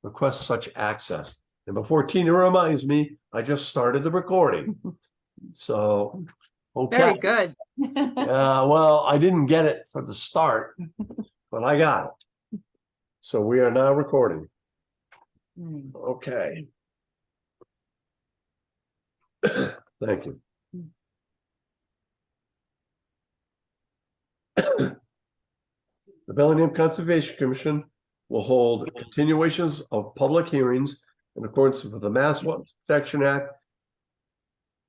request such access. And before Tina reminds me, I just started the recording. So, okay. Very good. Well, I didn't get it for the start, but I got it. So we are now recording. Okay. Thank you. The Bellingham Conservation Commission will hold continuations of public hearings in accordance with the Mass Wetlands Protection Act,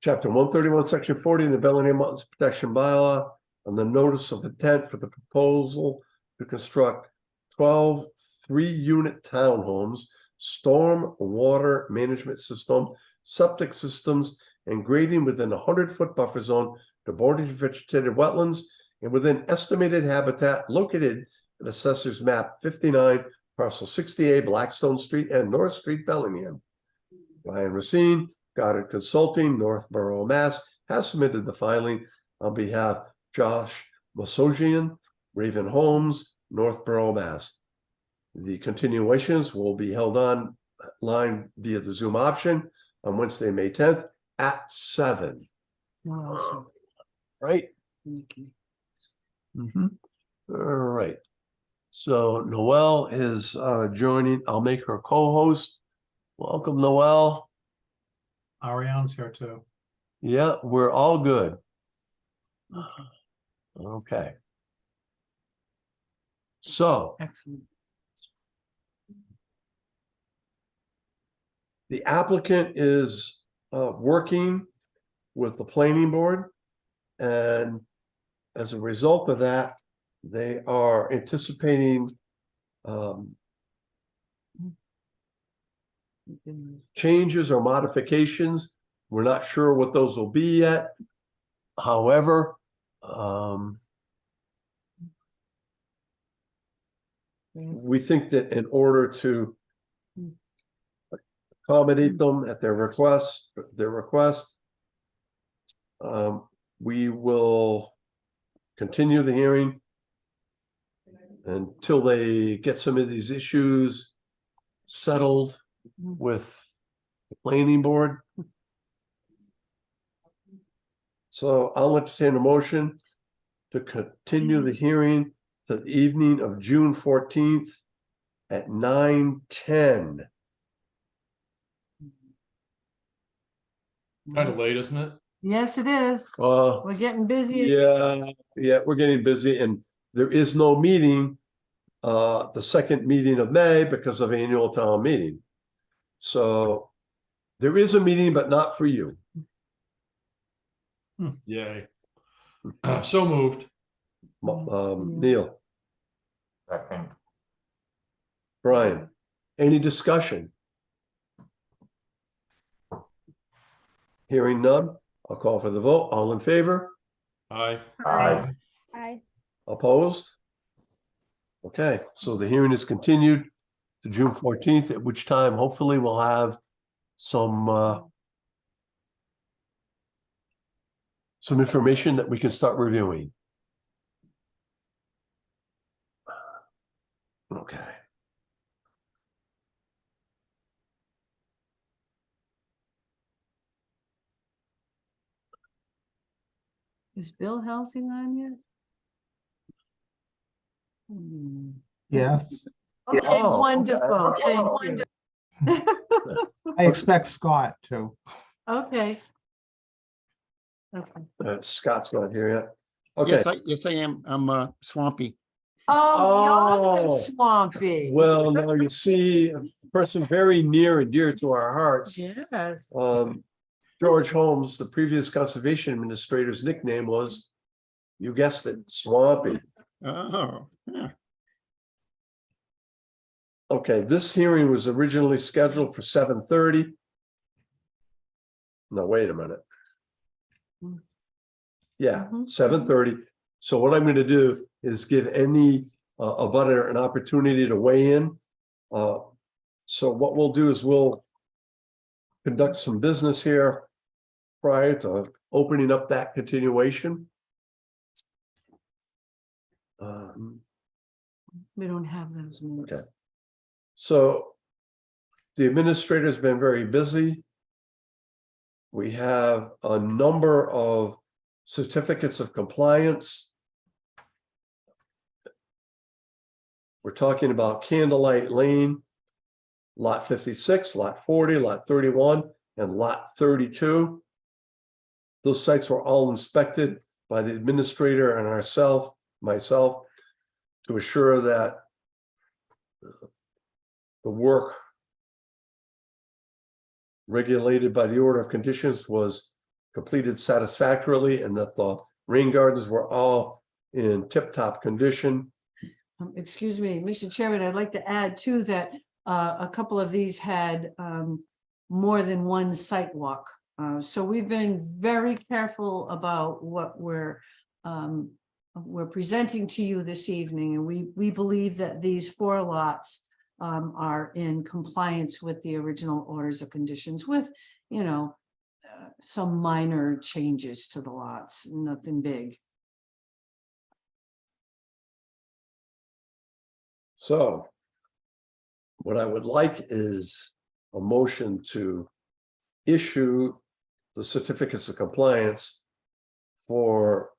Chapter 131, Section 40 of the Bellingham Wetlands Protection Bylaw, on the notice of intent for the proposal to construct 12 3-unit townhomes, storm water management system, septic systems, and grading within a 100-foot buffer zone to border vegetated wetlands and within estimated habitat located at Assessor's Map 59, Parcel 60A, Blackstone Street and North Street, Bellingham. Ryan Racine, Goddard Consulting, Northborough, Mass, has submitted the filing on behalf of Josh Masojian, Raven Homes, Northborough, Mass. The continuations will be held online via the Zoom option on Wednesday, May 10th at 7. Awesome. Right? Thank you. All right. So Noelle is joining. I'll make her co-host. Welcome, Noelle. Ariane's here too. Yeah, we're all good. Okay. So Excellent. the applicant is working with the planning board, and as a result of that, they are anticipating changes or modifications. We're not sure what those will be yet. However, we think that in order to accommodate them at their request, we will continue the hearing until they get some of these issues settled with the planning board. So I'll entertain a motion to continue the hearing to the evening of June 14th at 9:10. Kind of late, isn't it? Yes, it is. Uh, We're getting busy. yeah, we're getting busy, and there is no meeting, the second meeting of May because of annual town meeting. So there is a meeting, but not for you. Yay. So moved. Neil, Second. Brian, any discussion? Hearing none, I'll call for the vote. All in favor? Aye. Aye. Aye. Opposed? Okay, so the hearing is continued to June 14th, at which time hopefully we'll have some information that we can start reviewing. Okay. Is Bill Helsing on yet? Yes, Okay, Oh, wonderful. okay. Okay, wonderful. I expect Scott to. Okay. Okay. Scott's not here yet. Okay, Yes, I am. I'm swampy. Oh, you're Oh. swampy. well, now you see a person very near and dear to our hearts. Yes. George Holmes, the previous conservation administrator's nickname was, you guessed it, Swampy. Oh, yeah. Okay, this hearing was originally scheduled for 7:30. No, wait a minute. Yeah, Mhm. 7:30. So what I'm going to do is give any abutter an opportunity to weigh in. So what we'll do is we'll conduct some business here prior to opening up that continuation. We don't have those minutes. Okay. So The administrator's been very busy. We have a number of certificates of compliance. We're talking about Candlelight Lane, Lot 56, Lot 40, Lot 31, and Lot 32. Those sites were all inspected by the administrator and myself, to assure that the work regulated by the order of conditions was completed satisfactorily and that the rain gardens were all in tip-top condition. Excuse me, Mr. Chairman, I'd like to add too that a couple of these had more than one site walk. So we've been very careful about what we're presenting to you this evening, and we believe that these 4 lots are in compliance with the original orders of conditions with, some minor changes to the lots, nothing big. So what I would like is a motion to issue the certificates of compliance for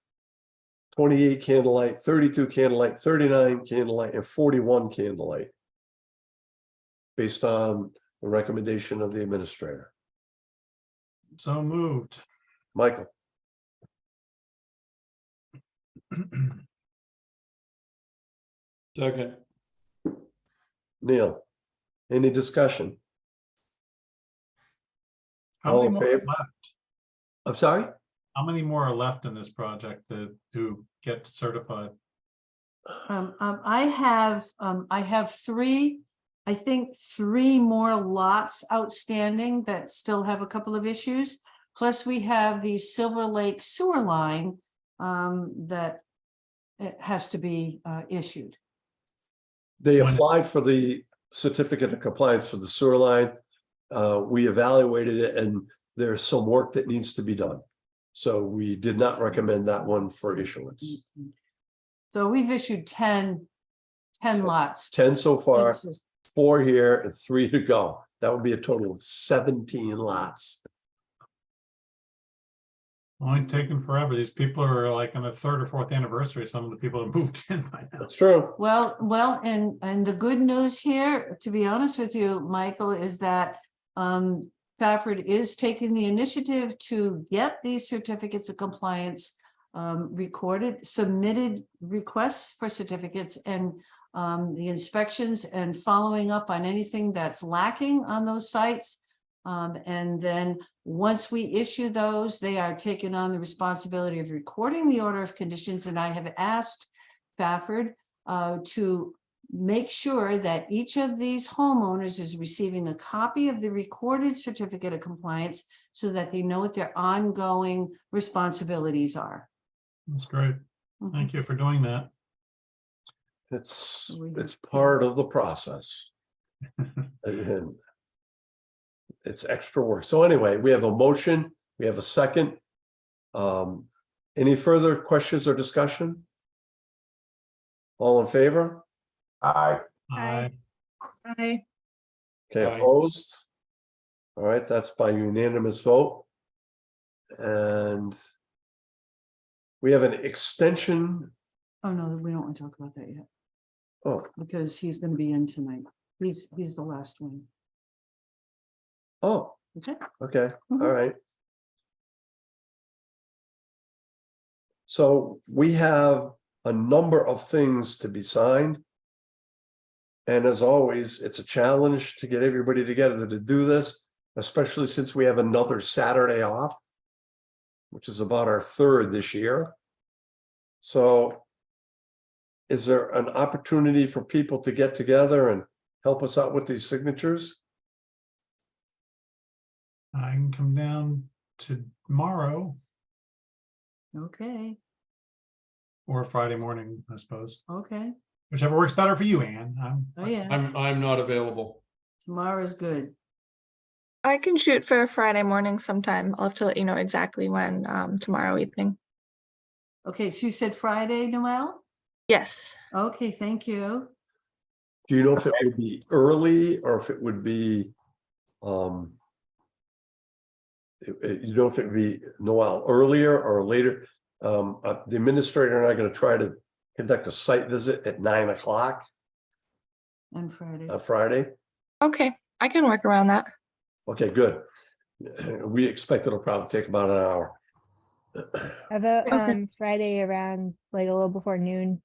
28 Candlelight, 32 Candlelight, 39 Candlelight, and 41 Candlelight, based on the recommendation of the administrator. So moved. Michael, Second. Neil, any discussion? How All many in more are favor? left? I'm sorry? How many more are left in this project to get certified? I have 3, I think 3 more lots outstanding that still have a couple of issues. Plus we have the Silver Lake sewer line that it has to be issued. They When- applied for the certificate of compliance for the sewer line. We evaluated it and there's some work that needs to be done. So we did not recommend that one for issuance. So we've issued 10 lots. 10 so far, It's just- 4 here and 3 to go. That would be a total of 17 lots. Only taking forever. These people are like on the 3rd or 4th anniversary. Some of the people have moved in by now. That's true. Well, and the good news here, to be honest with you, Michael, is that Fafford is taking the initiative to get these certificates of compliance recorded, submitted requests for certificates, and the inspections and following up on anything that's lacking on those sites. And then once we issue those, they are taking on the responsibility of recording the order of conditions. And I have asked Fafford to make sure that each of these homeowners is receiving a copy of the recorded certificate of compliance so that they know what their ongoing responsibilities are. That's great. Thank you for doing that. It's part of the process. And it's extra work. So anyway, we have a motion, we have a second. Any further questions or discussion? All in favor? Aye. Aye. Aye. Okay, Aye. opposed? All right, that's by unanimous vote. And we have an extension. Oh, no, we don't want to talk about that yet, Oh, because he's going to be in tonight. He's the last one. oh, Okay. okay, all Mhm. right. So we have a number of things to be signed. And as always, it's a challenge to get everybody together to do this, especially since we have another Saturday off, which is about our 3rd this year. So is there an opportunity for people to get together and help us out with these signatures? I can come down tomorrow Okay. or Friday morning, I suppose. Okay. Whichever works better for you, Ann. Oh, yeah. I'm not available. Tomorrow's good. I can shoot for a Friday morning sometime. I'll have to let you know exactly when tomorrow evening. Okay, so you said Friday, Noel? Yes. Okay, thank you. Do you know if it would be early or if it would be You know if it be Noel earlier or later. The administrator and I are going to try to conduct a site visit at 9 o'clock On Friday. on Friday. Okay, I can work around that. Okay, good. We expect it'll probably take about an hour. How about Okay. Friday around like a little before noon?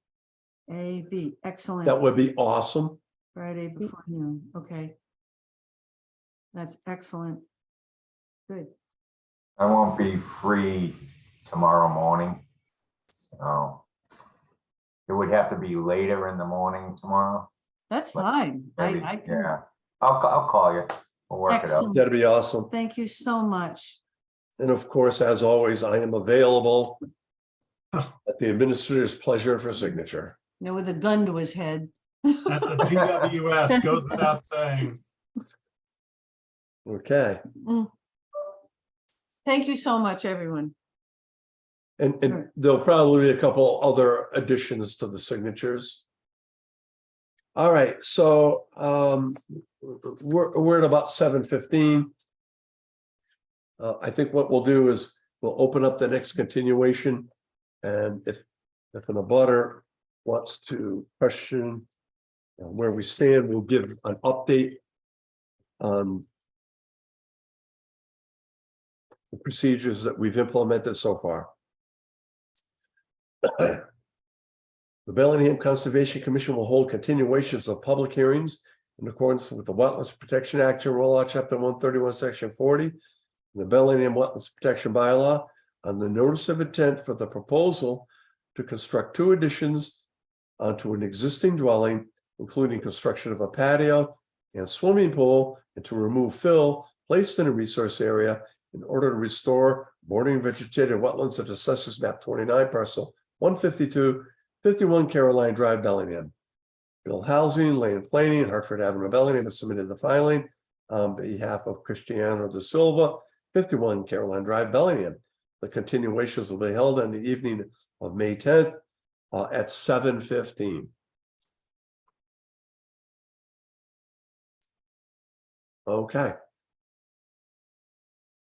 A, B, excellent. That would be awesome. Friday before noon, okay. That's excellent. Good. I won't be free tomorrow morning. So it would have to be later in the morning tomorrow. That's But fine. Maybe, I can. yeah. I'll call you. We'll work it out. Excellent. That'd be awesome. Thank you so much. And of course, as always, I am available at the administrator's pleasure for signature. You know, with a gun to his head. That's a GWS, goes without saying. Okay. Thank you so much, everyone. And Sure. there'll probably be a couple other additions to the signatures. All right, so we're at about 7:15. I think what we'll do is we'll open up the next continuation. And if an abutter wants to question where we stand, we'll give an update on the procedures that we've implemented so far. The Bellingham Conservation Commission will hold continuations of public hearings in accordance with the Wetlands Protection Act, General Law, Chapter 131, Section 40, and the Bellingham Wetlands Protection Bylaw on the notice of intent for the proposal to construct 2 additions onto an existing dwelling, including construction of a patio and swimming pool, and to remove fill placed in a resource area in order to restore bordering vegetated wetlands of Assessors Map 29, parcel 152, 51 Caroline Drive, Bellingham. Bill Housing, Land Planning, Hartford Avenue, Bellingham has submitted the filing on behalf of Cristiano da Silva, 51 Caroline Drive, Bellingham. The continuations will be held on the evening of May 10th at 7:15. Okay.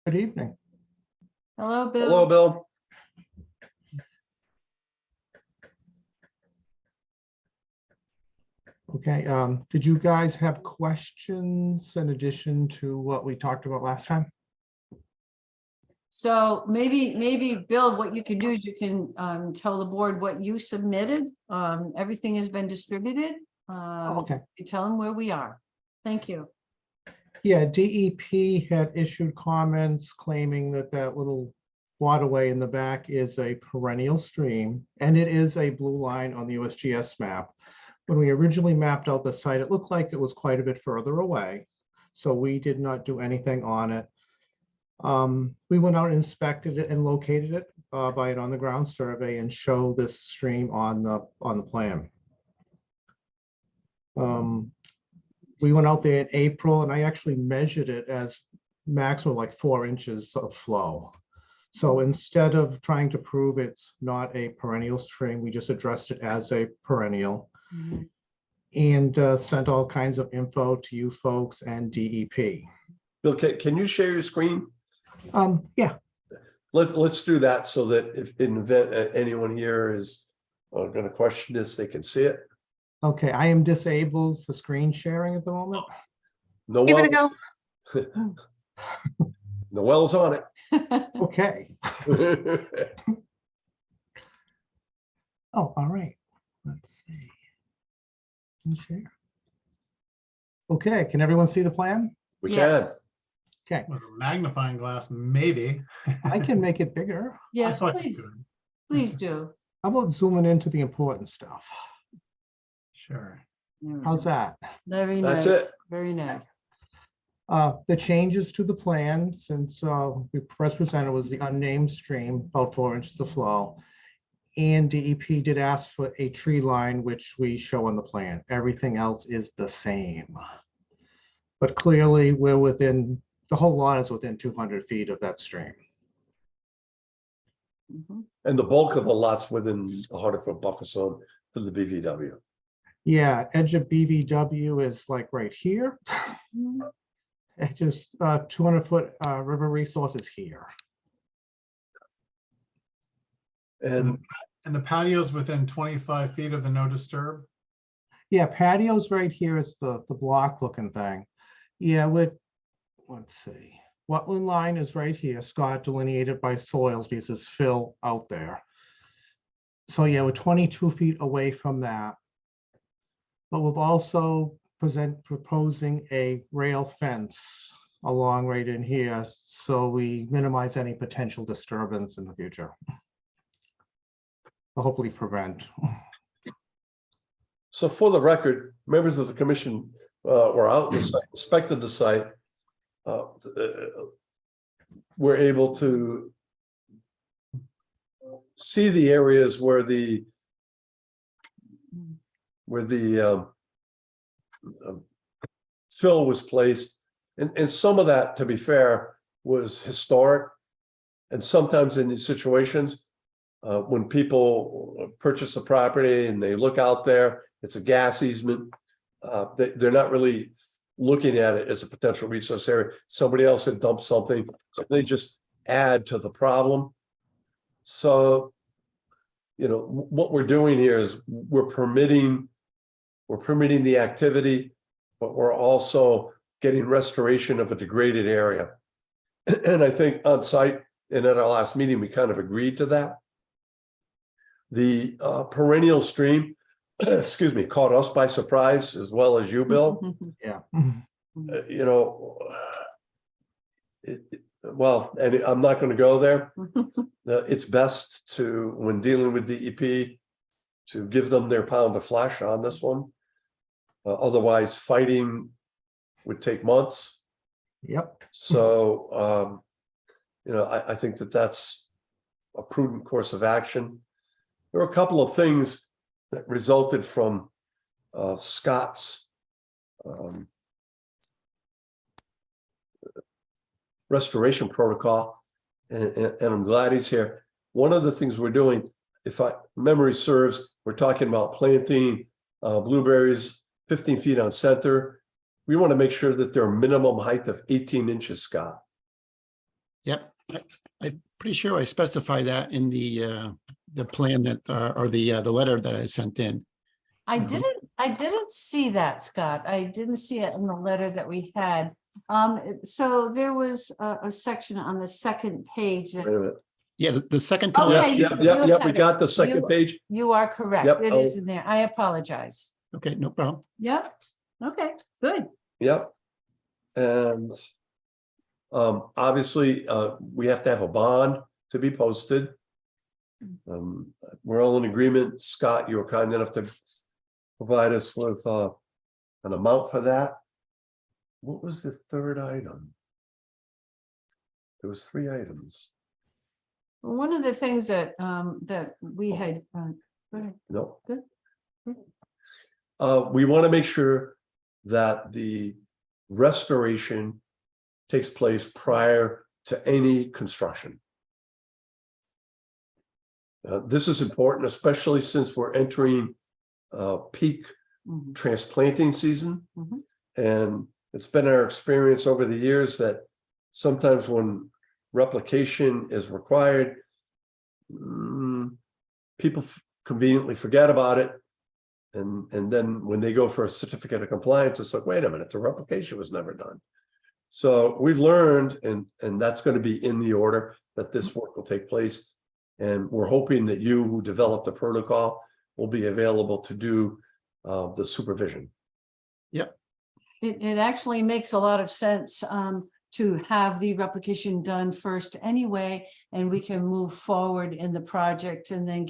Good evening. Hello, Bill. Hello, Bill. Okay, did you guys have questions in addition to what we talked about last time? So maybe, Bill, what you can do is you can tell the board what you submitted. Everything has been distributed. Okay. You tell them where we are. Thank you. Yeah, DEP had issued comments claiming that that little waterway in the back is a perennial stream, and it is a blue line on the USGS map. When we originally mapped out the site, it looked like it was quite a bit further away, so we did not do anything on it. We went out and inspected it and located it by an on-the-ground survey and show this stream on the plan. We went out there in April and I actually measured it as maximum like 4 inches of flow. So instead of trying to prove it's not a perennial stream, we just addressed it as a perennial and sent all kinds of info to you folks and DEP. Bill, can you share your screen? Yeah, Let's do that so that if in event anyone here is going to question this, they can see it. okay, I am disabled for screen sharing at the moment. Give it a Noel, Noel's on it. Okay, oh, all right, let's see. Share. Okay, can everyone see the plan? We can. Yes. Okay, With a magnifying glass, maybe. I can make it bigger. Yes, thought you please. could. Please do. How about zooming into the important stuff? Sure. How's that? Very That's nice. it. Very nice. The changes to the plan since we first presented was the unnamed stream, about 4 inches of flow. And DEP did ask for a tree line, which we show on the plan. Everything else is the same. But clearly we're within, the whole lot is within 200 feet of that stream. Mhm. And the bulk of the lots within the 100-foot buffer zone to the BVW. Yeah, edge of BVW is like right here. It just 200-foot river resource is here. And And the patio's within 25 feet of the no disturb? Yeah, patios right here is the block looking thing. Yeah, let's see. Wetland line is right here, Scott, delineated by soils because it's fill out there. So yeah, we're 22 feet away from that. But we've also proposing a rail fence along right in here, so we minimize any potential disturbance in the future. Hopefully prevent. so for the record, members of the commission were out and inspected the site. We're able to see the areas where the fill was placed. And some of that, to be fair, was historic. And sometimes in these situations, when people purchase a property and they look out there, it's a gas easement. They're not really looking at it as a potential resource area. Somebody else had dumped something, so they just add to the problem. So, you know, what we're doing here is we're permitting the activity, but we're also getting restoration of a degraded area. And I think on site and at our last meeting, we kind of agreed to that. The perennial stream, excuse me, caught us by surprise as well as you, Bill. Yeah. You know, well, and I'm not going to go there. It's best to, when dealing with DEP, to give them their pound of flesh on this one. Otherwise, fighting would take months. Yep. So, you know, I think that that's a prudent course of action. There were a couple of things that resulted from Scott's restoration protocol, and I'm glad he's here. One of the things we're doing, if memory serves, we're talking about planting blueberries 15 feet on center. We want to make sure that they're minimum height of 18 inches, Scott. Yep. I'm pretty sure I specified that in the plan that, or the letter that I sent in. I didn't see that, Scott. I didn't see it in the letter that we had. So there was a section on the second page. Wait a minute. Yeah, the second to Okay, last. you- Yep, we had got it. the second You- page. You are correct. Yep, It is in there. I apologize. Okay, no problem. Yep. Okay, good. Yep. And obviously, we have to have a bond to be posted. We're all in agreement. Scott, you were kind enough to provide us with an amount for that. What was the third item? There was 3 items. One of the things that that we had, go ahead. No. Good. We want to make sure that the restoration takes place prior to any construction. This is important, especially since we're entering peak Mhm. transplanting season. Mhm. And it's been our experience over the years that sometimes when replication is required, people conveniently forget about it. And then when they go for a certificate of compliance, it's like, wait a minute, the replication was never done. So we've learned, and that's going to be in the order that this work will take place. And we're hoping that you who developed the protocol will be available to do the supervision. It actually makes a lot of sense to have the replication done first anyway, and we can move forward in the project and then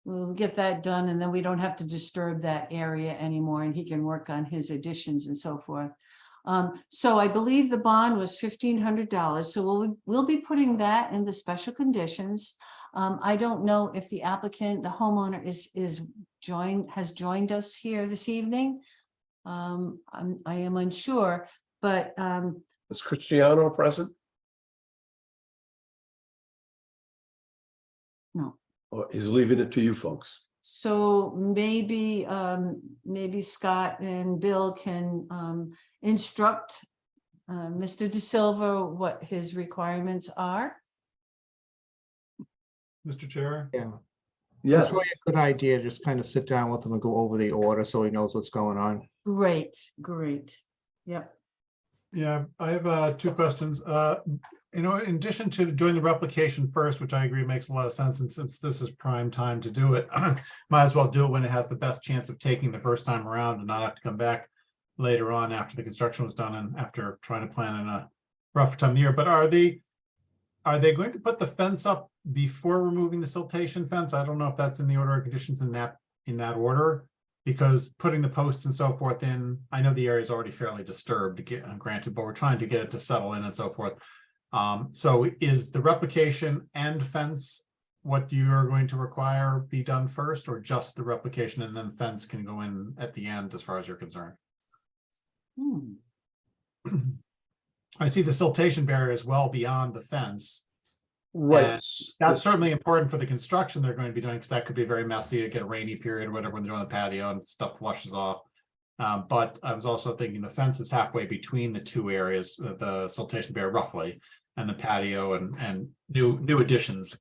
we'll get that done, and then we don't have to disturb that area anymore, and he can work on his additions and so forth. So I believe the bond was $1,500. So we'll be putting that in the special conditions. I don't know if the applicant, the homeowner has joined us here this evening. I am unsure, but Is Cristiano present? no. Or he's leaving it to you folks? So maybe Scott and Bill can instruct Mr. De Silva what his requirements are. Mr. Chair? Yeah. Yes, That's really a good idea. Just kind of sit down with him and go over the order so he knows what's going on. Great, great. Yep. Yeah, I have two questions. In addition to doing the replication first, which I agree makes a lot of sense, and since this is prime time to do it, might as well do it when it has the best chance of taking the first time around and not have to come back later on after the construction was done and after trying to plan in a rougher time of year. But are they going to put the fence up before removing the siltation fence? I don't know if that's in the order of conditions in that order. Because putting the posts and so forth in, I know the area is already fairly disturbed, granted, but we're trying to get it to settle in and so forth. So is the replication and fence what you're going to require be done first, or just the replication and then fence can go in at the end as far as you're concerned? I see the siltation barrier as well beyond the fence. right. That's certainly important for the construction they're going to be doing, because that could be very messy to get a rainy period or whatever when they're on the patio and stuff flushes off. But I was also thinking the fence is halfway between the two areas, the siltation barrier roughly, and the patio and new additions.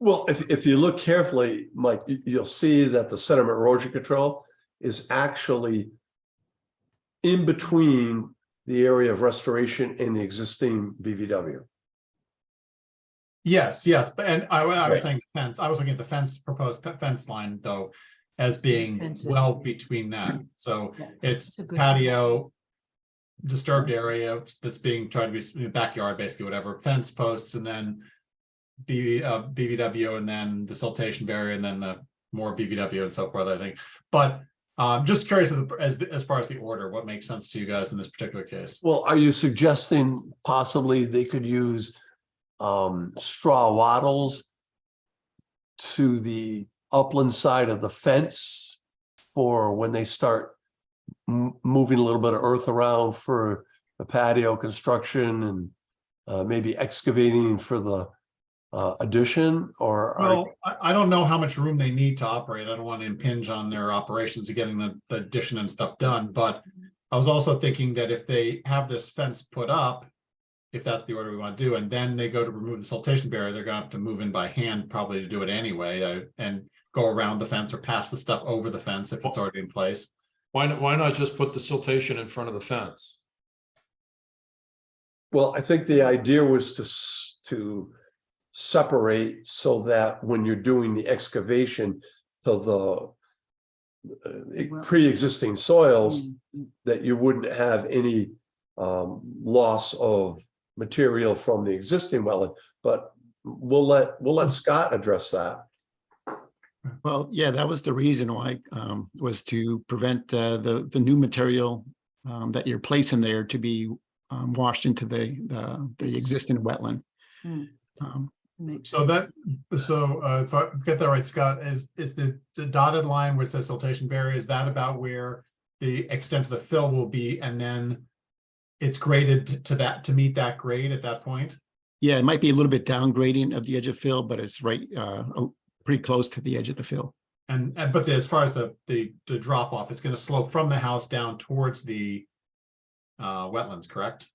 Well, if you look carefully, Mike, you'll see that the sediment erosion control is actually in between the area of restoration and the existing BVW. Yes, but and I was Right. saying fence. I was looking at the fence, proposed fence line though, as being Fences. well between that. So Yeah, it's that's a good- patio, disturbed area that's being tried to be backyard, basically whatever, fence posts, and then BVW, and then the siltation barrier, and then the more BVW and so forth, I think. But just curious as far as the order, what makes sense to you guys in this particular case? Well, are you suggesting possibly they could use straw wattles to the upland side of the fence for when they start moving a little bit of earth around for the patio construction and maybe excavating for the addition, or Well, I don't know how much room they need to operate. I don't want to impinge on their operations of getting the addition and stuff done, but I was also thinking that if they have this fence put up, if that's the order we want to do, and then they go to remove the siltation barrier, they're gonna have to move in by hand probably to do it anyway, and go around the fence or pass the stuff over the fence if it's already in place. Why not just put the siltation in front of the fence? well, I think the idea was to separate so that when you're doing the excavation to the pre-existing soils, that you wouldn't have any loss of material from the existing wetland, but we'll let Scott address that. Well, yeah, that was the reason why, was to prevent the new material that you're placing there to be washed into the existing wetland. Mm. Makes So if I get that right, Scott, is the dotted line where it says siltation barrier, is that about where the extent of the fill will be, and then it's graded to meet that grade at that point? Yeah, it might be a little bit downgrading of the edge of fill, but it's right, pretty close to the edge of the fill. But as far as the drop off, it's going to slope from the house down towards the wetlands, correct?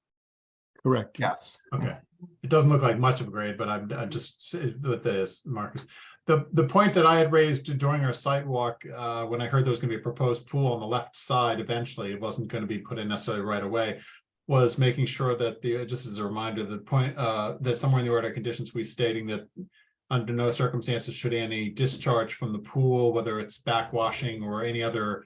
Correct. Yes. Okay. It doesn't look like much of a grade, but I'm just with this, Marcus. The point that I had raised during our site walk, when I heard there was going to be a proposed pool on the left side, eventually it wasn't going to be put in necessarily right away, was making sure that just as a reminder, the point that somewhere in the order of conditions, we stating that under no circumstances should any discharge from the pool, whether it's backwashing or any other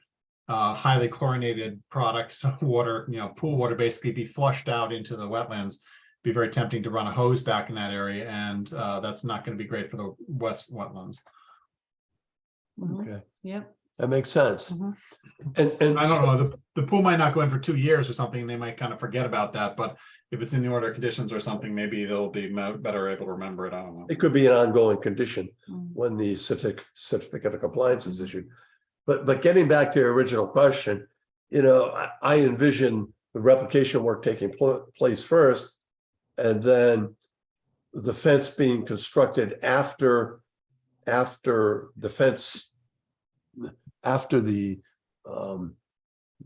highly chlorinated products, water, pool water, basically be flushed out into the wetlands. Be very tempting to run a hose back in that area, and that's not going to be great for the west wetlands. Mhm. Okay, Yep. that makes sense. Mhm. And I don't know, the pool might not go in for 2 years or something, and they might kind of forget about that, but if it's in the order of conditions or something, maybe they'll be better able to remember it. I don't know. it could be an ongoing condition Mm. when the certificate of compliance is issued. But getting back to your original question, I envision the replication work taking place first, and then the fence being constructed after the fence, after the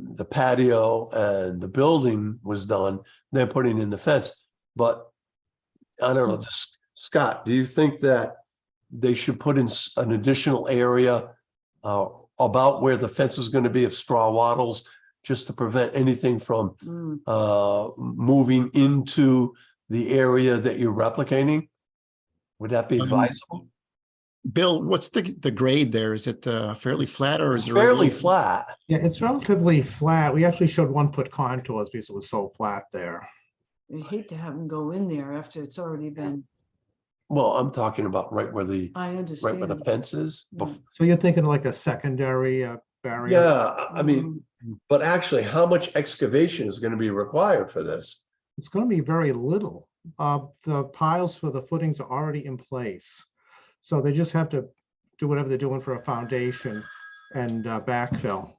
the patio and the building was done, then putting in the fence. But I don't know, just Scott, do you think that they should put in an additional area about where the fence is going to be of straw wattles, just to prevent anything from moving into the area that you're replicating? Would that be advisable? Bill, what's the grade there? Is it fairly flat or is It's there? a fairly little- flat. Yeah, it's relatively flat. We actually showed 1-foot contours because it was so flat there. I hate to have them go in there after it's already been, Well, I'm talking about right where the I understand. fence is. So you're thinking like a secondary barrier? Yeah, I mean, but actually, how much excavation is going to be required for this? It's going to be very little. The piles for the footings are already in place. So they just have to do whatever they're doing for a foundation and backfill.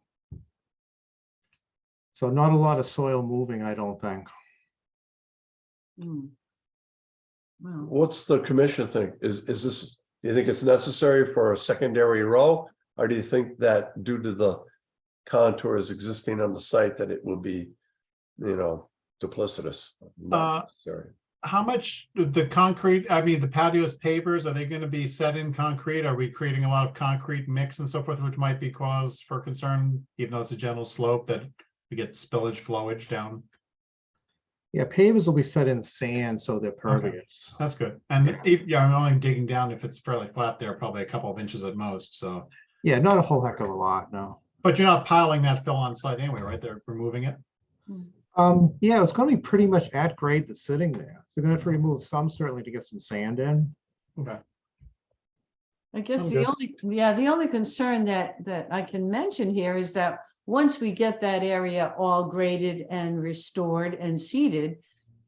So not a lot of soil moving, I don't think. Mm. Well, What's the commission think? Is this, do you think it's necessary for a secondary row? Or do you think that due to the contours existing on the site that it will be, duplicitous? Not necessary? How much the concrete, I mean, the patio's pavers, are they gonna be set in concrete? Are we creating a lot of concrete mix and so forth, which might be cause for concern, even though it's a gentle slope that we get spillage, flowage down? Yeah, pavers will be set in sand, so they're pervious. That's good. And yeah, I'm only digging down if it's fairly flat there, probably a couple of inches at most, so. Yeah, not a whole heck of a lot, no. But you're not piling that fill on site anyway, right? They're removing it? Yeah, it's going to be pretty much at grade that's sitting there. They're going to have to remove some certainly to get some sand in. Okay. I guess Okay. the only concern that I can mention here is that once we get that area all graded and restored and seeded,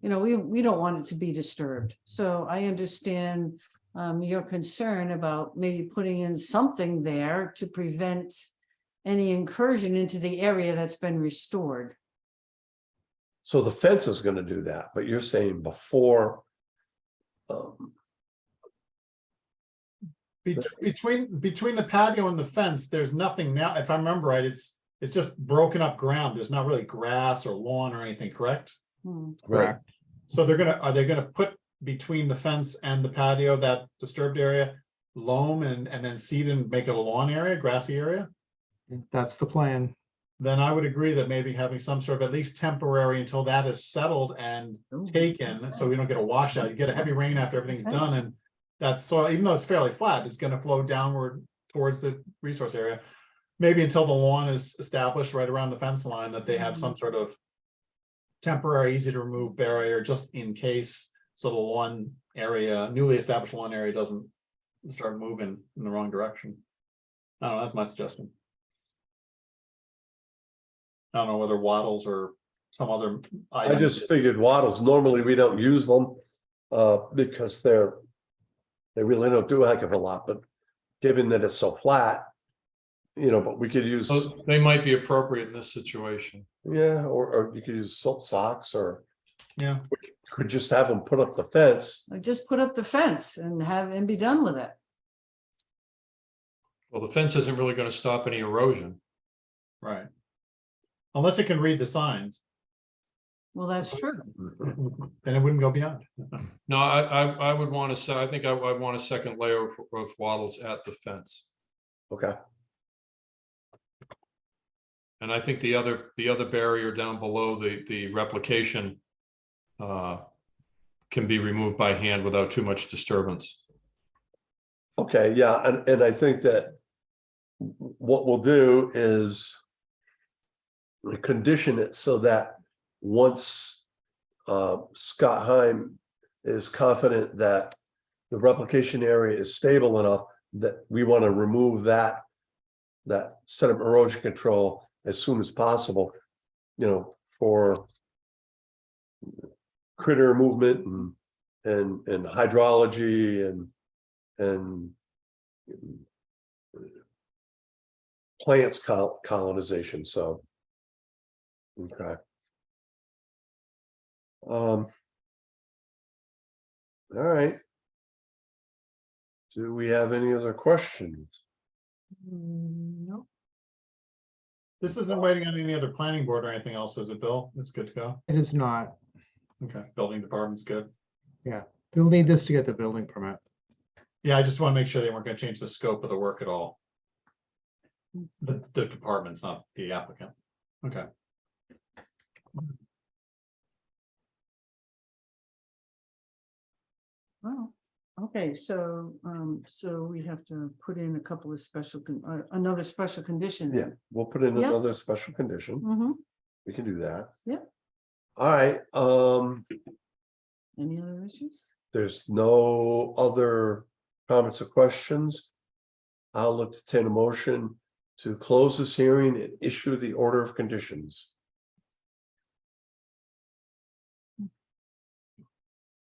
we don't want it to be disturbed. So I understand your concern about maybe putting in something there to prevent any incursion into the area that's been restored. So the fence is going to do that, but you're saying before. Between the patio and the fence, there's nothing now. If I remember right, it's just broken up ground. There's not really grass or lawn or anything, correct? Right. So are they gonna put between the fence and the patio, that disturbed area, loam and then seed and make it a lawn area, grassy area? That's the plan. Then I would agree that maybe having some sort of at least temporary until that is settled and taken, so we don't get a washout. You get a heavy rain after everything's done, and that soil, even though it's fairly flat, it's gonna flow downward towards the resource area. Maybe until the lawn is established right around the fence line, that they have some sort of temporary, easy to remove barrier just in case, so the lawn area, newly established lawn area doesn't start moving in the wrong direction. I don't know, that's my suggestion. I don't know whether wattles or some other. I item. just figured wattles, normally we don't use them because they really don't do a heck of a lot, but given that it's so flat, but we could use, So they might be appropriate in this situation. yeah, or you could use silt socks, or Yeah, could just have them put up the fence. Just put up the fence and be done with it. Well, the fence isn't really going to stop any erosion. right. Unless it can read the signs, Well, that's true. then it wouldn't go beyond. No, I would want to say, I think I want a second layer of wattles at the fence. Okay, And I think the other barrier down below the replication can be removed by hand without too much disturbance. okay, yeah, and I think that what we'll do is condition it so that once Scott Heim is confident that the replication area is stable enough that we want to remove that sediment erosion control as soon as possible, for critter movement and hydrology and plants colonization, so. Okay. All right. Do we have any other questions? No. This isn't waiting on any other planning board or anything else, is it, Bill? It's good to go. It is not. Okay, building department's good. We'll need this to get the building permit. Yeah, I just want to make sure they weren't going to change the scope of the work at all. The department's not the applicant. Okay. Oh, okay, so we have to put in a couple of another special condition. Yeah, we'll put in Yeah. another special condition. Mm-hmm. We can do that. Yeah. All right, Any other issues? there's no other comments or questions. I'll entertain a motion to close this hearing and issue the order of conditions.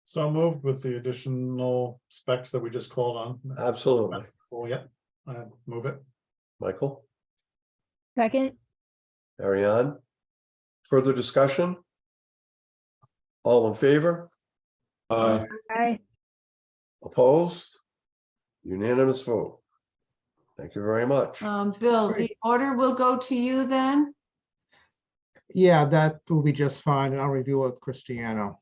So moved with the additional specs that we just called on. Absolutely. Oh, yep, move it. Michael, Second, Ariane, further discussion? All in favor? aye. Opposed? Unanimous vote. Thank you very much. Bill, the order will go to you then? Yeah, that will be just fine. I'll review it with Cristiano.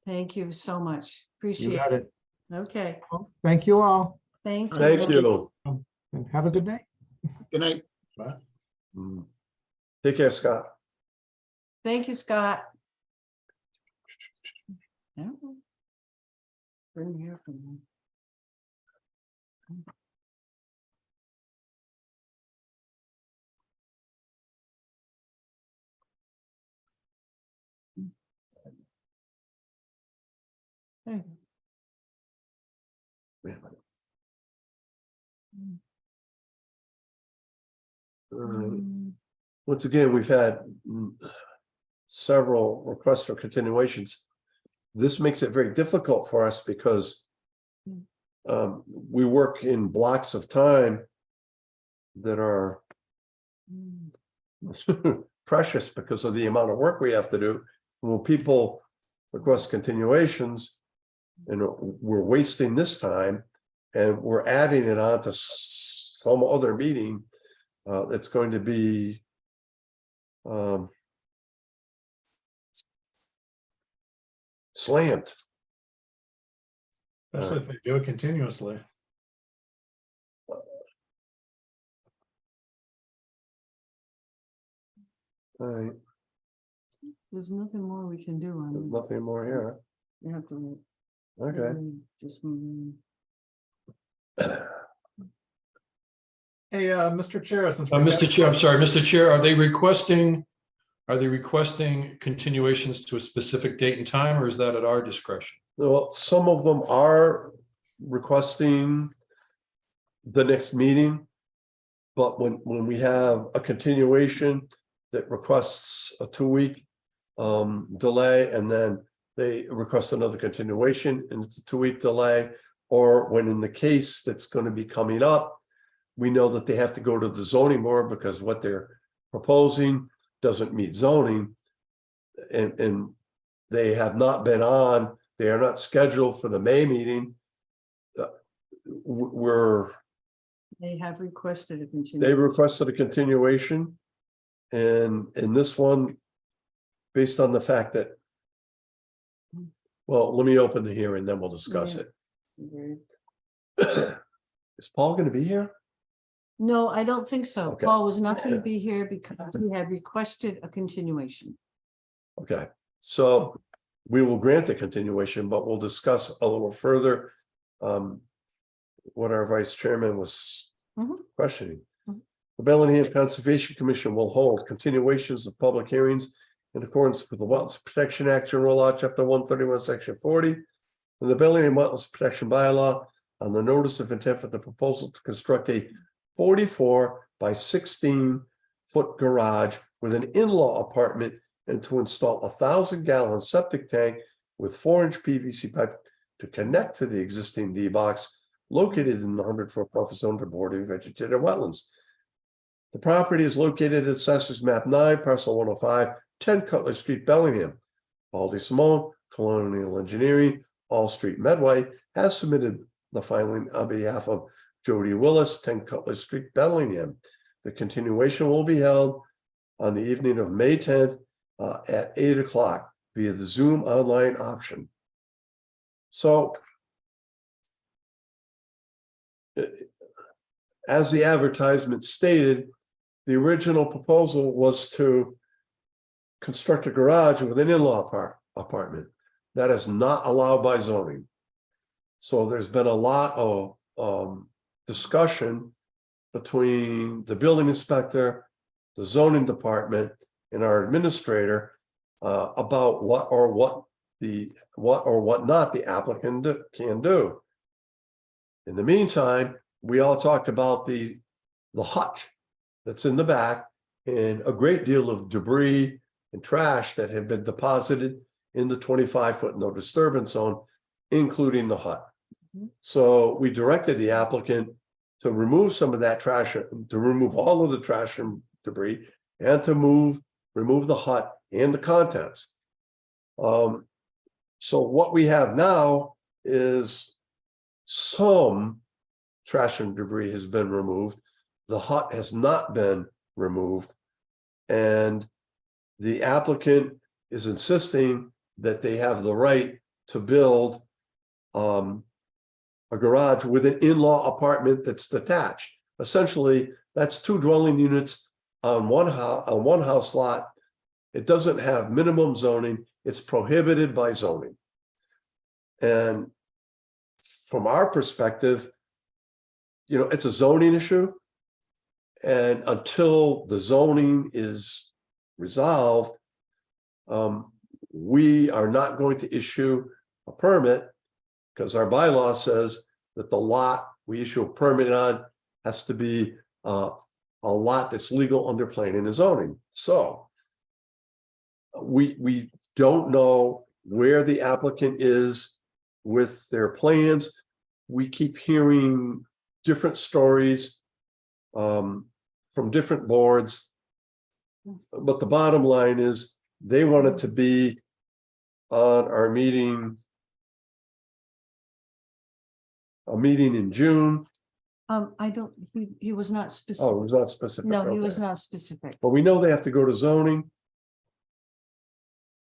Thank you so much. You Appreciate got it. it. Okay, Well, thank you all thank you. Thank you. and have a good day. Good night. Bye. Mm. Take care, Scott. Thank you, Scott. Yeah. Didn't hear from him. Hey. Wait a minute. All right. Once again, we've had several requests for continuations. This makes it very difficult for us because we work in blocks of time that are precious because of the amount of work we have to do. When people request continuations, and we're wasting this time and we're adding it on to some other meeting that's going to be slammed. Especially if they do it continuously. All right, There's nothing more we can do on there's it. nothing more here. We have to. Okay. Just move Hey, Mr. Chair, since. Mr. Chair, I'm sorry, Mr. Chair, are they requesting continuations to a specific date and time, or is that at our discretion? Well, some of them are requesting the next meeting. But when we have a continuation that requests a 2-week delay, and then they request another continuation and it's a 2-week delay, or when in the case that's going to be coming up, we know that they have to go to the zoning board because what they're proposing doesn't meet zoning. And they have not been on, they are not scheduled for the May meeting. They have requested a They continuation. requested a continuation. And in this one, based on the fact that, well, let me open the hearing, then we'll discuss Yeah. it. Agreed. Is Paul going to be here? No, I don't think so. Okay. Paul was not going to be here because he had requested a continuation. Okay, so we will grant the continuation, but we'll discuss a little further what our vice chairman was Mhm. questioning. Mhm. The Bellingham Conservation Commission will hold continuations of public hearings in accordance with the Wetlands Protection Act, General Law, Chapter 131, Section 40, and the Bellingham Wetlands Protection Bylaw on the notice of intent for the proposal to construct a 44 by 16-foot garage with an in-law apartment and to install a 1,000-gallon septic tank with 4-inch PVC pipe to connect to the existing D-box located in the 100-foot buffer zone to bordering vegetated wetlands. The property is located at Assessors Map 9, Parcel 105, 10 Cutler Street, Bellingham. Paul DeSimone, Colonial Engineering, All Street Medway, has submitted the filing on behalf of Jody Willis, 10 Cutler Street, Bellingham. The continuation will be held on the evening of May 10th at 8 o'clock via the Zoom online option. So as the advertisement stated, the original proposal was to construct a garage with an in-law apartment. That is not allowed by zoning. So there's been a lot of discussion between the building inspector, the zoning department, and our administrator about what or what not the applicant can do. In the meantime, we all talked about the hut that's in the back and a great deal of debris and trash that have been deposited in the 25-foot no disturbance zone, including the hut. So we directed the applicant to remove some of that trash, to remove all of the trash and debris, and to remove the hut and the contents. So what we have now is some trash and debris has been removed. The hut has not been removed. And the applicant is insisting that they have the right to build a garage with an in-law apartment that's detached. Essentially, that's 2 dwelling units on one house lot. It doesn't have minimum zoning. It's prohibited by zoning. And from our perspective, you know, it's a zoning issue. And until the zoning is resolved, we are not going to issue a permit because our bylaw says that the lot we issue a permit on has to be a lot that's legal under planning and zoning. So we don't know where the applicant is with their plans. We keep hearing different stories from different boards. But the bottom line is they want it to be on our meeting, a meeting in June. I don't, he was not Oh, specific. it was not specific. No, he was Okay. not specific. But we know they have to go to zoning.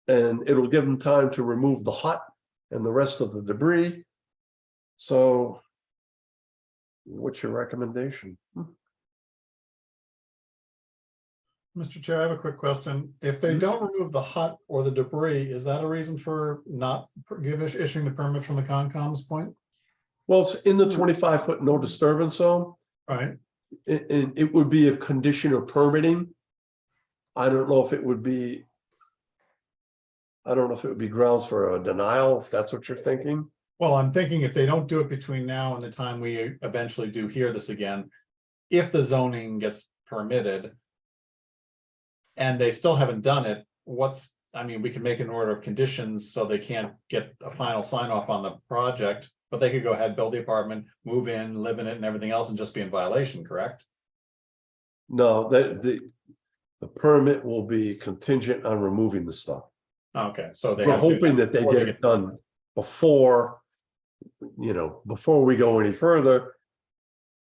And it'll give them time to remove the hut and the rest of the debris. So what's your recommendation? Mr. Chair, I have a quick question. If they don't remove the hut or the debris, is that a reason for not issuing the permit from the Concom's point? Well, it's in the 25-foot no disturbance zone. Right, It would be a condition of permitting. I don't know if it would be. I don't know if it would be grounds for a denial, if that's what you're thinking. well, I'm thinking if they don't do it between now and the time we eventually do hear this again, if the zoning gets permitted and they still haven't done it, I mean, we can make an order of conditions so they can't get a final sign off on the project, but they could go ahead, build the apartment, move in, live in it and everything else and just be in violation, correct? No, the permit will be contingent on removing the stuff. Okay, so they We're have to do hoping that they before get it done before, before we go any further.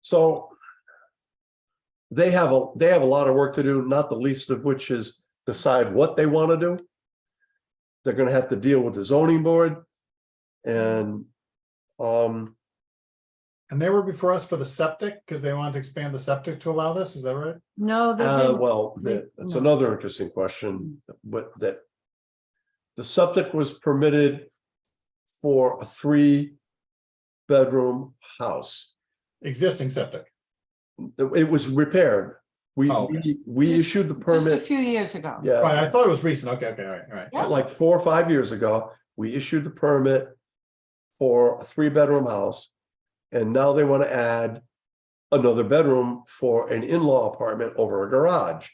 So they have a lot of work to do, not the least of which is decide what they want to do. They're going to have to deal with the zoning board and And they were before us for the septic, because they wanted to expand the septic to allow this, is that right? No, they didn't. well, they- that's no. another interesting question, but that the septic was permitted for a 3-bedroom house. Existing septic. It was repaired. We Oh, okay. we Just- issued the Just a permit, few years ago. Right, yeah, I thought it was recent, okay, all right. Yeah. like 4 or 5 years ago. We issued the permit for a 3-bedroom house. And now they want to add another bedroom for an in-law apartment over a garage.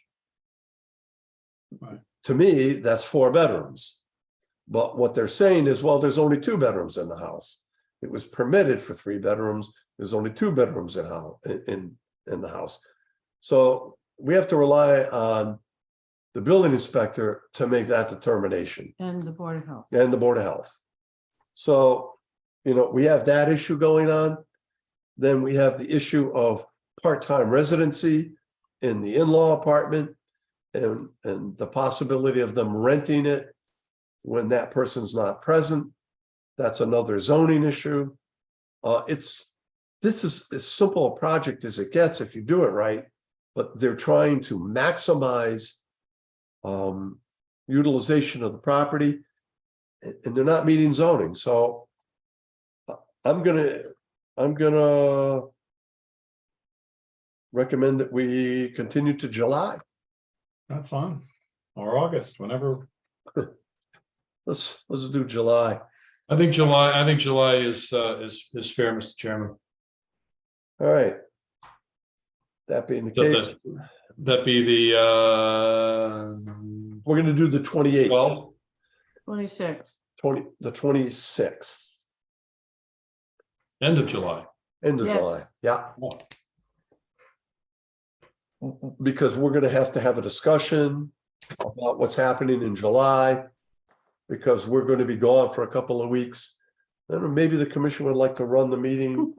Right. To me, that's 4 bedrooms. But what they're saying is, well, there's only 2 bedrooms in the house. It was permitted for 3 bedrooms. There's only 2 bedrooms in the house. So we have to rely on the building inspector to make that determination And the Board of Health. and the Board of Health. So, we have that issue going on. Then we have the issue of part-time residency in the in-law apartment. and the possibility of them renting it when that person's not present. That's another zoning issue. This is as simple a project as it gets if you do it right, but they're trying to maximize utilization of the property, and they're not meeting zoning. So I'm gonna recommend that we continue to July. That's fine. Or August, whenever. Let's do July. I think July is fair, Mr. Chairman. All right. That being the So case, That be the we're gonna do the 28th, 12th? 26. the 26th, End of July. end of Yes. July, yeah. Because we're gonna have to have a discussion about what's happening in July. Because we're gonna be gone for a couple of weeks. Then maybe the commission would like to run the meeting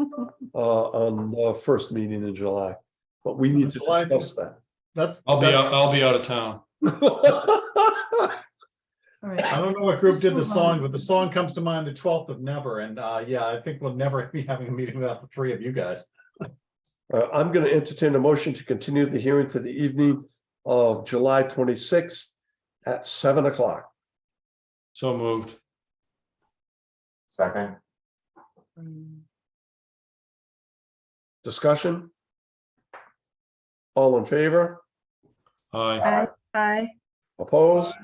on the first meeting in July. But we need to July- discuss that. I'll be out of town. All right. I don't know what group did the Let's move song, on. but the song comes to mind, the 12th of Never, and yeah, I think we'll never be having a meeting without the three of you guys. I'm gonna entertain a motion to continue the hearing to the evening of July 26th at 7 o'clock. So moved. Second, Discussion? All in favor? Aye. Aye. Opposed?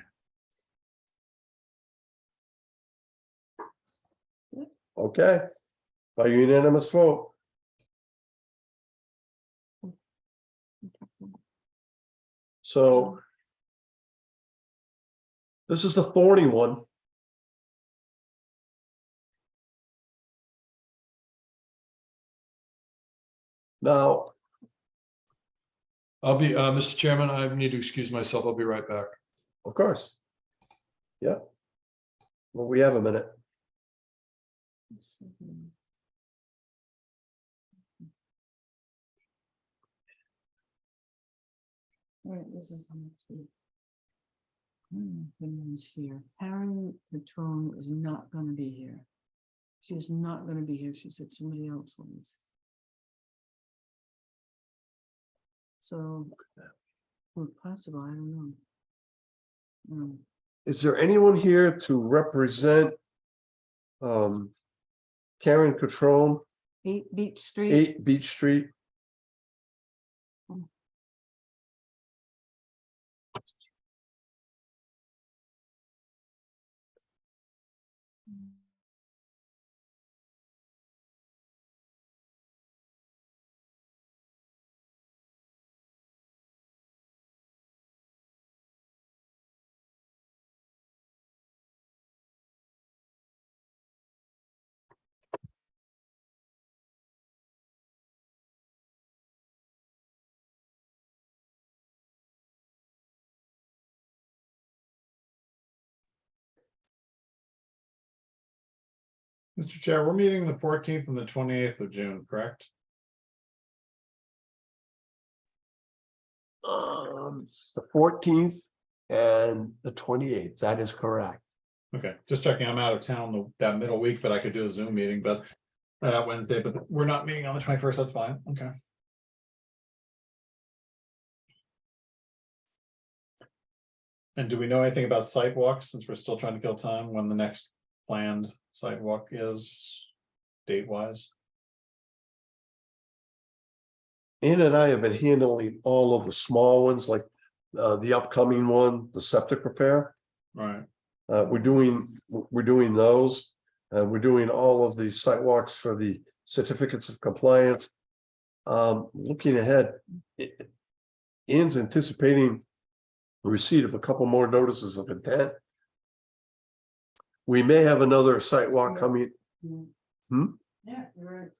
Okay, by unanimous vote. So this is the thorny one. Now, I'll be, Mr. Chairman, I need to excuse myself. I'll be right back. of course. Yeah. Well, we have a minute. All right, this is. Opinions here. Karen Patron is not gonna be here. She's not gonna be here. She said somebody else was. So. Well, possible, I don't know. Is there anyone here to represent Karen Catrone, 8 Beach Street. 8 Beach Street? Mr. Chair, we're meeting the 14th and the 28th of June, correct? The 14th and the 28th, that is correct. Okay, just checking. I'm out of town that middle week, but I could do a Zoom meeting, but that Wednesday, but we're not meeting on the 21st. That's fine. Okay. And do we know anything about sidewalks, since we're still trying to kill time, when the next planned sidewalk is date wise? Ann and I have been handling all of the small ones, like the upcoming one, the septic repair. Right. We're doing those. We're doing all of the sidewalks for the certificates of compliance. Looking ahead, Ann's anticipating receipt of a couple more notices of intent. We may have another sidewalk coming. Yeah, you're right.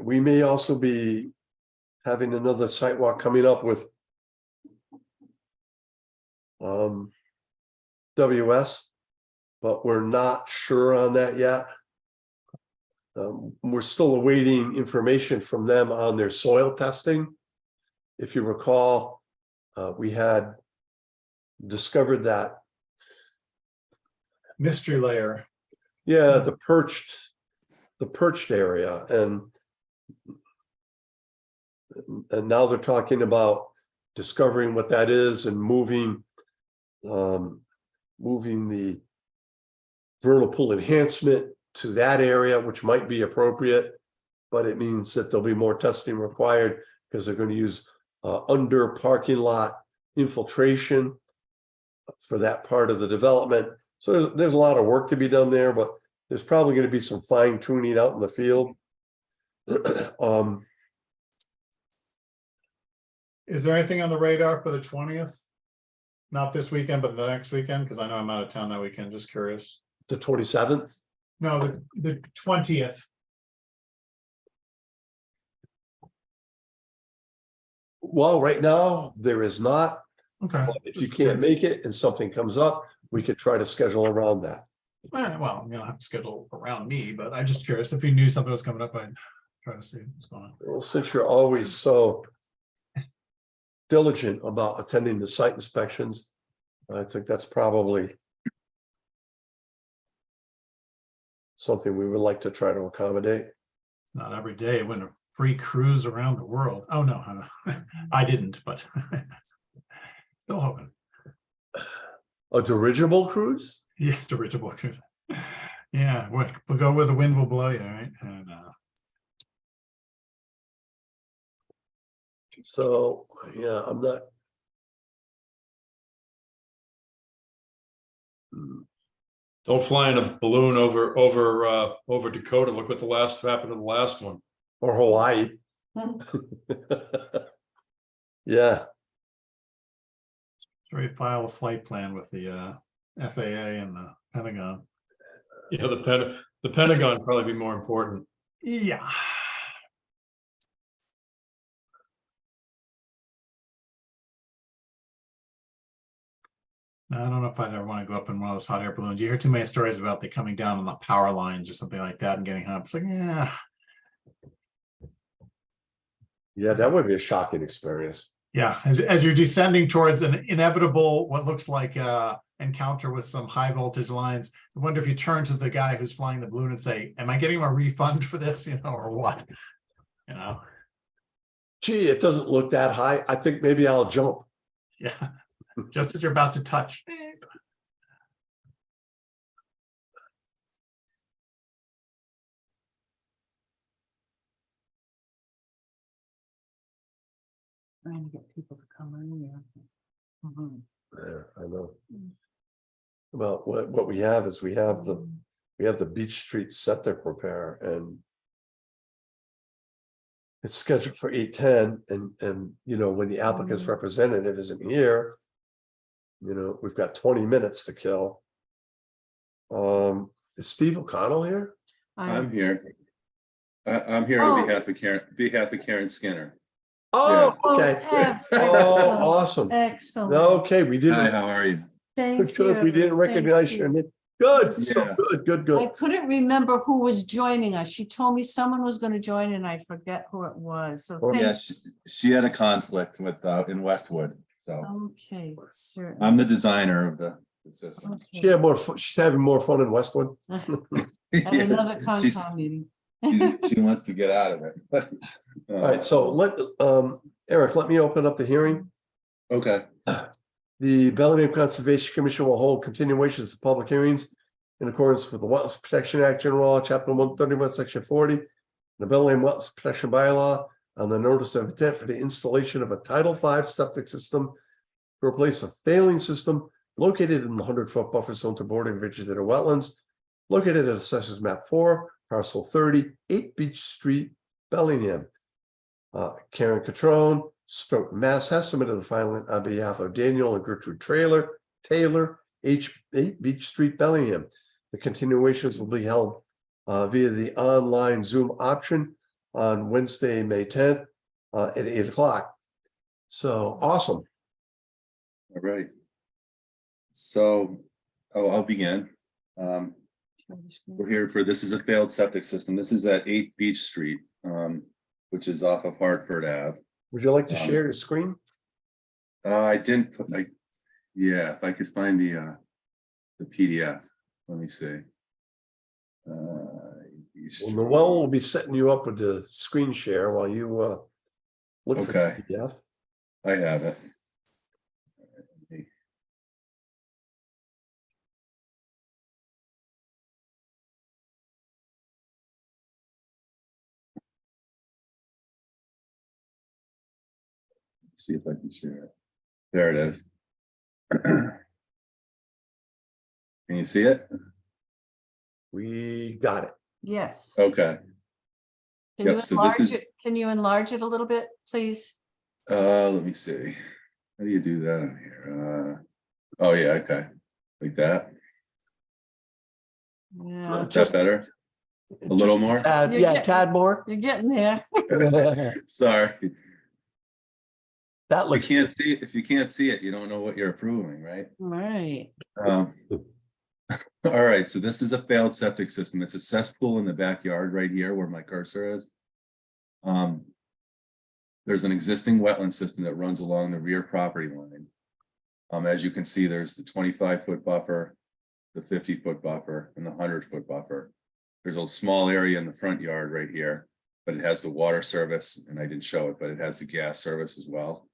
We may also be having another sidewalk coming up with WS, but we're not sure on that yet. We're still awaiting information from them on their soil testing. If you recall, we had discovered that, Mystery layer. yeah, the perched area, and now they're talking about discovering what that is and moving the vernal pool enhancement to that area, which might be appropriate, but it means that there'll be more testing required because they're going to use under parking lot infiltration for that part of the development. So there's a lot of work to be done there, but there's probably going to be some fine tuning out in the field. Is there anything on the radar for the 20th? Not this weekend, but the next weekend, because I know I'm out of town that weekend, just curious. The 27th. No, the 20th. Well, right now, there is not. Okay. But if you can't make it and something comes up, we could try to schedule around that. Well, you don't have to schedule around me, but I'm just curious if you knew something was coming up, I'd try to see what's going on. Well, since you're always so diligent about attending the site inspections, I think that's probably something we would like to try to accommodate. Not every day, I win a free cruise around the world. Oh, no, I didn't, but still hoping. A dirigible cruise? Yeah, dirigible cruise. Yeah, we'll go where the wind will blow you, right? And So, yeah, I'm not. Don't fly in a balloon over Dakota. Look what happened to the last one. Or Hawaii. Yeah, so we file a flight plan with the FAA and the Pentagon. Yeah, the Pentagon would probably be more important. Yeah. I don't know if I'd ever want to go up in one of those hot air balloons. You hear too many stories about they coming down on the power lines or something like that and getting hung up. It's like, yeah. yeah, that would be a shocking experience. Yeah, as you're descending towards an inevitable, what looks like encounter with some high voltage lines, I wonder if you turn to the guy who's flying the balloon and say, am I getting a refund for this, or what? Gee, it doesn't look that high. I think maybe I'll jump. Yeah, just as you're about to touch. Trying to get people to come in here. Mhm. Yeah, I know. Well, what we have is we have the Beach Street septic repair, and it's scheduled for 8:10, and when the applicant's representative isn't here, we've got 20 minutes to kill. Is Steve O'Connell here? I'm here. I'm here on behalf of Karen Skinner. Oh, Oh, okay. excellent. Oh, awesome. Excellent. Okay, we Hi, didn't. how are you? Thank Good, you. we didn't Thank recognize you. your name. Good, so Yeah. good. I couldn't remember who was joining us. She told me someone was going to join and I forget who it was. So Oh, thank Yeah, she had a conflict with in Westwood, so Okay, certainly. I'm the designer of the system. She Okay. had more fun. She's having more fun in Westwood. At another She's- Concom meeting. She wants to get out of it. All right, so Eric, let me open up the hearing. Okay, The Bellingham Conservation Commission will hold continuations of public hearings in accordance with the Wetlands Protection Act, General Law, Chapter 131, Section 40, the Bellingham Wetlands Protection Bylaw, on the notice of intent for the installation of a Title V septic system to replace a failing system located in the 100-foot buffer zone to bordering vegetated wetlands, located at Assessors Map 4, Parcel 30, 8 Beach Street, Bellingham. Karen Catrone, Stoughton, Mass. has submitted the filing on behalf of Daniel and Gertrude Taylor, 8 Beach Street, Bellingham. The continuations will be held via the online Zoom option on Wednesday, May 10th at 8 o'clock. So awesome. all right. So, I'll begin. We're here this is a failed septic system. This is at 8 Beach Street, which is off of Hartford Ave. Would you like to share your screen? I didn't put like, yeah, if I could find the PDF, let me see. Well, Noel will be setting you up with the screen share while you look for the Okay. PDF. I have it. See if I can share it. There it is. Can you see it? We got it. Yes. Okay. Can you Yep, so this enlarge is- it? Can you enlarge it a little bit, please? Let me see. How do you do that on here? Oh yeah, okay. Like that. Yeah, Is that better? A little more? Tad, You yeah, get- tad more. you're getting there. Sorry. That You looks, can't see it. If you can't see it, you don't know what you're approving, right? Right. All right, so this is a failed septic system. It's a cesspool in the backyard right here where my cursor is. There's an existing wetland system that runs along the rear property line. As you can see, there's the 25-foot buffer, the 50-foot buffer, and the 100-foot buffer. There's a small area in the front yard right here, but it has the water service, and I didn't show it, but it has the gas service as well.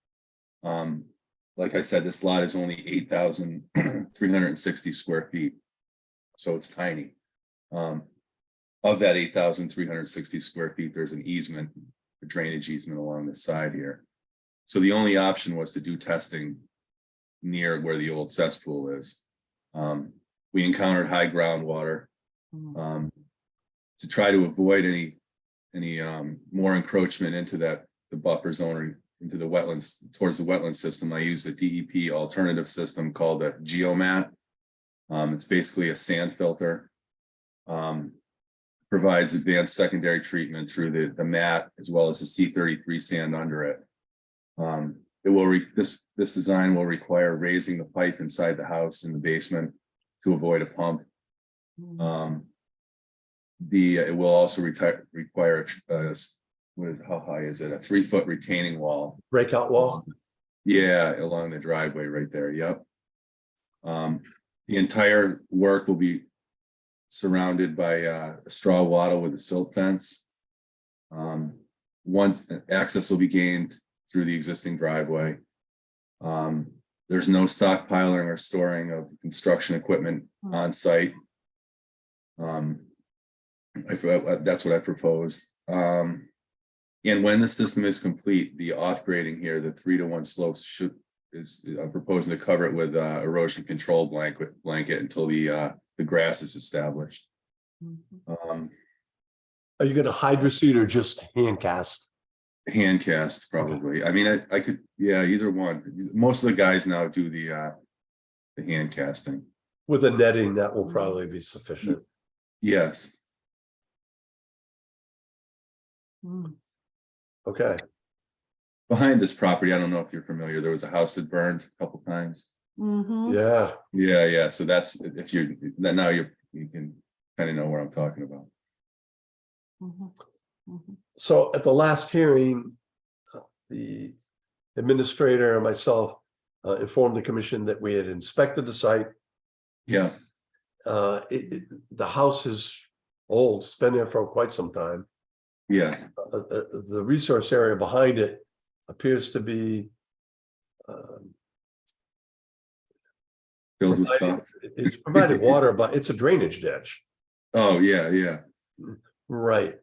Like I said, this lot is only 8,360 square feet. So it's tiny. Of that 8,360 square feet, there's an easement, a drainage easement along the side here. So the only option was to do testing near where the old cesspool is. We encountered high groundwater. To try to avoid any more encroachment into the buffer zone or into the wetlands, towards the wetland system, I used a DEP alternative system called a geomat. It's basically a sand filter. Provides advanced secondary treatment through the mat as well as the C33 sand under it. This design will require raising the pipe inside the house in the basement to avoid a pump. It will also require how high is it? A 3-foot retaining wall. breakout wall. Yeah, along the driveway right there. Yep. The entire work will be surrounded by a straw wattle with a silt fence. Once access will be gained through the existing driveway. There's no stockpiling or storing of construction equipment on site. That's what I proposed. And when the system is complete, the off grading here, the 3-to-1 slopes I'm proposing to cover it with erosion control blanket until the grass is established. Are you gonna hydroseed or just hand cast? Hand cast probably. I mean, I could, yeah, either one. Most of the guys now do the hand casting. With a netting, that will probably be sufficient. Yes. Okay, Behind this property, I don't know if you're familiar, there was a house that burned a couple times. Mm-hmm. yeah. Yeah. So that's, if you're, that now you can kind of know what I'm talking about. So at the last hearing, the administrator and myself informed the commission that we had inspected the site. Yeah, The house is old, it's been there for quite some time. yeah, The resource area behind it appears to be filled with stuff. it's provided water, but it's a drainage ditch. Oh, yeah. Right.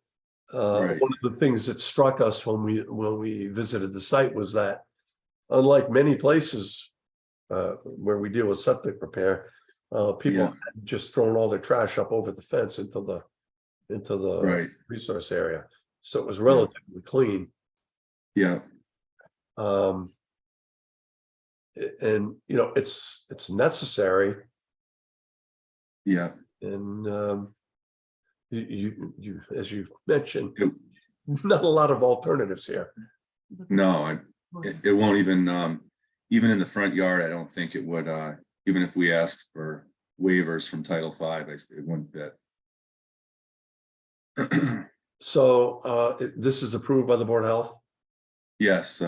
Right. One of the things that struck us when we visited the site was that unlike many places where we deal with septic repair, people Yeah. had just thrown all their trash up over the fence into the Right. resource area. So it was relatively clean. Yeah, And it's necessary, yeah. and you as you mentioned, Yep. not a lot of alternatives here. No, it won't even in the front yard, I don't think it would, even if we asked for waivers from Title V, it wouldn't fit. So this is approved by the Board of Health. Yes,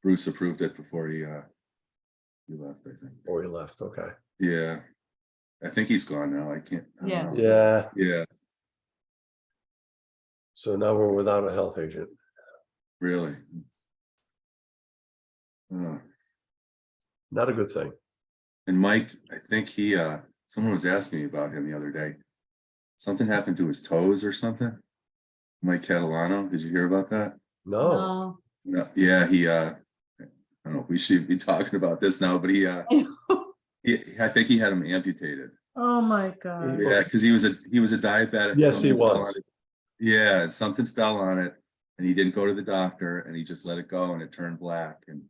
Bruce approved it before he left, I think. Or he left, okay. Yeah. I think he's gone now. I don't Yes. know. Yeah, Yeah, so now we're without a health agent. really. Oh. Not a good thing. And Mike, I think someone was asking me about him the other day. Something happened to his toes or something? Mike Catalano, did you hear about that? No, No. No, yeah, I don't know if we should be talking about this now, but I think he had him amputated. Oh, my God. Yeah, because he was a diabetic. Yes, he Something fell was. on it. Yeah, and something fell on it and he didn't go to the doctor and he just let it go and it turned black and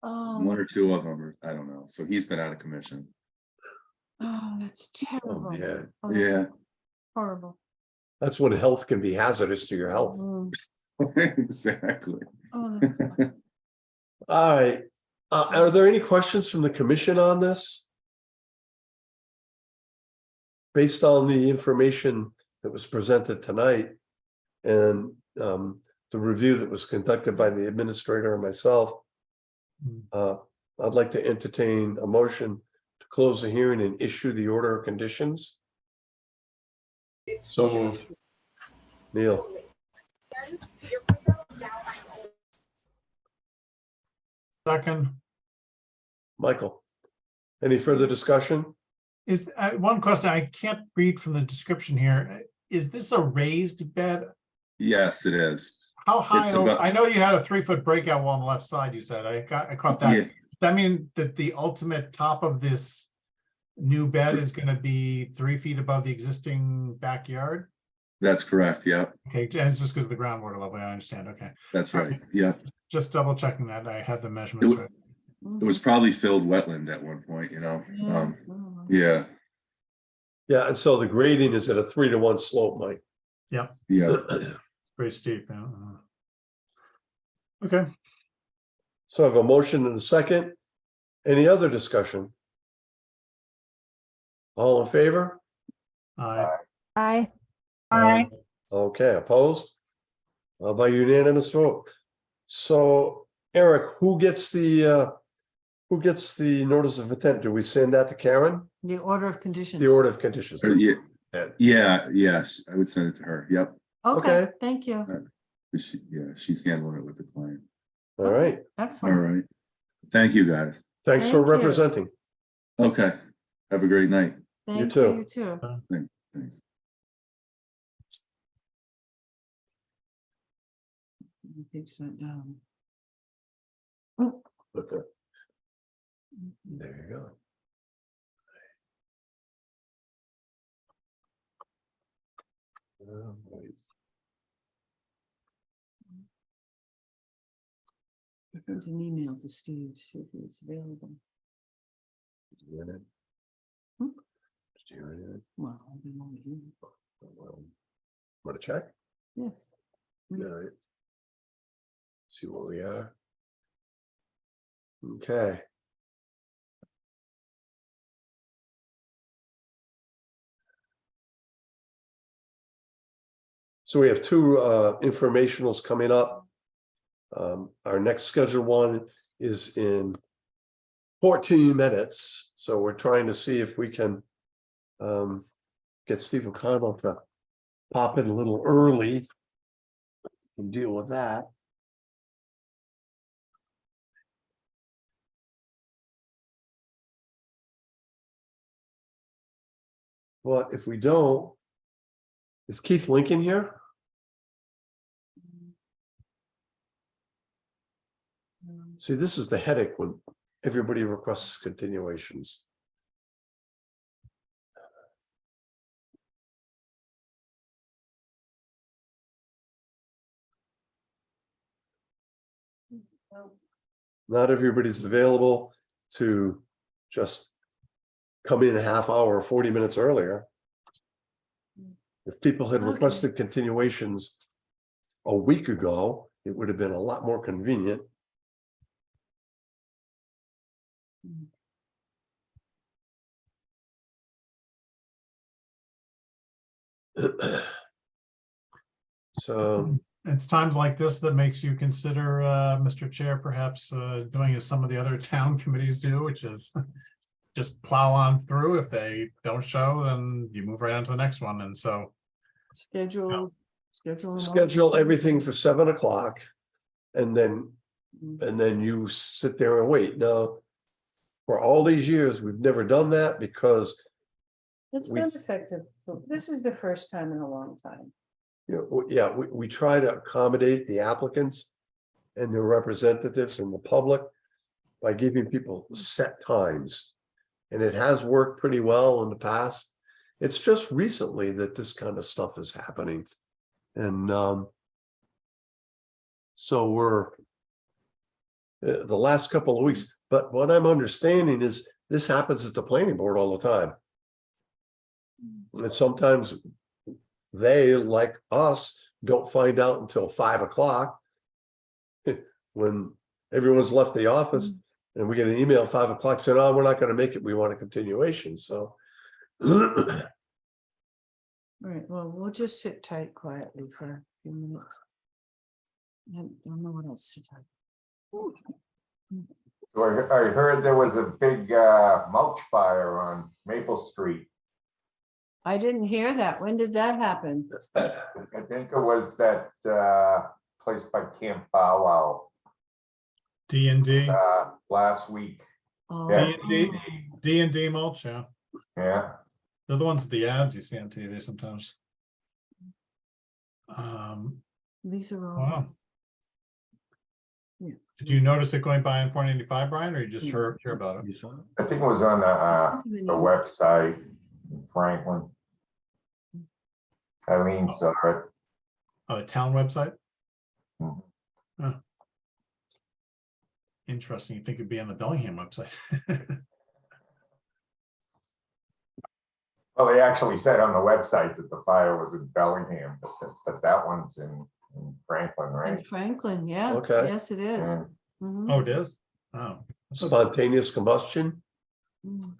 Oh, one or two of them, or I don't know. So he's been out of commission. oh, that's terrible. man. Oh, that's Yeah, horrible. that's when health can be hazardous to your health. Mm. exactly. Oh, that's- All right, are there any questions from the commission on this? Based on the information that was presented tonight and the review that was conducted by the administrator and myself, I'd like to entertain a motion to close the hearing and issue the order of conditions. So moved. Neil, Second, Michael, any further discussion? is, one question I can't read from the description here. Is this a raised bed? Yes, it is. How high, It's over- about- I know you had a 3-foot breakout wall on the left side, you said, I caught that. Yeah, Does that mean that the ultimate top of this new bed is gonna be 3 feet above the existing backyard? that's correct. Yep, Okay, and it's just because of the groundwater level, I understand, okay. that's right. Yep. Just double checking that, I had the measurements right. It was probably filled wetland at one point, Yeah. Oh, Yeah, Yeah, and so the grading is at a 3-to-1 slope, Mike. yeah. Pretty steep, yeah. Okay, So I have a motion and a second. Any other discussion? All in favor? Aye. Okay, opposed? By unanimous vote. So Eric, who gets the notice of intent? Do we send that to Karen? The order of conditions. The order of conditions? Yes, I would send it to her. Yep. Okay, Okay. thank you. She's handling it with the client. All right, All Excellent. right. Thank you, guys. thanks for Thank you. representing. Okay. Have a great night. Thank too. You too. Thanks. Page that down. Okay. There you go. Wait. I sent an email to Steve to see if he was available. Did you hear that? Hmm? Did you hear that? Well, I didn't want to hear it. Well, want to check? Yeah. All right. See where we are. Okay. So we have two informationals coming up. Our next scheduled one is in 14 minutes. So we're trying to see if we can get Steve O'Connell to pop in a little early and deal with that. But if we don't, is Keith Lincoln here? See, this is the headache when everybody requests continuations. Not everybody's available to just come in a half hour or 40 minutes earlier. If people had Okay. requested continuations a week ago, it would have been a lot more convenient. So, it's times like this that makes you consider, Mr. Chair, perhaps doing as some of the other town committees do, which is just plow on through. If they don't show, then you move right on to the next one. And so, Schedule. Schedule. them all. Schedule everything for 7 o'clock. And then you sit there and wait. Now, for all these years, we've never done that because, It's we- been effective. This is the first time in a long time. you know, yeah, we try to accommodate the applicants and their representatives and the public by giving people set times. And it has worked pretty well in the past. It's just recently that this kind of stuff is happening. And so we're the last couple of weeks, but what I'm understanding is this happens at the planning board all the time. And sometimes they, like us, don't find out until 5 o'clock when everyone's left the office and we get an email at 5 o'clock saying, oh, we're not going to make it. We want a continuation. So All right, well, we'll just sit tight quietly for a few minutes. I don't know what else to talk. So I heard there was a big mulch fire on Maple Street. I didn't hear that. When did that happen? I think it was that place by Camp Bow Wow D&D, last week. Oh, Yeah. D&D mulch, yeah. Yeah, They're the ones with the ads you see on TV sometimes. These are all. Wow. Yeah. Did you notice it going by on 495, Brian, or you just heard about it? I think it was on the website in Franklin. Eileen saw it. Oh, the town website? Mhm. Huh. Interesting. You think it'd be on the Bellingham website? Well, they actually said on the website that the fire was in Bellingham, but that one's in Franklin, In right? Franklin, yeah. Okay. Yes, it is. Yeah. Mhm. Oh, it is? Oh. spontaneous combustion. Mm.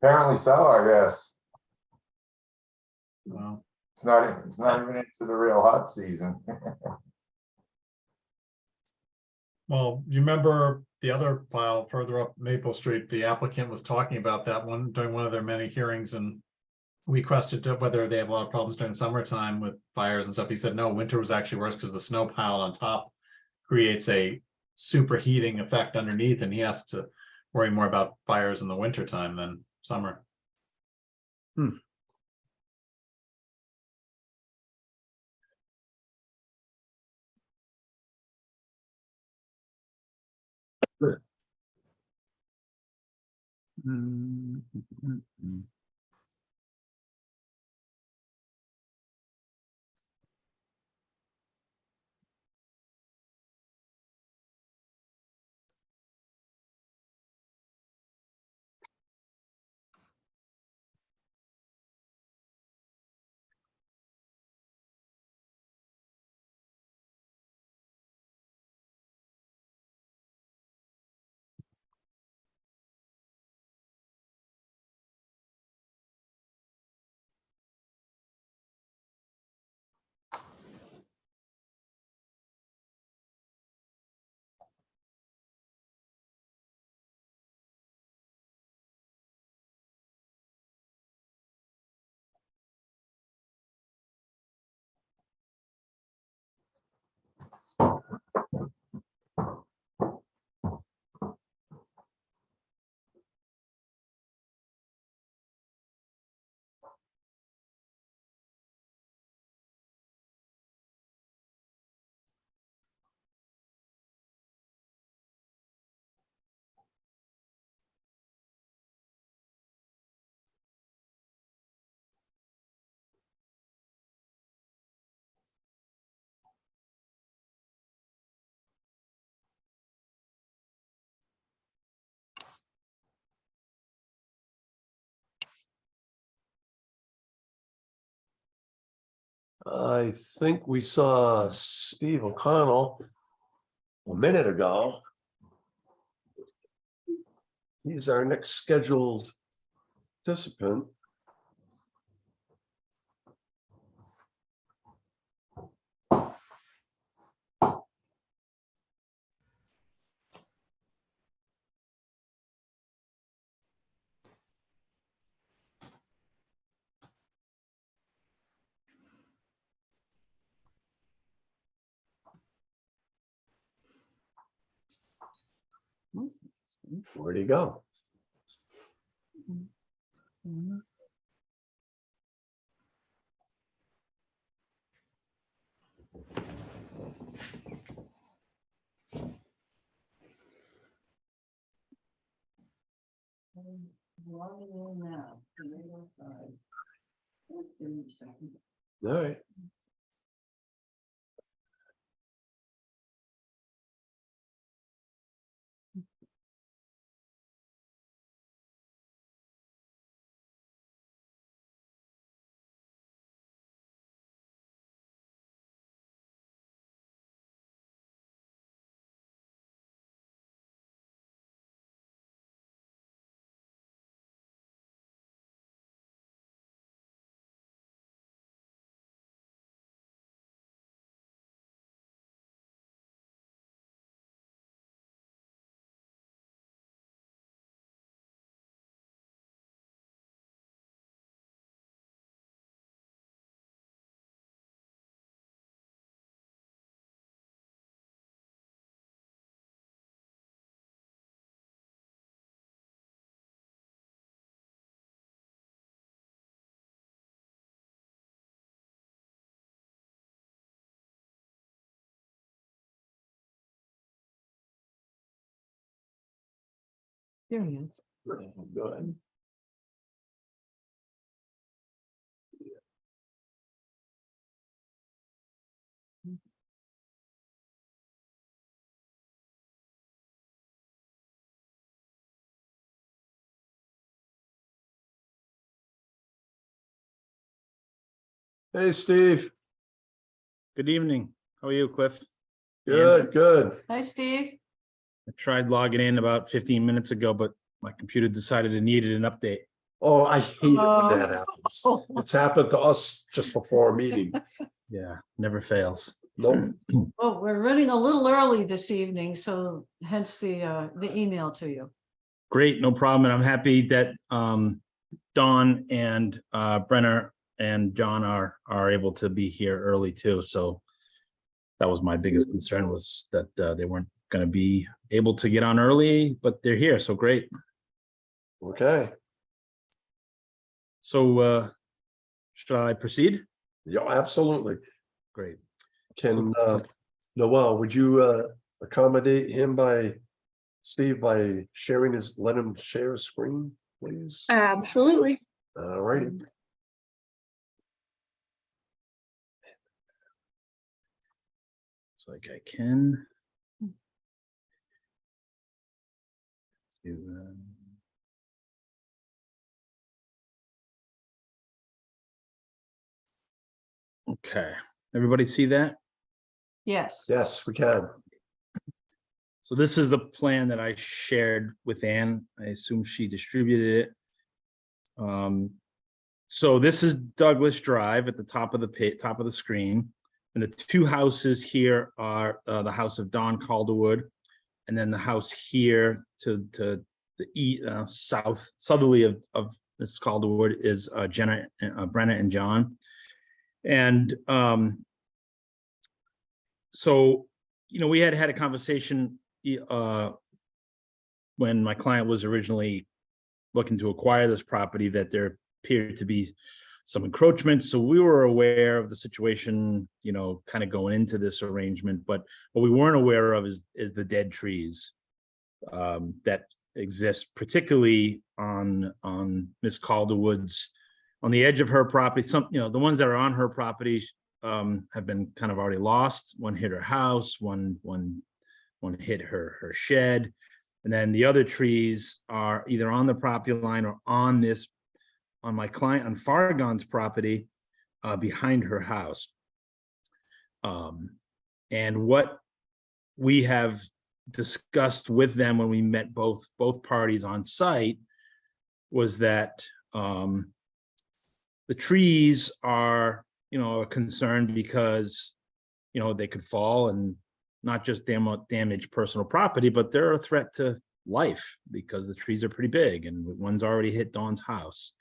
Apparently so, I guess. Wow. It's not even into the real hot season. Well, you remember the other pile further up Maple Street, the applicant was talking about that one during one of their many hearings, and we questioned whether they have a lot of problems during summertime with fires and stuff. He said, no, winter was actually worse because the snow piled on top creates a superheating effect underneath, and he has to worry more about fires in the winter time than summer. I think we saw Steve O'Connell a minute ago. He's our next scheduled participant. Where'd he go? Logging in now. Give me a second. All right. There he is. Good. Hey, Steve. Good evening. How are you, Cliff? Good, good. Hi, Steve. I tried logging in about 15 minutes ago, but my computer decided it needed an update. Oh, I hate it when that Oh. happens. It's happened to us just before a meeting. Yeah, never fails. Nope. Oh, we're running a little early this evening, so hence the email to you. Great, no problem. And I'm happy that Dawn and Brenner and John are able to be here early too. So that was my biggest concern, was that they weren't going to be able to get on early, but they're here. So great. Okay. So should I proceed? Yeah, absolutely. Great. Can, Noel, would you accommodate him Steve, by let him share his screen, please? Absolutely. All righty. It's like I can. Okay, everybody see that? Yes. Yes, we can. So this is the plan that I shared with Ann. I assume she distributed it. So this is Douglas Drive at the top of the screen. And the two houses here are the house of Don Calderwood, and then the house here to the southerly of Mrs. Calderwood is Brenna and John. And so, we had a conversation when my client was originally looking to acquire this property, that there appeared to be some encroachment. So we were aware of the situation, kind of going into this arrangement. But what we weren't aware of is the dead trees that exist, particularly on Miss Calderwood's, on the edge of her property. Some, the ones that are on her property have been kind of already lost. One hit her house, one hit her shed. And then the other trees are either on the property line or on my client, on Farragon's property behind her house. And what we have discussed with them when we met both parties on site was that the trees are, a concern because, they could fall and not just damage personal property, but they're a threat to life because the trees are pretty big, and one's already hit Dawn's house.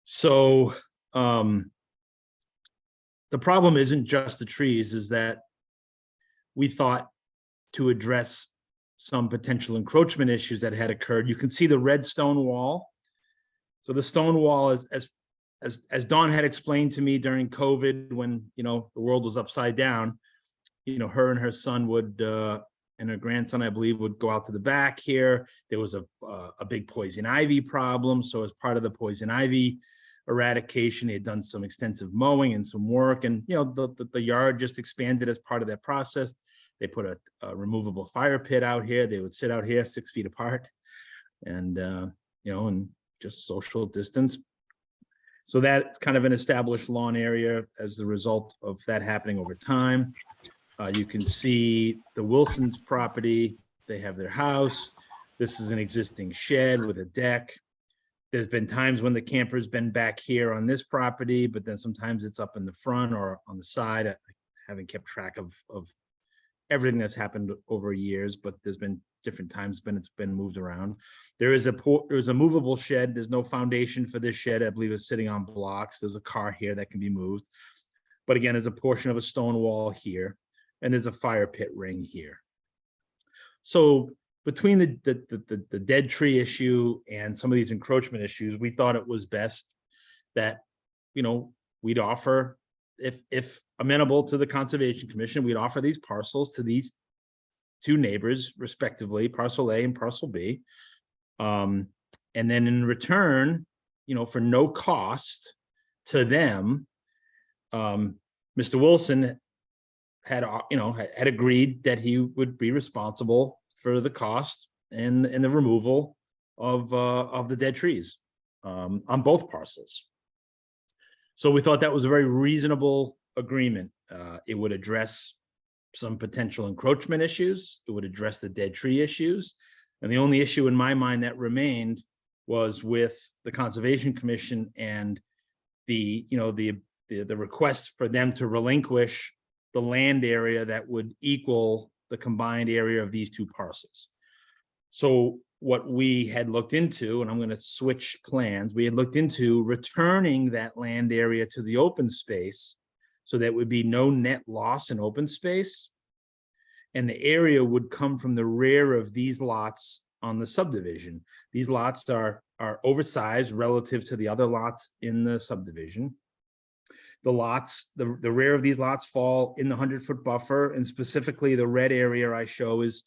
So the problem isn't just the trees, is that we thought to address some potential encroachment issues that had occurred. You can see the red stone wall. So the stone wall is, as Dawn had explained to me during COVID, when, you know, the world was upside down, you know, her and her son would, and her grandson, I believe, would go out to the back here. There was a big poison ivy problem. So as part of the poison ivy eradication, they had done some extensive mowing and some work, and, you know, the yard just expanded as part of that process. They put a removable fire pit out here. They would sit out here 6 feet apart, and, you know, and just social distance. So that's kind of an established lawn area as the result of that happening over time. You can see the Wilson's property. They have their house. This is an existing shed with a deck. There's been times when the camper's been back here on this property, but then sometimes it's up in the front or on the side. I haven't kept track of everything that's happened over years, but there's been different times when it's been moved around. There's a movable shed. There's no foundation for this shed. I believe it's sitting on blocks. There's a car here that can be moved. But again, there's a portion of a stone wall here, and there's a fire pit ring here. So between the dead tree issue and some of these encroachment issues, we thought it was best that, you know, we'd offer, if amenable to the Conservation Commission, we'd offer these parcels to these two neighbors respectively, parcel A and parcel B. And then in return, you know, for no cost to them, Mr. Wilson had, you know, had agreed that he would be responsible for the cost and the removal of the dead trees on both parcels. So we thought that was a very reasonable agreement. It would address some potential encroachment issues. It would address the dead tree issues. And the only issue in my mind that remained was with the Conservation Commission and the, you know, the request for them to relinquish the land area that would equal the combined area of these two parcels. So what we had looked into, and I'm going to switch plans, we had looked into returning that land area to the open space so that would be no net loss in open space. And the area would come from the rear of these lots on the subdivision. These lots are oversized relative to the other lots in the subdivision. The lots, the rear of these lots fall in the 100-foot buffer, and specifically the red area I show is,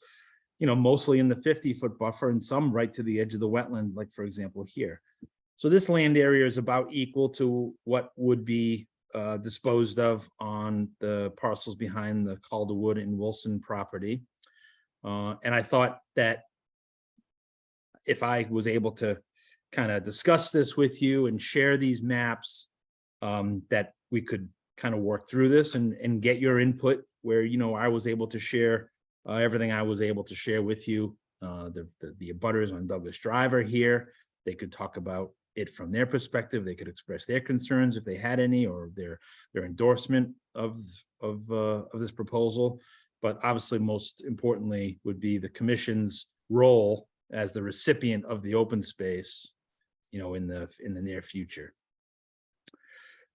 you know, mostly in the 50-foot buffer and some right to the edge of the wetland, like for example here. So this land area is about equal to what would be disposed of on the parcels behind the Calderwood and Wilson property. And I thought that if I was able to kind of discuss this with you and share these maps, that we could kind of work through this and get your input where, you know, I was able to share everything I was able to share with you. The abutters on Douglas Drive are here. They could talk about it from their perspective. They could express their concerns if they had any, or their endorsement of this proposal. But obviously, most importantly, would be the commission's role as the recipient of the open space, you know, in the near future.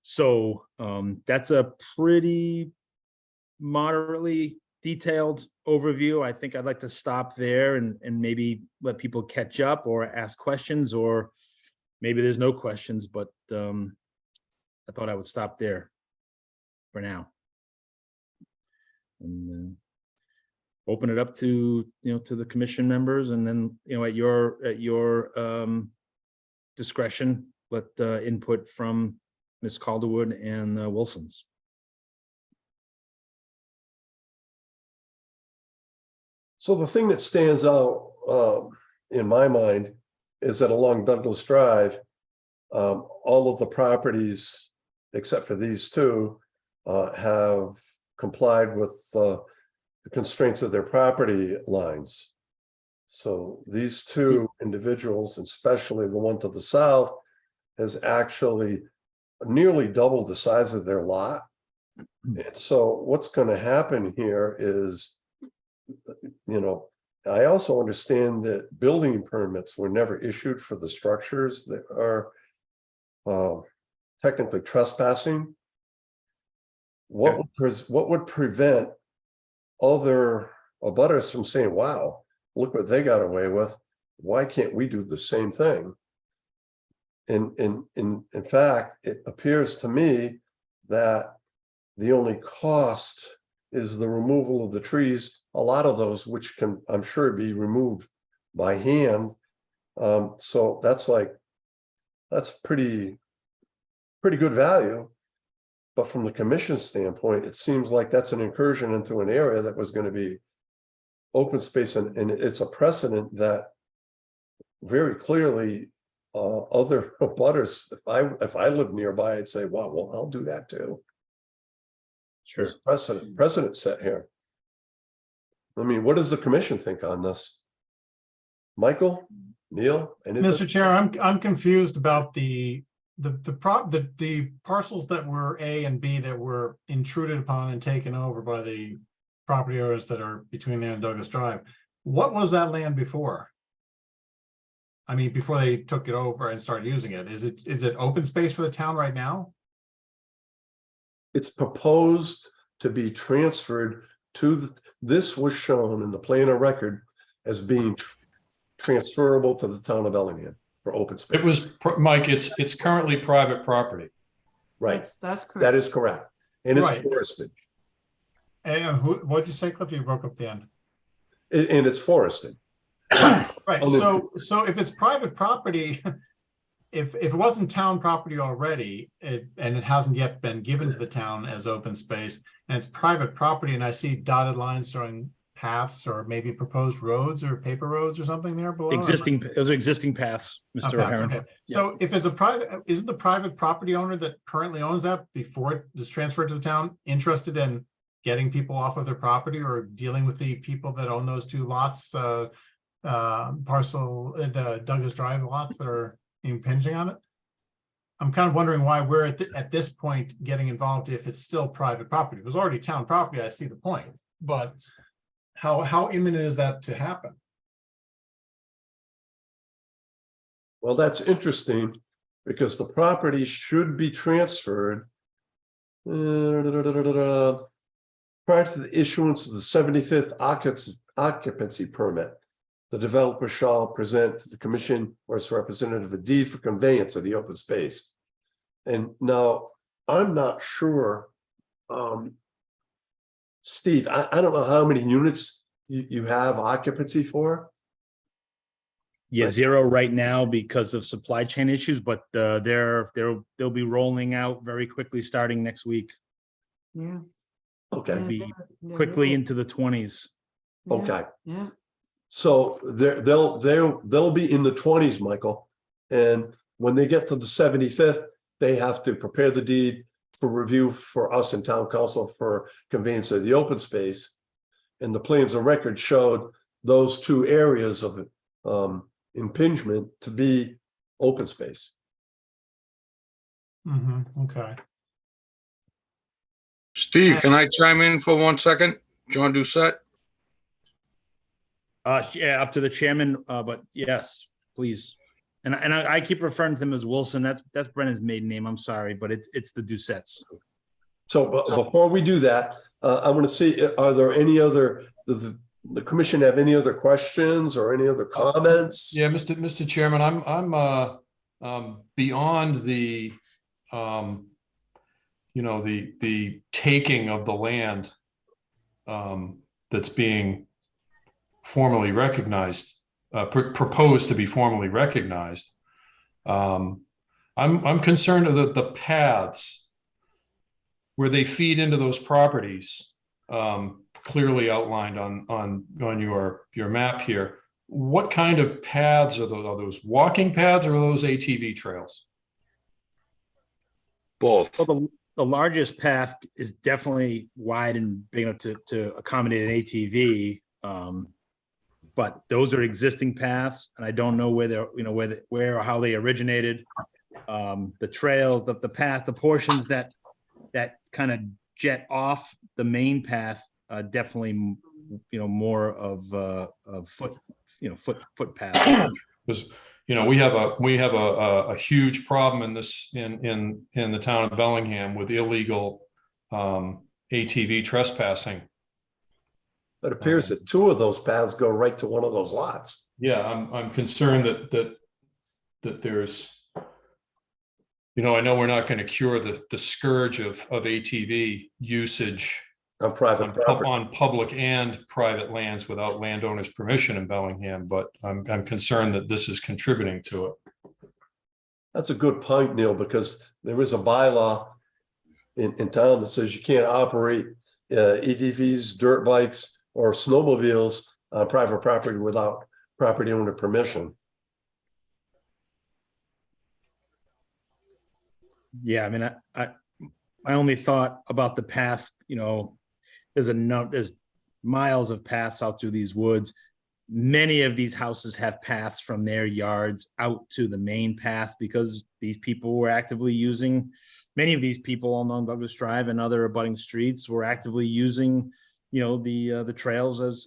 So that's a pretty moderately detailed overview. I think I'd like to stop there and maybe let people catch up or ask questions, or maybe there's no questions, but I thought I would stop there for now. And open it up to, you know, to the commission members, and then, you know, at your discretion, let input from Ms. Calderwood and Wilson's. So the thing that stands out in my mind is that along Douglas Drive, all of the properties, except for these two, have complied with the constraints of their property lines. So these two individuals, especially the one to the south, has actually nearly doubled the size of their lot. And so what's going to happen here is, you know, I also understand that building permits were never issued for the structures that are technically trespassing. What would prevent other abutters from saying, wow, look what they got away with. Why can't we do the same thing? In fact, it appears to me that the only cost is the removal of the trees, a lot of those which can, I'm sure, be removed by hand. So that's pretty good value. But from the commission standpoint, it seems like that's an incursion into an area that was going to be open space, and it's a precedent that very clearly other butters, if I live nearby, I'd say, wow, well, I'll do that too. Sure. There's precedent set here. I mean, what does the commission think on this? Michael, Neil? anything? Mr. Chair, I'm confused about the parcels that were A and B that were intruded upon and taken over by the property owners that are between there and Douglas Drive. What was that land before? I mean, before they took it over and started using it, is it open space for the town right now? It's proposed to be transferred to this was shown in the plan of record as being transferable to the town of Bellingham for open space. It was, Mike, it's currently private property. Right, That's correct. that is correct. And it's Right. forested. And what'd you say, Cliff? You broke up the end. And it's forested. Right, Oh, so if it's private property, if it wasn't town property already, and it hasn't yet been given to the town as open space, and it's private property, and I see dotted lines showing paths or maybe proposed roads or paper roads or something there below. Those are existing paths, Mr. Okay, O'Haron. okay. So if it's a private, isn't the private property owner that currently owns that before it is transferred to the town interested in getting people off of their property or dealing with the people that own those two lots, the Douglas Drive lots that are impinging on it? I'm kind of wondering why we're at this point getting involved if it's still private property. If it was already town property, I see the point, but how imminent is that to happen? Well, that's interesting because the property should be transferred prior to the issuance of the 75th occupancy permit. The developer shall present to the commission or its representative a deed for conveyance of the open space. And now I'm not sure, Steve, I don't know how many units you have occupancy for. Yeah, 0 right now because of supply chain issues, but they'll be rolling out very quickly starting next week. Yeah. Okay, Be they're quickly really- into the 20s. yeah, okay. Yeah. So they'll be in the 20s, Michael. And when they get to the 75th, they have to prepare the deed for review for us and town council for conveyance of the open space. And the plans of record showed those two areas of impingement to be open space. Okay. Steve, can I chime in for 1 second? John Doucette? Yeah, up to the chairman, but yes, please. And I keep referring to him as Wilson. That's Brennan's maiden name. I'm sorry, but it's the Doucettes. So before we do that, I want to see, are there any other, does the commission have any other questions or any other comments? Yeah, Mr. Chairman, I'm beyond the the taking of the land that's being formally recognized, proposed to be formally recognized. I'm concerned that the paths where they feed into those properties, clearly outlined on your map here. What kind of paths are those? Are those walking paths or are those ATV trails? Both. Well, the largest path is definitely wide and big enough to accommodate an ATV. But those are existing paths, and I don't know where they're, where or how they originated. The trails, the path, the portions that kind of jet off the main path, definitely, more of footpaths. Because we have a huge problem in the town of Bellingham with illegal ATV trespassing. It appears that two of those paths go right to one of those lots. Yeah, I'm concerned that there's, I know we're not going to cure the scourge of ATV usage On private property. on public and private lands without landowners' permission in Bellingham, but I'm concerned that this is contributing to it. That's a good point, Neil, because there is a bylaw in town that says you can't operate ATVs, dirt bikes, or snowmobiles on private property without property owner permission. Yeah, I mean, I only thought about the paths, there's miles of paths out through these woods. Many of these houses have paths from their yards out to the main path because these people were actively using, many of these people on Douglas Drive and other abutting streets were actively using, the trails as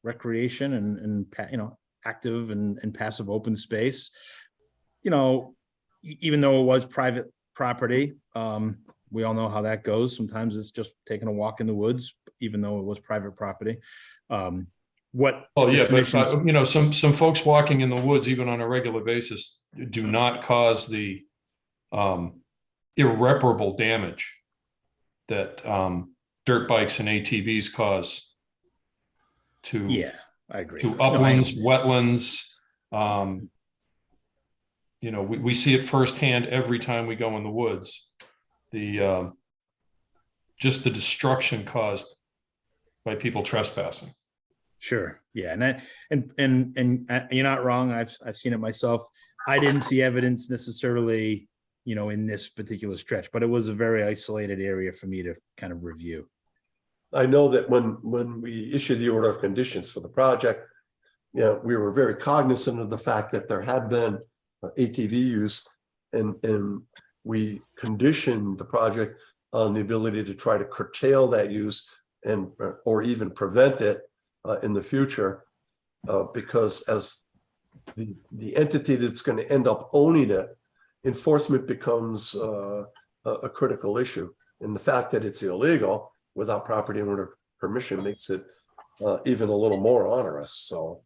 recreation and active and passive open space. Even though it was private property, we all know how that goes. Sometimes it's just taking a walk in the woods, even though it was private property. Some folks walking in the woods, even on a regular basis, do not cause the irreparable damage that dirt bikes and ATVs cause to I agree. to uplands, wetlands. We see it firsthand every time we go in the woods. Just the destruction caused by people trespassing. Sure. Yeah. And you're not wrong. I've seen it myself. I didn't see evidence necessarily, in this particular stretch, but it was a very isolated area for me to kind of review. I know that when we issued the order of conditions for the project, we were very cognizant of the fact that there had been ATV use, and we conditioned the project on the ability to try to curtail that use or even prevent it in the future, because as the entity that's going to end up owning it, enforcement becomes a critical issue, and the fact that it's illegal without property owner permission makes it even a little more onerous. So,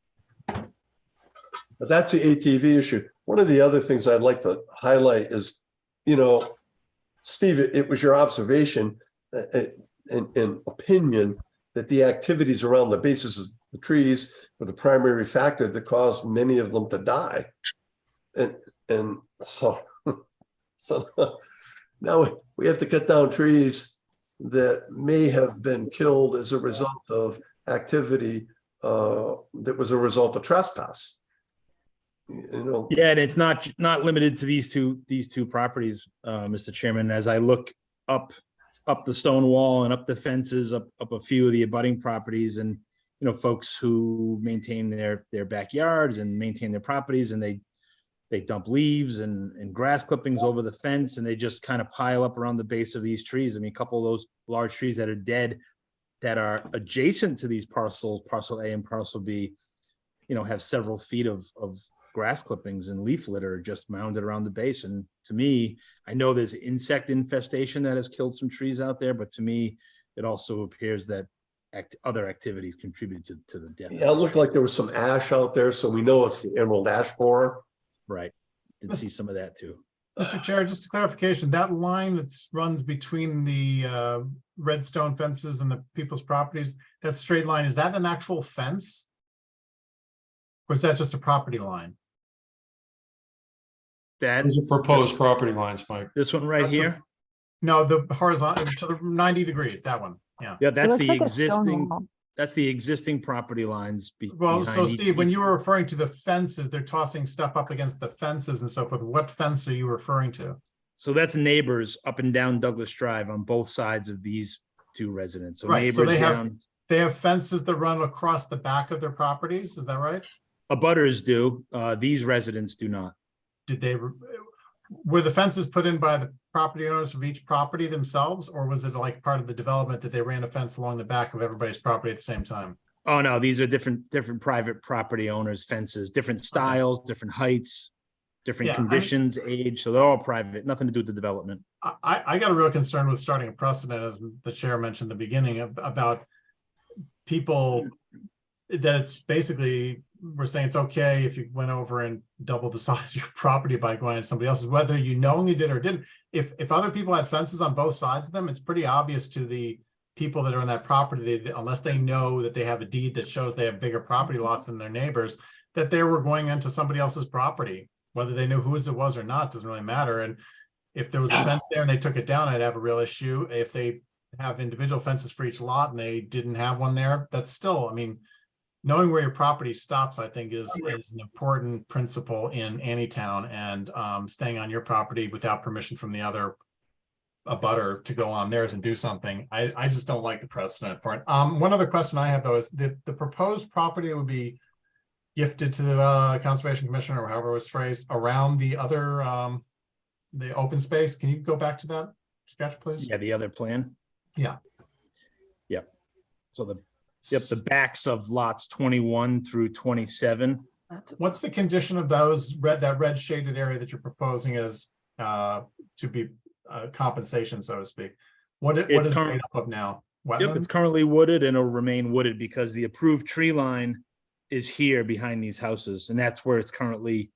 but that's the ATV issue. One of the other things I'd like to highlight is, Steve, it was your observation and opinion that the activities around the bases of the trees were the primary factor that caused many of them to die. And so now we have to cut down trees that may have been killed as a result of activity that was a result of trespass. Yeah, and it's not limited to these two properties, Mr. Chairman. As I look up the stone wall and up the fences, up a few of the abutting properties, and folks who maintain their backyards and maintain their properties, and they dump leaves and grass clippings over the fence, and they just kind of pile up around the base of these trees. I mean, a couple of those large trees that are dead, that are adjacent to these parcel A and parcel B, have several feet of grass clippings and leaf litter just mounded around the base. And to me, I know there's insect infestation that has killed some trees out there, but to me, it also appears that other activities contribute to the death. Yeah, it looked like there was some ash out there, so we know it's the emerald ash borer. Right. Did see some of that too. Mr. Chair, just a clarification, that line that runs between the red stone fences and the people's properties, that straight line, is that an actual fence? Or is that just a property line? Those are proposed property lines, Mike. This one right That's here. No, the horizontal to the 90 degrees, that one. Yeah. Yeah, that's looks the like a stone existing. wall. That's the existing property lines. Well, so behind Steve, when each- you were referring to the fences, they're tossing stuff up against the fences and so forth. What fence are you referring to? So that's neighbors up and down Douglas Drive on both sides of these two residents. So Right, so neighbors they have fences that run across the back of their properties, is that right? abutters do. These residents do not. Were the fences put in by the property owners of each property themselves, or was it like part of the development that they ran a fence along the back of everybody's property at the same time? Oh, no, these are different private property owners' fences, different styles, different heights, different Yeah, I mean- conditions, age. So they're all private, nothing to do with the development. I got a real concern with starting a precedent, as the chair mentioned in the beginning, about people, that it's basically, we're saying it's okay if you went over and doubled the size of your property by going to somebody else's, whether you knowingly did or didn't. If other people had fences on both sides of them, it's pretty obvious to the people that are in that property, unless they know that they have a deed that shows they have bigger property lots than their neighbors, that they were going into somebody else's property. Whether they knew whose it was or not, doesn't really matter. And if there was a fence there and they took it down, I'd have a real issue. If they have individual fences for each lot and they didn't have one there, that's still, I mean, knowing where your property stops, I think is an important principle in any town, and staying on your property without permission from the other abutter to go on theirs and do something. I just don't like the precedent for it. One other question I have though is the proposed property that would be gifted to the Conservation Commission, or however it was phrased, around the other the open space. Can you go back to that sketch, please? Yeah, the other plan. Yeah. Yep. So the backs of lots 21 through 27. What's the condition of those that red shaded area that you're proposing as to be compensation, so to speak? What is it made up of now? Yep, Wetlands? it's currently wooded and it'll remain wooded because the approved tree line is here behind these houses, and that's where it's currently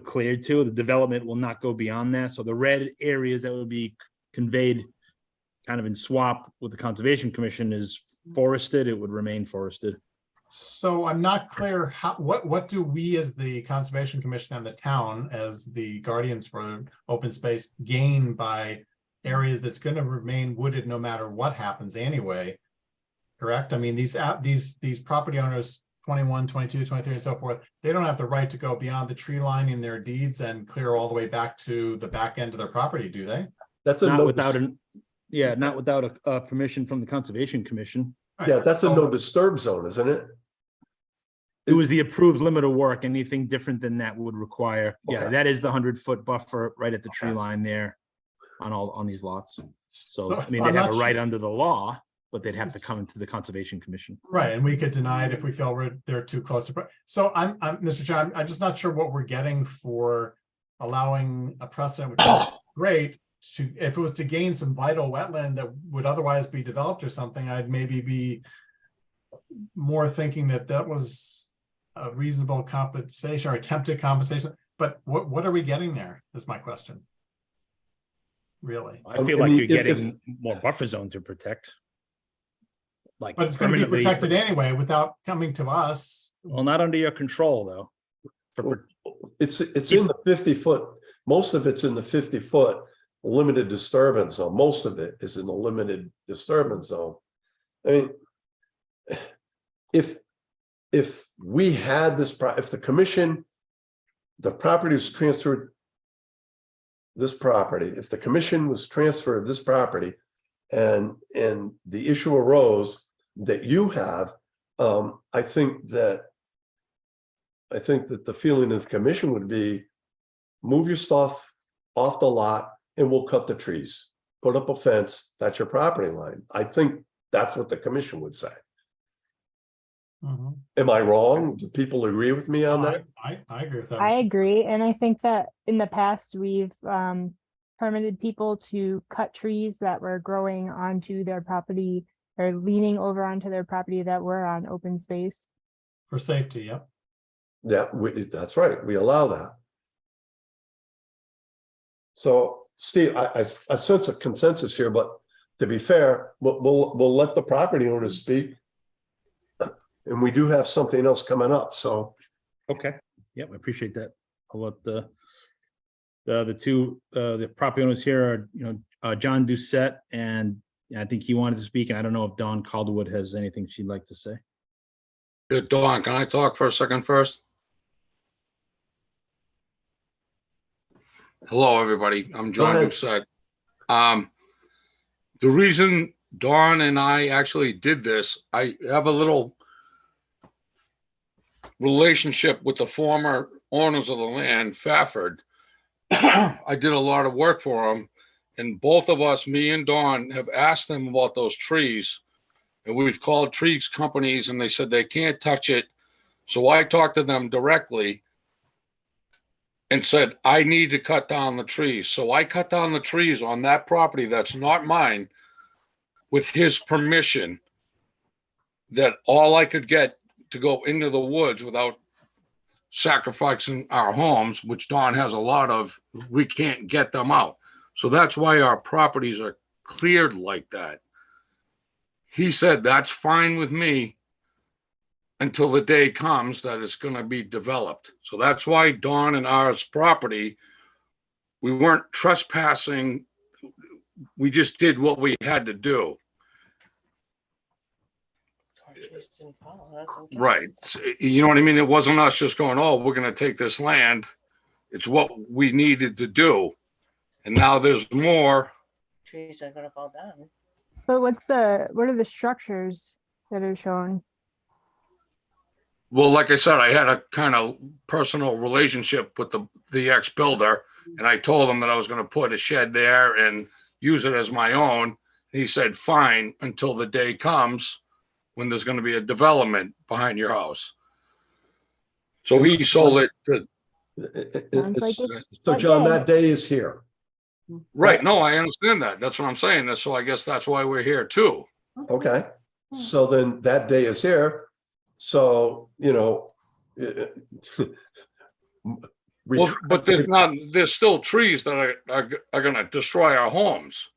cleared to. The development will not go beyond that. So the red areas that will be conveyed kind of in swap with the Conservation Commission is forested. It would remain forested. So I'm not clear what do we as the Conservation Commission and the town as the guardians for open space gain by areas that's going to remain wooded no matter what happens anyway? Correct? I mean, these property owners, 21, 22, 23, and so forth, they don't have the right to go beyond the tree line in their deeds and clear all the way back to the back end of their property, do they? That's a Not no, without not without a permission from the Conservation Commission. yeah, that's a no disturb zone, isn't it? It was the approved limit of work. Anything different than that would require, Okay. that is the 100-foot buffer right at the tree Okay. line there on these lots. So, I mean, so they I'm have not a right sure- under the law, but they'd have to come into the Conservation Commission. Right, and we could deny it if we feel they're too close to. So I'm Mr. Chair, I'm just not sure what we're getting for allowing a precedent, which is great. If it was to gain some vital wetland that would otherwise be developed or something, I'd maybe be more thinking that was a reasonable compensation or attempted compensation. But what are we getting there is my question. Really? I feel I like mean, you're if- getting more buffer zone to protect. Like But it's going to be permanently, protected anyway without coming to us. well, not under your control though. It's in the 50-foot, most of it's in the 50-foot limited disturbance zone. Most of it is in the limited disturbance zone. I mean, if we had this, if the commission, the property was transferred, this property, if the commission was transferred this property and the issue arose that you have, I think that the feeling of the commission would be, move your stuff off the lot and we'll cut the trees, put up a fence, that's your property line. I think that's what the commission would say. Mhm. Am I wrong? Do people agree with me on that? I agree with that. I agree, and I think that in the past, we've permitted people to cut trees that were growing onto their property or leaning over onto their property that were on open space. For safety, yep. Yeah, that's right, we allow that. So, Steve, I sense a consensus here, but to be fair, we'll let the property owners speak. And we do have something else coming up, so. Okay, yep, I appreciate that. I'll let the property owners here are, John Doucette, and I think he wanted to speak, and I don't know if Dawn Calderwood has anything she'd like to say. Yeah, Dawn, can I talk for a second first? Hello, everybody. I'm John ahead. Doucette. The reason Dawn and I actually did this, I have a little relationship with the former owners of the land, Fafford. I did a lot of work for them, and both of us, me and Dawn, have asked them about those trees. And we've called trees companies and they said they can't touch it. So I talked to them directly and said, I need to cut down the trees. So I cut down the trees on that property that's not mine with his permission. that all I could get to go into the woods without sacrificing our homes, which Don has a lot of, we can't get them out. So that's why our properties are cleared like that. He said, that's fine with me until the day comes that it's going to be developed. So that's why Don and ours property, we weren't trespassing. We just did what we had to do. Right. You know what I mean? It wasn't us just going, oh, we're going to take this land. It's what we needed to do. And now there's more. Trees are gonna fall down. But what are the structures that are shown? Well, like I said, I had a kind of personal relationship with the ex-builder, and I told him that I was going to put a shed there and use it as my own. He said, fine, until the day comes when there's going to be a development behind your house. So he sold it to, Sounds like it's So that John, day. that day is here. right. No, I understand that. That's what I'm saying. So I guess that's why we're here too. Okay, so then that day is here. So, you know. Well, but there's still trees that are going to destroy our homes.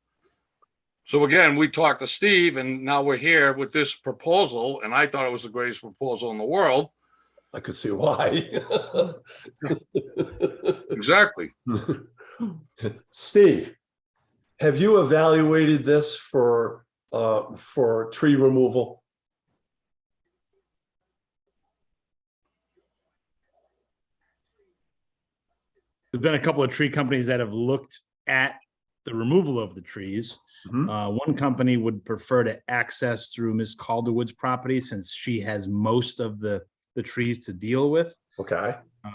So again, we talked to Steve and now we're here with this proposal, and I thought it was the greatest proposal in the world. I could see why. Exactly. Steve, have you evaluated this for tree removal? There's been a couple of tree companies that have looked at the removal of the trees. Mhm. One company would prefer to access through Ms. Calderwood's property since she has most of the trees to deal with. Okay,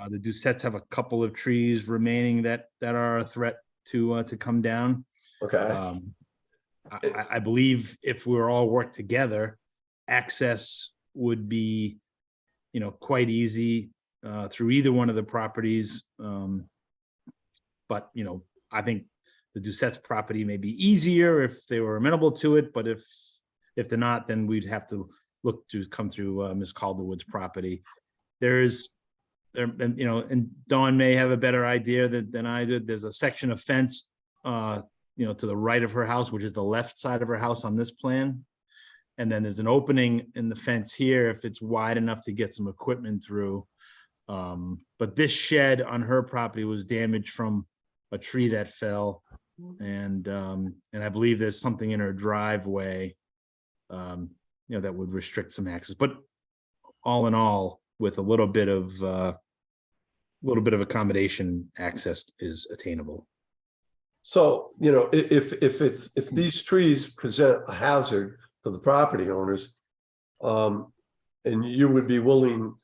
The Doucettes have a couple of trees remaining that are a threat to come down. okay. I believe if we were all work together, access would be, quite easy through either one of the properties. But, I think the Doucette's property may be easier if they were amenable to it, but if they're not, then we'd have to look to come through Ms. Calderwood's property. And Dawn may have a better idea than I did. There's a section of fence, to the right of her house, which is the left side of her house on this plan. And then there's an opening in the fence here if it's wide enough to get some equipment through. But this shed on her property was damaged from a tree that fell. And I believe there's something in her driveway, that would restrict some access. But all in all, with a little bit of accommodation, access is attainable. So, if these trees present a hazard to the property owners, and you would be willing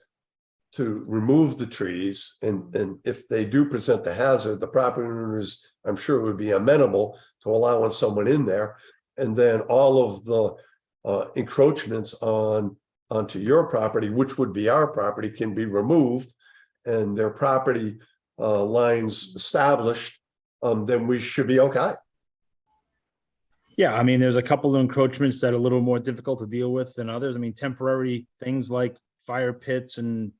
to remove the trees, and if they do present the hazard, the property owners, I'm sure, would be amenable to allowing someone in there. And then all of the encroachments onto your property, which would be our property, can be removed, and their property lines established, then we should be okay. Yeah, I mean, there's a couple of encroachments that are a little more difficult to deal with than others. I mean, temporary things like fire pits and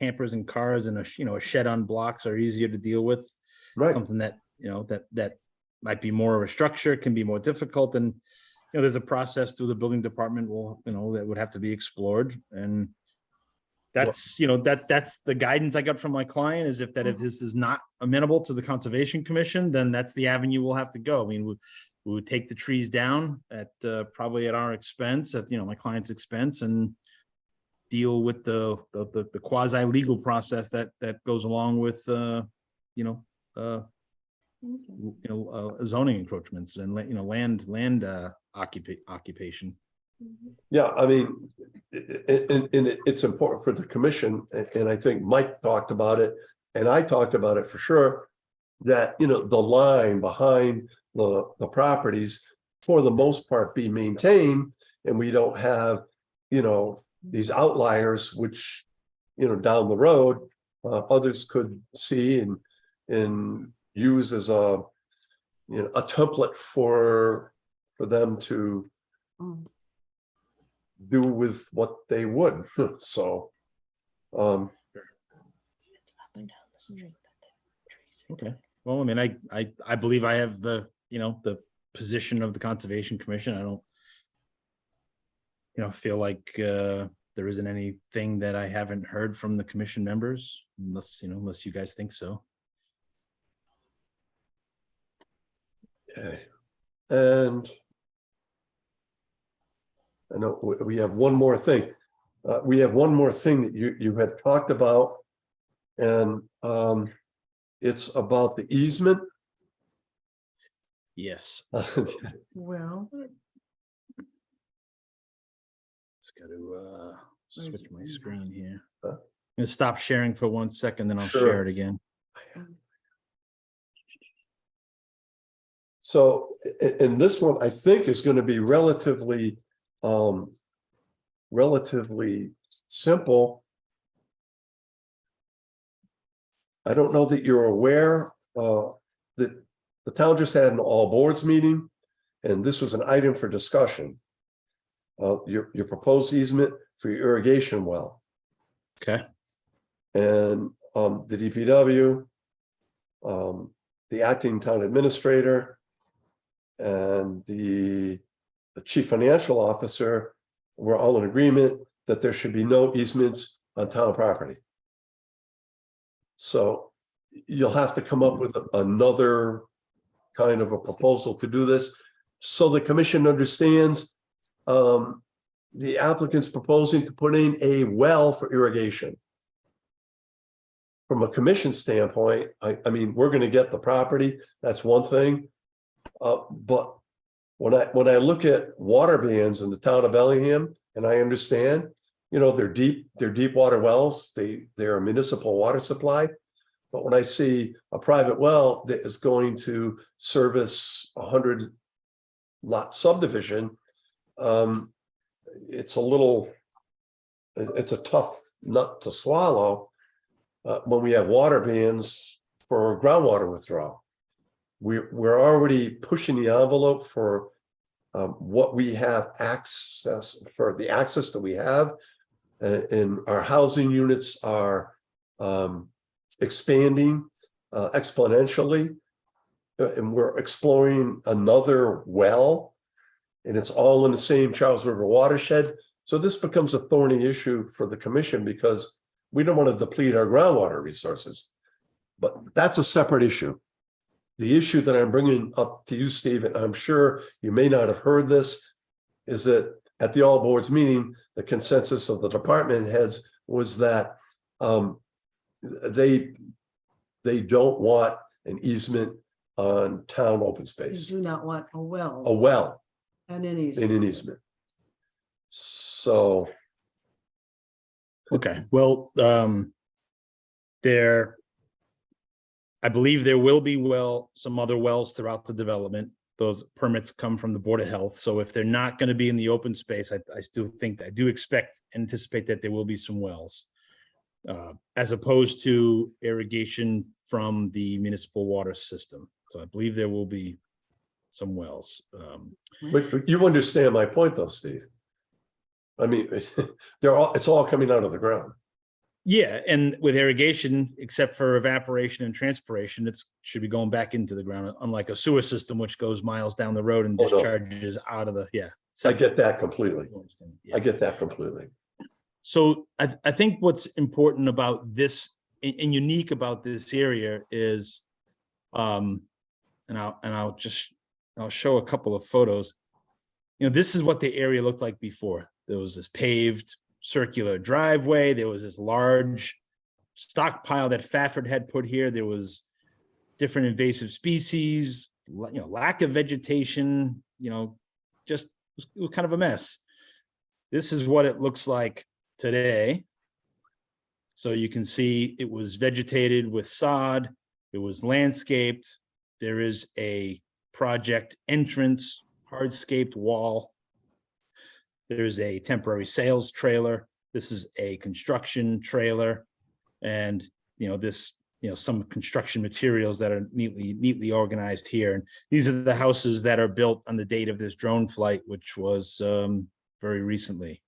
campers and cars and a shed on blocks are easier to deal with. Right. Something that, that might be more of a structure can be more difficult. And, there's a process through the building department that would have to be explored. And that's, that's the guidance I got from my client is if this is not amenable to the Conservation Commission, then that's the avenue we'll have to go. I mean, we would take the trees down at probably at our expense, at my client's expense, and deal with the quasi legal process that goes along with zoning encroachments and land occupation. Yeah, I mean, it's important for the commission, and I think Mike talked about it, and I talked about it for sure, that, the line behind the properties, for the most part, be maintained, and we don't have, these outliers, which, down the road, others could see and use as a template for them to do with what they would, so. Up and down the street. Okay, well, I mean, I believe I have the, the position of the Conservation Commission. I don't, feel like there isn't anything that I haven't heard from the commission members, unless you guys think so. Okay, and I know we have one more thing. We have one more thing that you had talked about, and it's about the easement. Yes, Well, it's got to switch my Where's- screen here. Huh? I'm gonna stop sharing for 1 second, then I'll Sure. share it again. So, in this one, I think is going to be relatively simple. I don't know that you're aware that the town just had an all boards meeting, and this was an item for discussion. Your proposed easement for your irrigation well. Okay, And the DPW, the acting town administrator, and the chief financial officer were all in agreement that there should be no easements on town property. So you'll have to come up with another kind of a proposal to do this, so the commission understands the applicant's proposing to put in a well for irrigation. From a commission standpoint, I mean, we're gonna get the property, that's one thing. But when I look at water bans in the town of Bellingham, and I understand, they're deep water wells, they're a municipal water supply. But when I see a private well that is going to service 100 lot subdivision, it's a tough nut to swallow when we have water bans for groundwater withdrawal. We're already pushing the envelope for what we have access for, the access that we have, and our housing units are expanding exponentially, and we're exploring another well, and it's all in the same Charles River watershed. So this becomes a thorny issue for the commission because we don't want to deplete our groundwater resources. But that's a separate issue. The issue that I'm bringing up to you, Steve, and I'm sure you may not have heard this, is that at the all boards meeting, the consensus of the department heads was that they don't want an easement on town open you space, do not want a a well well and an in easement. an easement. So, okay, well, I believe there will be some other wells throughout the development. Those permits come from the Board of Health. So if they're not going to be in the open space, I still think, I do anticipate that there will be some wells. As opposed to irrigation from the municipal water system. So I believe there will be some wells. but you understand my point though, Steve. I mean, it's all coming out of the ground. Yeah, and with irrigation, except for evaporation and transpiration, it should be going back into the ground, unlike a sewer system, which goes miles down the road and Oh, no. discharges out of the, I get that completely. Yeah. I get that completely. So I think what's important about this and unique about this area is, and I'll show a couple of photos. This is what the area looked like before. There was this paved circular driveway. There was this large stockpile that Fafford had put here. There was different invasive species, lack of vegetation, just it was kind of a mess. This is what it looks like today. So you can see it was vegetated with sod. It was landscaped. There is a project entrance, hardscaped wall. There's a temporary sales trailer. This is a construction trailer. And, some construction materials that are neatly organized here. And these are the houses that are built on the date of this drone flight, which was very recently.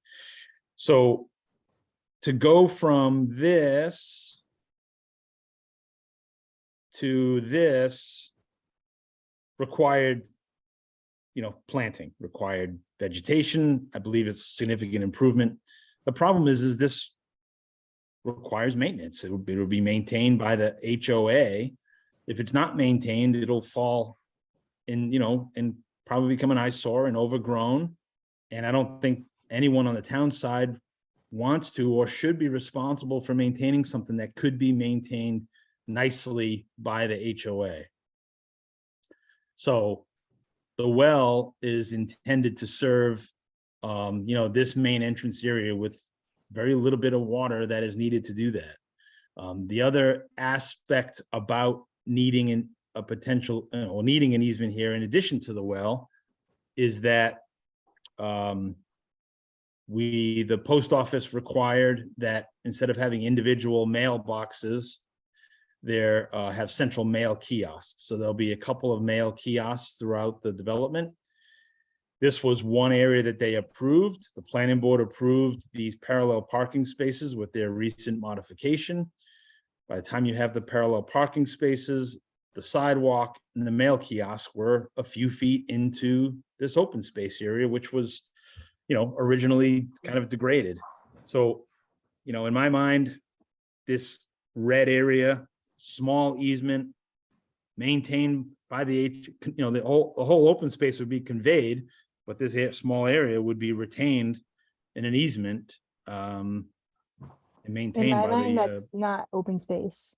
So to go from this to this required, planting, required vegetation. I believe it's a significant improvement. The problem is this requires maintenance. It'll be maintained by the HOA. If it's not maintained, it'll fall in, and probably become an eyesore and overgrown. And I don't think anyone on the town side wants to or should be responsible for maintaining something that could be maintained nicely by the HOA. So the well is intended to serve, this main entrance area with very little bit of water that is needed to do that. The other aspect about needing needing an easement here, in addition to the well, is that the post office required that instead of having individual mailboxes, there have central mail kiosks. So there'll be a couple of mail kiosks throughout the development. This was one area that they approved. The planning board approved these parallel parking spaces with their recent modification. By the time you have the parallel parking spaces, the sidewalk and the mail kiosk were a few feet into this open space area, which was, originally kind of degraded. So, in my mind, this red area, small easement, maintained by the the whole open space would be conveyed, but this small area would be retained in an easement and In maintained my by mind, the. that's not open space.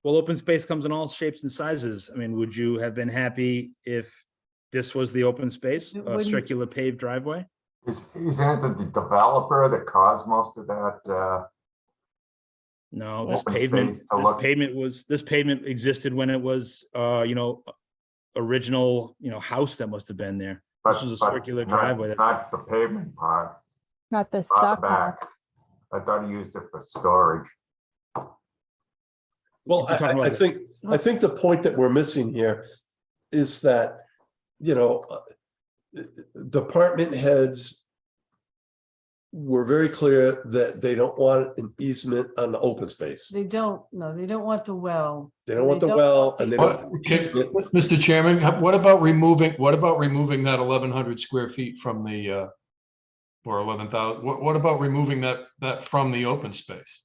Well, open space comes in all shapes and sizes. I mean, would you have been happy if this was the open space, It a wouldn't- circular paved driveway? Isn't it the developer that caused most of that? No, Yeah. this pavement existed when it was, original, house that must have been there. This was a circular driveway. Not the pavement part, Not the not the stock car. back. I thought he used it for storage. Well, You're talking I about- think the point that we're missing here is that, department heads were very clear that they don't want an easement on the open space. They don't want the well. They don't want the well and they What- don't. okay, Mr. Chairman, what about removing that 1,100 square feet from the, or 11,000, what about removing that from the open space?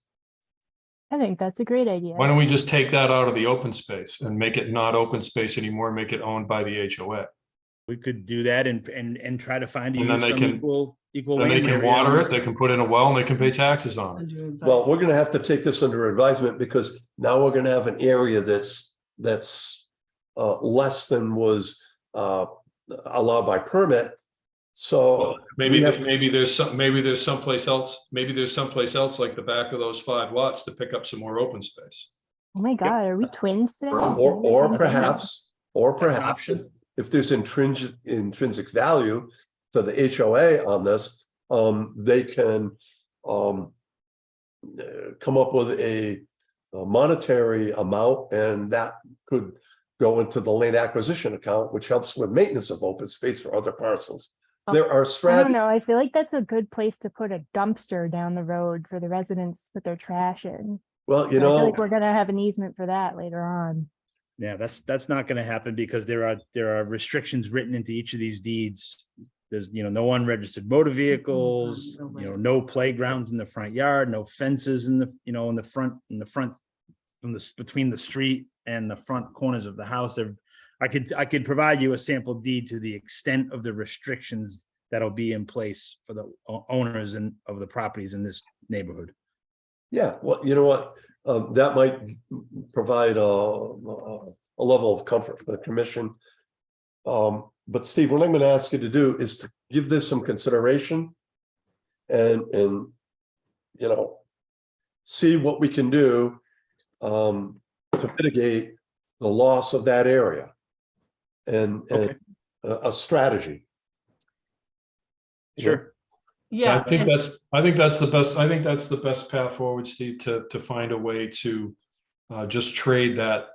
I think that's a great idea. Why don't we just take that out of the open space and make it not open space anymore, make it owned by the HOA? We could do that and try to find And then you they some can- equal Then they land can area. water it, they can put in a well, and they can pay taxes on it. Well, we're gonna have to take this under advisement because now we're gonna have an area that's less than was allowed by permit. So Maybe, we have to- maybe there's someplace else like the back of those 5 lots to pick up some more open space. Oh my God, are we twins today? or perhaps That's an option. if there's intrinsic value to the HOA on this, they can come up with a monetary amount, and that could go into the land acquisition account, which helps with maintenance of open space for other parcels. There are I don't strategies. know. I feel like that's a good place to put a dumpster down the road for the residents to put their trash in. Well, I feel like we're gonna have an easement for that later on. Yeah, that's not gonna happen because there are restrictions written into each of these deeds. There's, no unregistered motor vehicles, no playgrounds in the front yard, no fences in the, in the front, between the street and the front corners of the house. I could provide you a sample deed to the extent of the restrictions that'll be in place for the owners of the properties in this neighborhood. Yeah, well, you know what, that might provide a level of comfort for the commission. But Steve, what I'm going to ask you to do is to give this some consideration and see what we can do to mitigate the loss of that area and Okay. a strategy. Sure. Yeah. I think that's the best path forward, Steve, to find a way to just trade that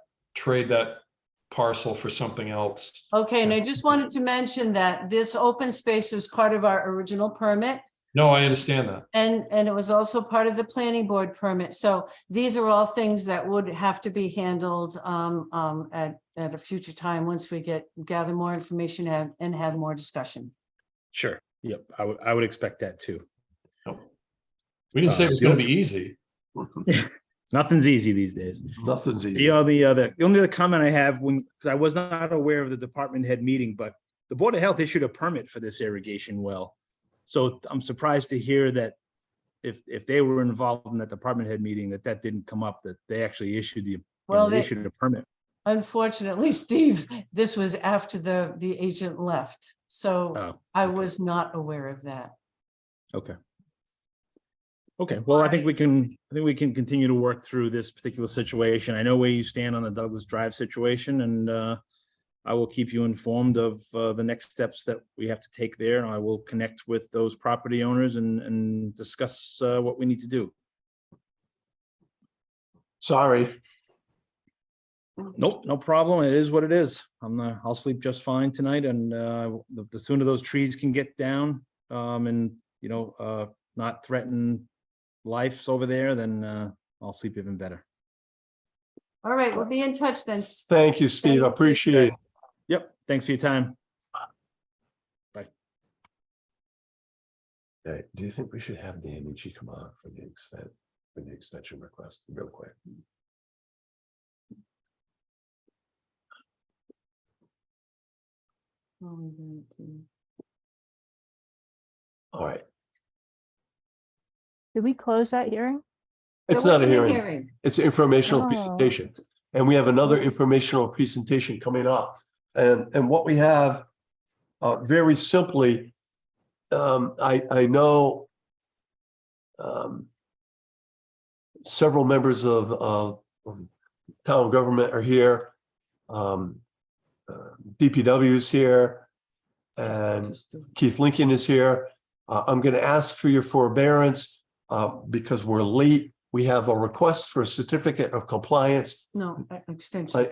parcel for something else. Okay, and I just wanted to mention that this open space was part of our original permit. No, I understand that. And it was also part of the planning board permit. So these are all things that would have to be handled at a future time, once we gather more information and have more discussion. Sure. Yep. I would expect that too. We didn't say it was going to be easy. Nothing's easy these days. Nothing's easy. The only other comment I have, because I was not aware of the department head meeting, but the Board of Health issued a permit for this irrigation well. So I'm surprised to hear that if they were involved in that department head meeting, that didn't come up, that they actually issued they issued a permit. Unfortunately, Steve, this was after the agent left. So Oh, I was not aware of that. okay. Okay, well, I think we can continue to work through this particular situation. I know where you stand on the Douglas Drive situation, and I will keep you informed of the next steps that we have to take there. I will connect with those property owners and discuss what we need to do. Sorry. Nope, no problem. It is what it is. I'll sleep just fine tonight, and the sooner those trees can get down and not threaten lives over there, then I'll sleep even better. All right, we'll be in touch then. Thank you, Steve. I appreciate it. Yep, thanks for your time. Bye. Okay, do you think we should have Dan Nietzsche come on for the extension request real quick? All right, Did we close that hearing? it's There not a wasn't hearing, it's an informational Oh. presentation. And we have another informational presentation coming up. And what we have, very simply, I know several members of town government are here. DPW is here, and Keith Lincoln is here. I'm going to ask for your forbearance because we're late. We have a request for a certificate of compliance. No, extension.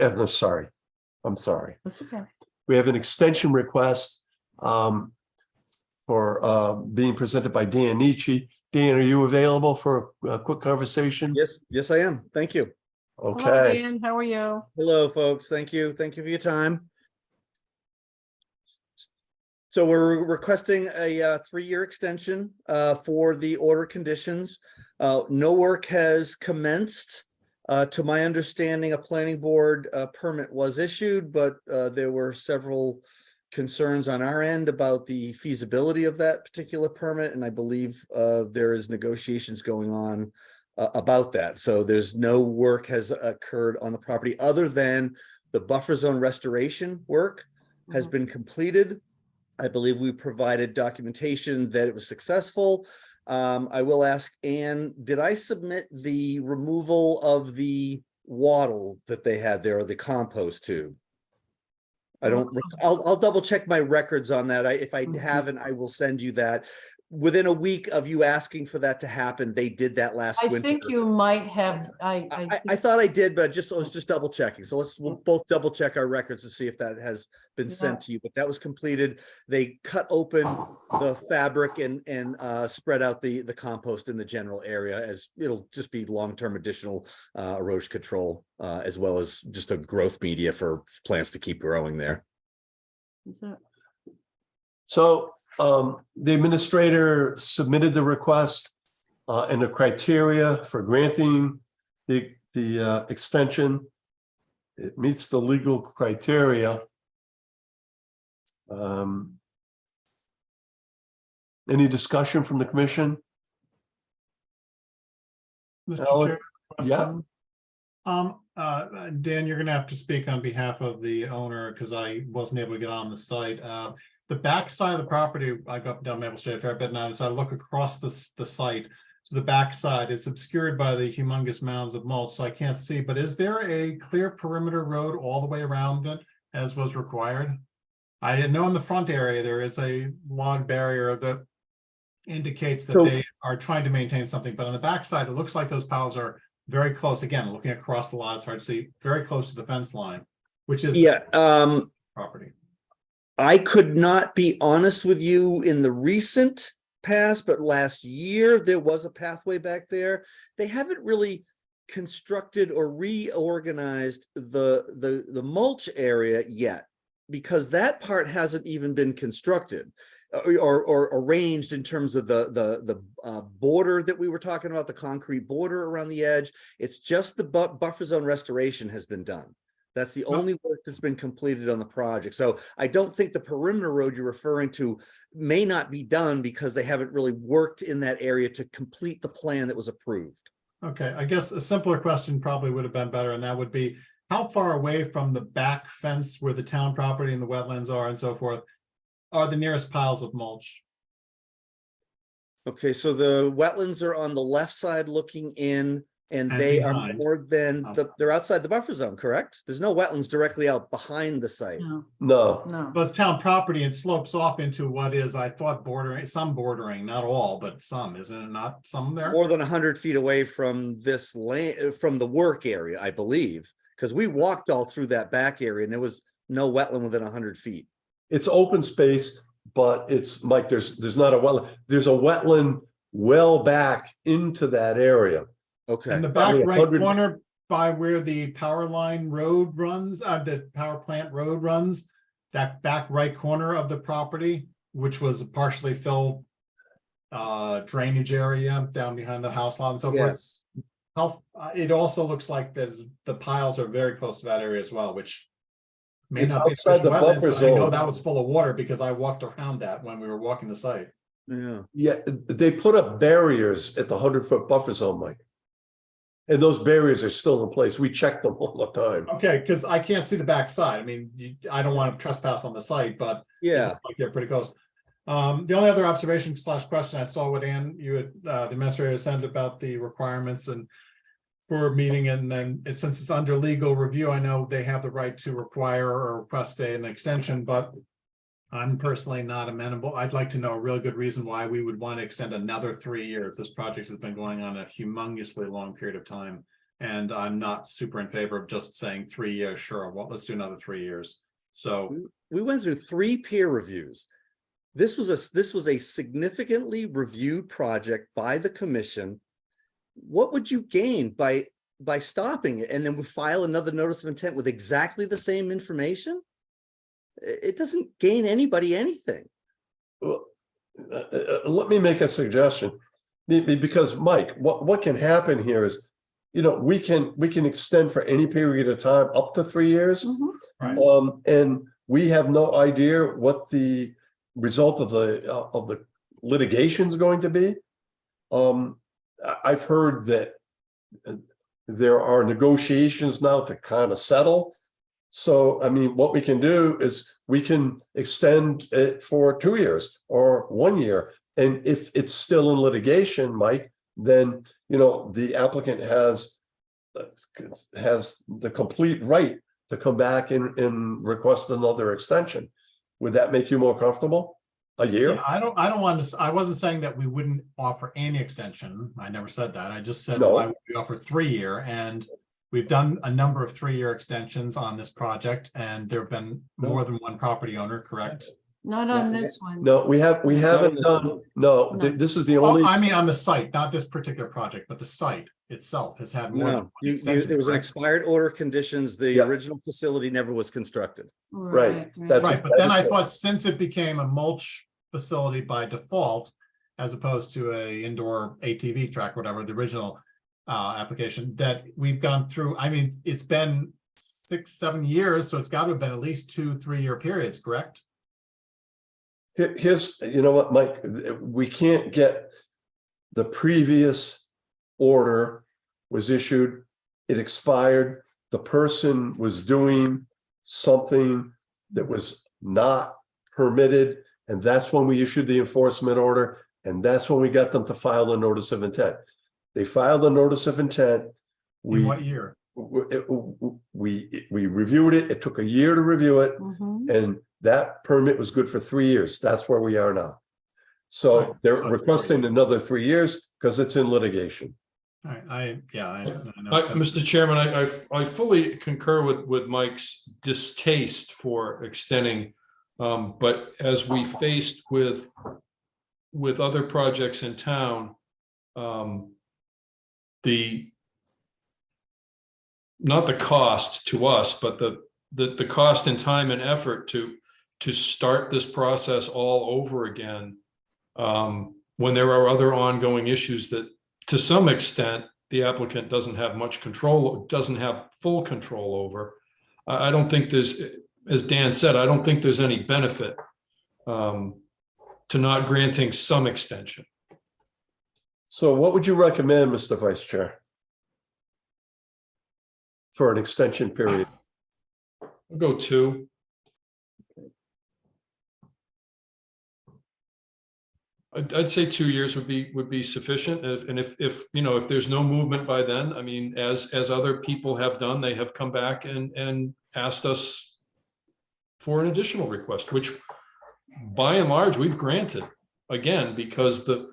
I'm sorry. That's okay. We have an extension request for being presented by Dan Nietzsche. Dan, are you available for a quick conversation? Yes, I am. Thank you. Hello, Okay. Dan, how are you? Hello, folks. Thank you. Thank you for your time. So we're requesting a 3-year extension for the order conditions. No work has commenced. To my understanding, a planning board permit was issued, but there were several concerns on our end about the feasibility of that particular permit, and I believe there is negotiations going on about that. So there's no work has occurred on the property other than the buffer zone restoration work has been completed. I believe we provided documentation that it was successful. I will ask Anne, did I submit the removal of the wattle that they had there, or the compost tube? I don't, I'll double check my records on that. If I haven't, I will send you that. Within a week of you asking for that to happen, they did that last I winter. think you might have, I thought I did, but I was just double checking. So we'll both double check our records to see if that has been sent to you, but that was completed. They cut open the fabric and spread out the compost in the general area, as it'll just be long-term additional erosion control, as well as just a growth media for plants to keep growing there. So the administrator submitted the request and the criteria for granting the extension. It meets the legal criteria. Any discussion from the commission? Mr. Alan? Chair, Yeah. Dan, you're gonna have to speak on behalf of the owner because I wasn't able to get on the site. The back side of the property, I go up down Maple Street a fair bit now, so I look across the site. So the back side is obscured by the humongous mounds of mulch, so I can't see. But is there a clear perimeter road all the way around it as was required? I know in the front area there is a log barrier that indicates that they are trying to maintain something, but on the back side, it looks like those piles are very close. Again, looking across the lot, it's hard to see, very close to the fence line, which is the property. I could not be honest with you in the recent passed, but last year there was a pathway back there. They haven't really constructed or reorganized the mulch area yet, because that part hasn't even been constructed or arranged in terms of the border that we were talking about, the concrete border around the edge. It's just the buffer zone restoration has been done. That's the only work that's been completed on the project. So I don't think the perimeter road you're referring to may not be done because they haven't really worked in that area to complete the plan that was approved. Okay, I guess a simpler question probably would have been better, and that would be, how far away from the back fence where the town property and the wetlands are and so forth are the nearest piles of mulch? Okay, so the wetlands are on the left side looking in, and And they are behind. more than Oh. they're outside the buffer zone, correct? There's no wetlands directly out behind the site. No, No, no. But it's town property and slopes off into what is, I thought, bordering, some bordering, not all, but some, isn't it not some there? More than 100 feet away from this land, from the work area, I believe, because we walked all through that back area and there was no wetland within 100 feet. it's open space, but it's, Mike, there's not a wetland. There's a wetland well back into that area. Okay. In the Probably back right 100 corner by where the power line road runs, the power plant road runs, that back right corner of the property, which was partially filled drainage area down behind the house lot and so forth. Yes. How, it also looks like the piles are very close to that area as well, which may It's not be outside the wetlands, buffer but I know zone. that was full of water because I walked around that when we were walking the site. Yeah. Yeah, they put up barriers at the 100-foot buffer zone, Mike. And those barriers are still in place. We check them all the time. Okay, because I can't see the back side. I mean, I don't want to trespass on the site, but it Yeah. looks like they're pretty close. The only other observation / question I saw what Ann, you had, the administrator sent about the requirements and for a meeting, and then since it's under legal review, I know they have the right to require or request an extension, but I'm personally not amenable. I'd like to know a really good reason why we would want to extend another 3 years. This project has been going on a humongously long period of time. And I'm not super in favor of just saying 3 years, sure, well, let's do another 3 years. So, We went through 3 peer reviews. This was a significantly reviewed project by the commission. What would you gain by stopping it and then we file another notice of intent with exactly the same information? It doesn't gain anybody anything. Well, let me make a suggestion. Because Mike, what can happen here is, we can extend for any period of time up to 3 years. right. And we have no idea what the result of the litigation is going to be. I've heard that there are negotiations now to kind of settle. So, I mean, what we can do is we can extend it for 2 years or 1 year. And if it's still in litigation, Mike, then, the applicant has the complete right to come back and request another extension. Would that make you more comfortable? A year? Yeah, I don't want to, I wasn't saying that we wouldn't offer any extension. I never said that. I just said, No. why would we offer 3 year? And we've done a number of 3 year extensions on this project, and there have been more than one property owner, correct? Not on this one. No, we haven't this done, no, this is the only. Oh, I mean, on the site, not this particular project, but the site itself has had more than No, one extension, there was an correct? expired order of conditions. The Yeah. original facility never was constructed. Right, that's- Right, but that then is I correct. thought since it became a mulch facility by default, as opposed to a indoor ATV track, whatever, the original application, that we've gone through, I mean, it's been 6-7 years, so it's got to have been at least 2-3 year periods, correct? Here's, you know what, Mike, we can't get the previous order was issued, it expired, the person was doing something that was not permitted, and that's when we issued the enforcement order, and that's when we got them to file the notice of intent. They filed a notice of intent. In what year? We reviewed it, it took a year to review it, Mhm. and that permit was good for 3 years. That's where we are now. So Right. they're So it's requesting another 3 years because it's in litigation. All right, I know. Mr. Chairman, I fully concur with Mike's distaste for extending. But as we faced with with other projects in town, not the cost to us, but the cost and time and effort to start this process all over again, when there are other ongoing issues that, to some extent, the applicant doesn't have much control, doesn't have full control over. I don't think there's, as Dan said, I don't think there's any benefit to not granting some extension. So what would you recommend, Mr. Vice Chair? For an extension period? I'll go 2. I'd say 2 years would be sufficient. If you know, if there's no movement by then, I mean, as other people have done, they have come back and asked us for an additional request, which by and large we've granted, again, because the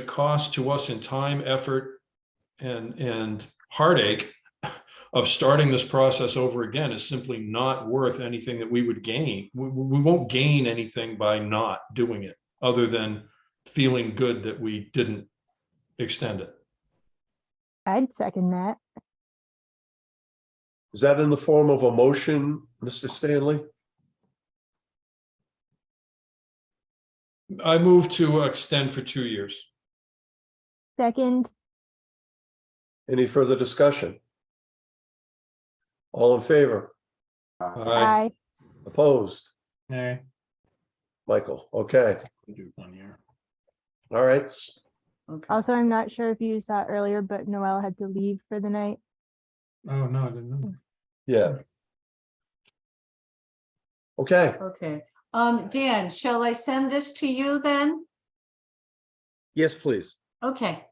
cost to us in time, effort, and heartache of starting this process over again is simply not worth anything that we would gain. We won't gain anything by not doing it, other than feeling good that we didn't extend it. I'd second that. Is that in the form of a motion, Mr. Stanley? I move to extend for 2 years. Second, Any further discussion? All in favor? aye. Opposed? Nay. Michael, okay, Do 1 year. all right. Okay. Also, I'm not sure if you saw it earlier, but Noel had to leave for the night. Oh, no, I didn't know. Yeah. Okay, Okay. Dan, shall I send this to you then? Yes, please. Okay.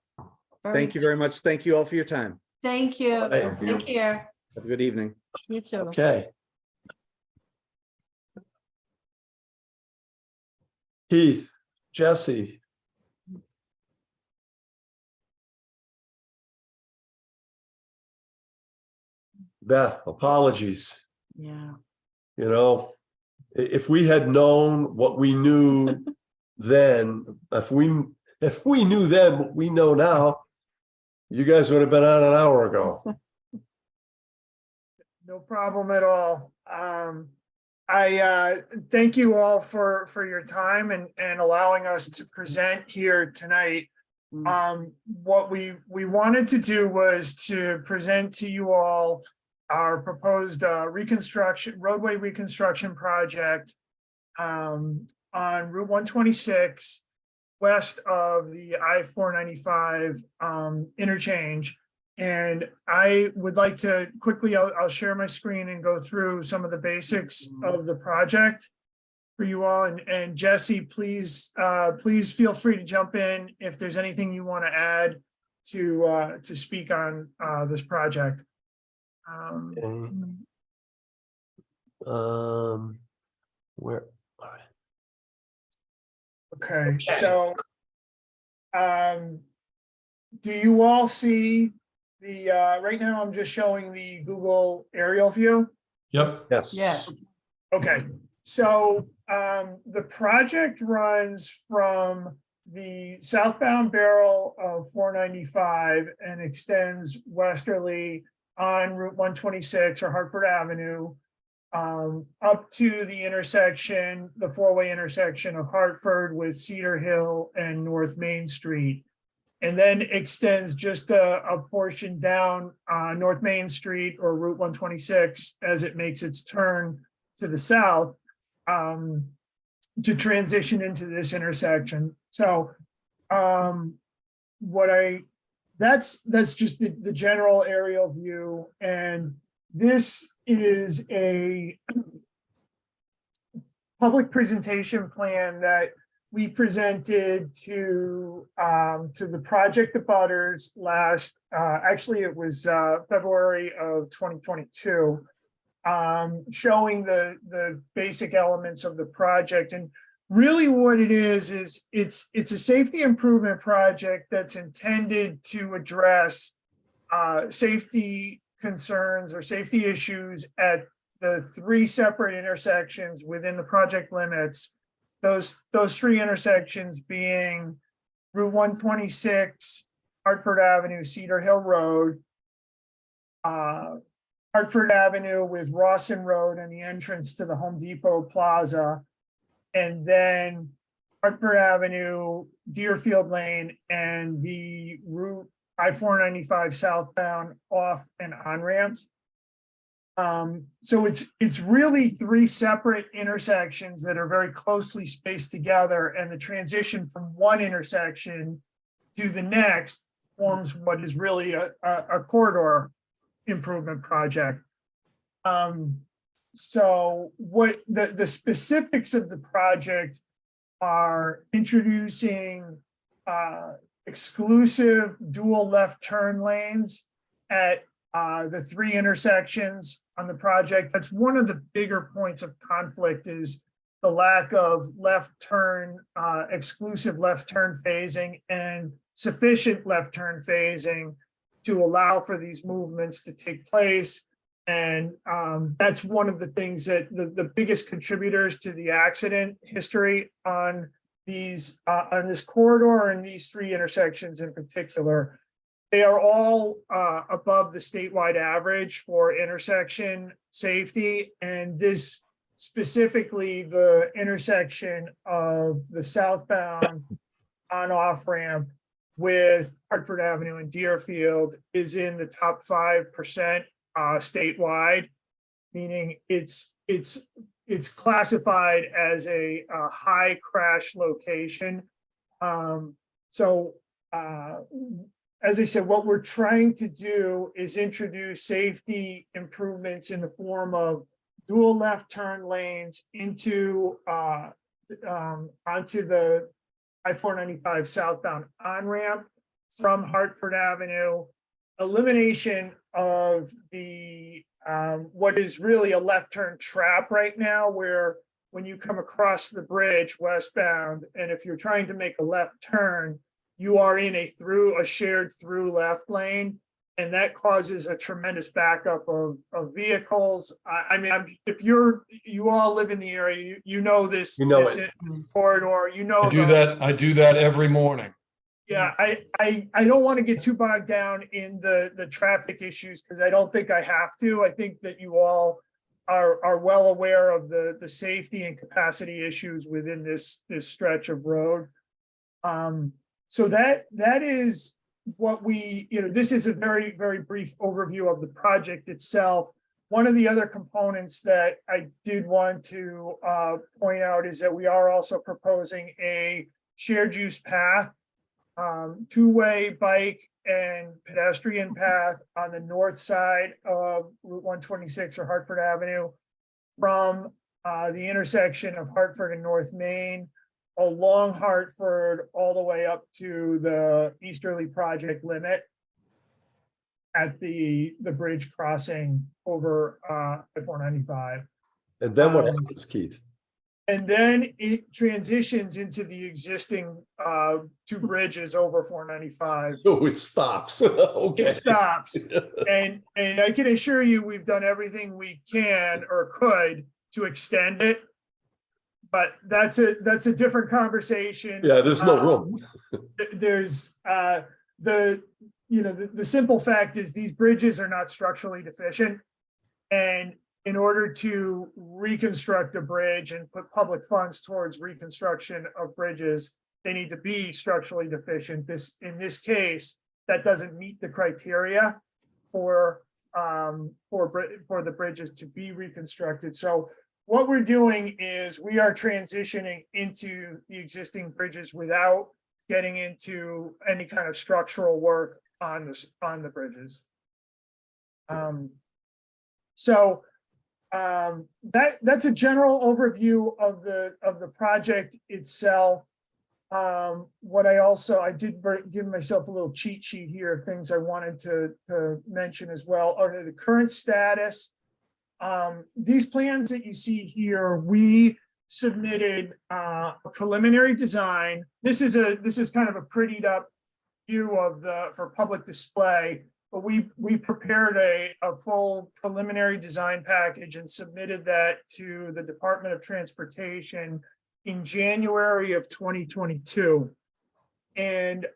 Thank you very much. Thank you all for your time. Thank you. Thank you. Take care. Have a good evening. You too. okay. Heath, Jesse. Beth, apologies. Yeah. You know, if we had known what we knew then, if we knew then what we know now, you guys would have been on an hour ago. No problem at all. I thank you all for your time and allowing us to present here tonight. What we wanted to do was to present to you all our proposed roadway reconstruction project on Route 126 west of the I-495 interchange. And I would like to quickly, I'll share my screen and go through some of the basics of the project for you all. And Jesse, please feel free to jump in if there's anything you want to add to speak on this project. Where? Okay, so do you all see the right now I'm just showing the Google aerial view? Yep. Yes. Yes. Okay, so the project runs from the southbound barrel of 495 and extends westerly on Route 126 or Hartford Avenue up to the intersection, the four-way intersection of Hartford with Cedar Hill and North Main Street. And then extends just a portion down North Main Street or Route 126 as it makes its turn to the south to transition into this intersection. So that's just the general aerial view. And this is a public presentation plan that we presented to the project abutters last, actually it was February of 2022, showing the basic elements of the project. And really what it is it's a safety improvement project that's intended to address safety concerns or safety issues at the three separate intersections within the project limits those three intersections being Route 126, Hartford Avenue, Cedar Hill Road, Hartford Avenue with Rawson Road and the entrance to the Home Depot Plaza, and then Hartford Avenue, Deerfield Lane, and the Route I-495 southbound off and on ramps. So it's really three separate intersections that are very closely spaced together, and the transition from one intersection to the next forms what is really a corridor improvement project. So what the specifics of the project are introducing exclusive dual left turn lanes at the three intersections on the project. That's one of the bigger points of conflict, is the lack of left turn, exclusive left turn phasing and sufficient left turn phasing to allow for these movements to take place. And that's one of the things that the biggest contributors to the accident history on these on this corridor and these three intersections in particular. They are all above the statewide average for intersection safety, and this specifically the intersection of the southbound on-off ramp with Hartford Avenue and Deerfield is in the top 5% statewide, meaning it's classified as a high crash location. As I said, what we're trying to do is introduce safety improvements in the form of dual left turn lanes into onto the I-495 southbound on-ramp from Hartford Avenue, elimination of the what is really a left turn trap right now, where when you come across the bridge westbound, and if you're trying to make a left turn, you are in a shared through left lane, and that causes a tremendous backup of vehicles. I mean, if you all live in the area, you know this, this corridor, you know. I do that every morning. Yeah, I don't want to get too bogged down in the traffic issues, because I don't think I have to. I think that you all are well aware of the safety and capacity issues within this stretch of road. So that is what this is a very, very brief overview of the project itself. One of the other components that I did want to point out is that we are also proposing a shared use path, two-way bike and pedestrian path on the north side of Route 126 or Hartford Avenue from the intersection of Hartford and North Main along Hartford all the way up to the Easterly project limit at the bridge crossing over I-495. And then what happens, Keith? And then it transitions into the existing two bridges over 495. So it stops. Okay. It stops. And I can assure you, we've done everything we can or could to extend it. But that's a different conversation. Yeah, there's no room. There's the simple fact is these bridges are not structurally deficient. And in order to reconstruct a bridge and put public funds towards reconstruction of bridges, they need to be structurally deficient. In this case, that doesn't meet the criteria for the bridges to be reconstructed. So what we're doing is we are transitioning into the existing bridges without getting into any kind of structural work on the bridges. That's a general overview of the project itself. What I did give myself a little cheat sheet here of things I wanted to mention as well are the current status. These plans that you see here, we submitted a preliminary design. This is kind of a prettied up view of for public display, but we prepared a full preliminary design package and submitted that to the Department of Transportation in January of 2022. And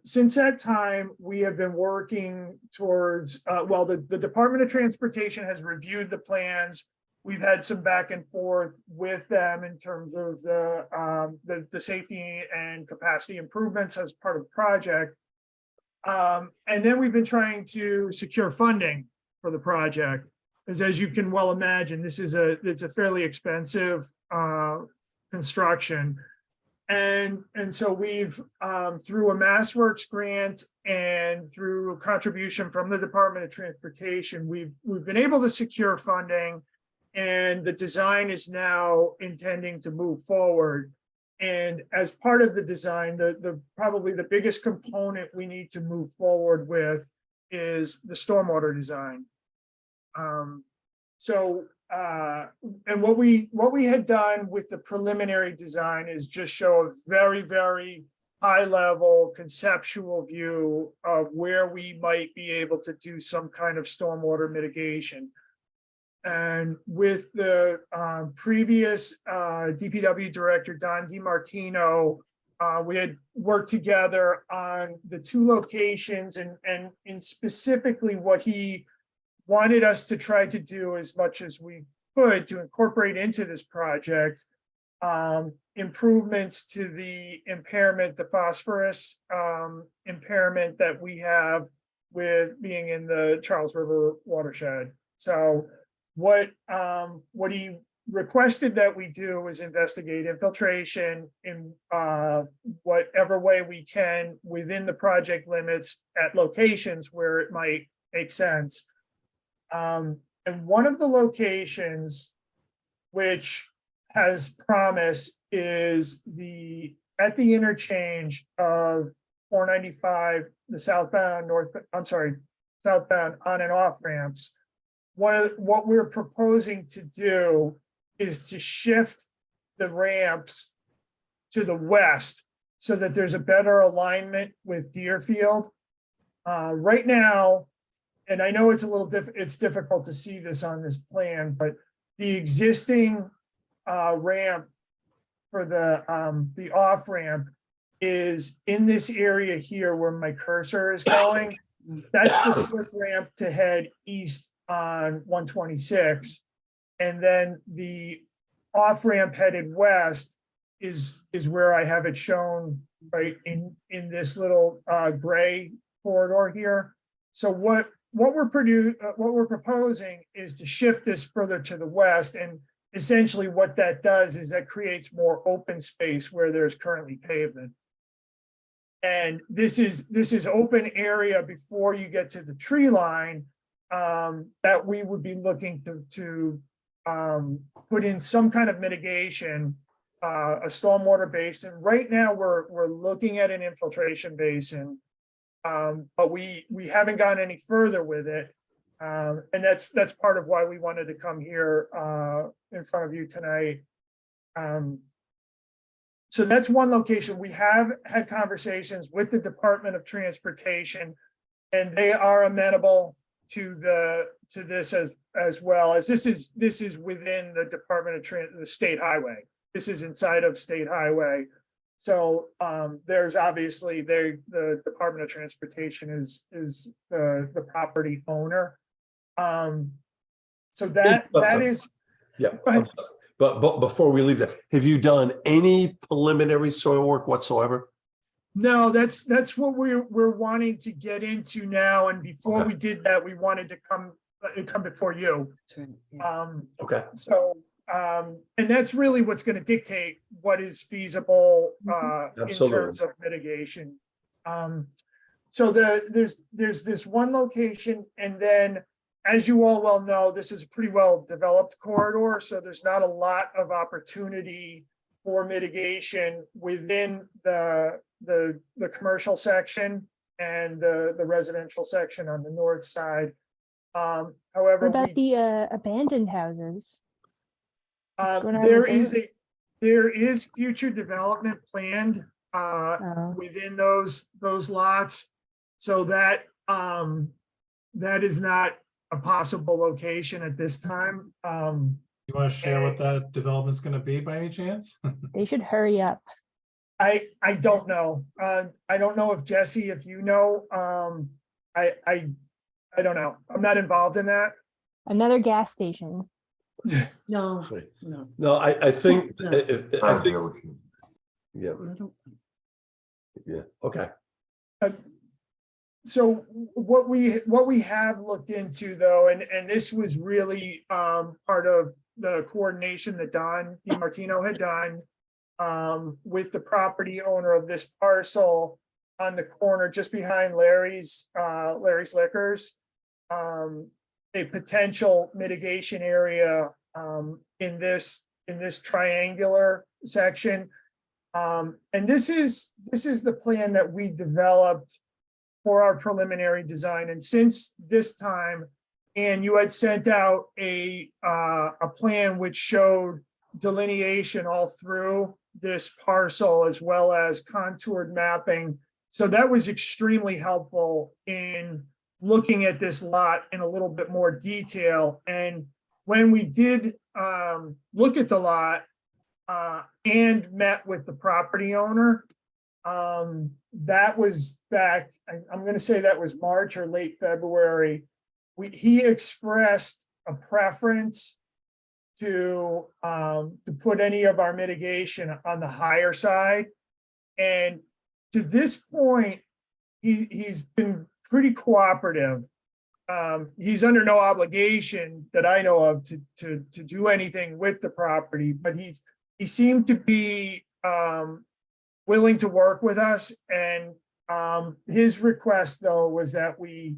since that time, we have been working towards, well, the Department of Transportation has reviewed the plans. We've had some back and forth with them in terms of the safety and capacity improvements as part of the project. And then we've been trying to secure funding for the project. As you can well imagine, it's a fairly expensive construction. And so we've, through a MassWorks grant and through contribution from the Department of Transportation, we've been able to secure funding, and the design is now intending to move forward. And as part of the design, probably the biggest component we need to move forward with is the stormwater design. And what we had done with the preliminary design is just show a very, very high level conceptual view of where we might be able to do some kind of stormwater mitigation. And with the previous DPW director, Don DiMartino, we had worked together on the two locations and specifically what he wanted us to try to do as much as we could to incorporate into this project improvements to the impairment, the phosphorus impairment that we have with being in the Charles River watershed. So what he requested that we do is investigate infiltration in whatever way we can within the project limits at locations where it might make sense. And one of the locations which has promise is at the interchange of 495, the southbound southbound on and off ramps. What we're proposing to do is to shift the ramps to the west so that there's a better alignment with Deerfield. Right now, and I know it's it's difficult to see this on this plan, but the existing ramp for the off ramp is in this area here where my cursor is going. That's the slip ramp to head east on 126. And then the off ramp headed west is where I have it shown right in this little gray corridor here. So what we're proposing is to shift this further to the west, and essentially what that does is that creates more open space where there's currently pavement. And this is open area before you get to the tree line that we would be looking to put in some kind of mitigation, a stormwater basin. Right now, we're looking at an infiltration basin. But we haven't gone any further with it. And that's part of why we wanted to come here in front of you tonight. So that's one location. We have had conversations with the Department of Transportation, and they are amenable to this as well, as this is within the Department of the State Highway. This is inside of State Highway. So there's obviously the Department of Transportation is the property owner. So that is. Yeah, but before we leave that, have you done any preliminary soil work whatsoever? No, that's what we're wanting to get into now. And before we did that, we wanted to come before you. Okay. So and that's really what's going to dictate what is feasible in terms of mitigation. So there's this one location, and then as you all well know, this is a pretty well developed corridor, so there's not a lot of opportunity for mitigation within the commercial section and the residential section on the north side. However, what about the abandoned houses? There is future development planned within those lots, so that is not a possible location at this time. You want to share what that development's gonna be by any chance? They should hurry up. I don't know. I don't know if Jesse, if you know, I don't know. I'm not involved in that. Another gas station. No, Actually, no. No, I think, No. I I think, agree with you. yeah, I don't- yeah, okay. So what we have looked into though, and this was really part of the coordination that Don DiMartino had done with the property owner of this parcel on the corner just behind Larry's Liquors. A potential mitigation area in this triangular section. And this is the plan that we developed for our preliminary design. And since this time, and you had sent out a plan which showed delineation all through this parcel as well as contoured mapping. So that was extremely helpful in looking at this lot in a little bit more detail. And when we did look at the lot and met with the property owner, that was back, I'm gonna say that was March or late February. He expressed a preference to put any of our mitigation on the higher side. And to this point, he's been pretty cooperative. He's under no obligation that I know of to do anything with the property, but he seemed to be willing to work with us. And his request though was that we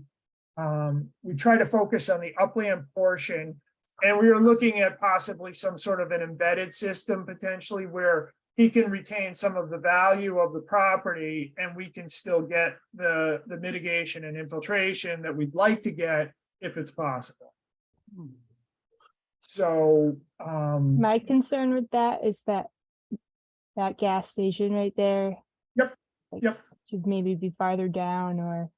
try to focus on the upland portion. And we were looking at possibly some sort of an embedded system potentially where he can retain some of the value of the property and we can still get the mitigation and infiltration that we'd like to get if it's possible. So, My concern with that is that gas station right there. Yep, like, yep. Should maybe be farther down or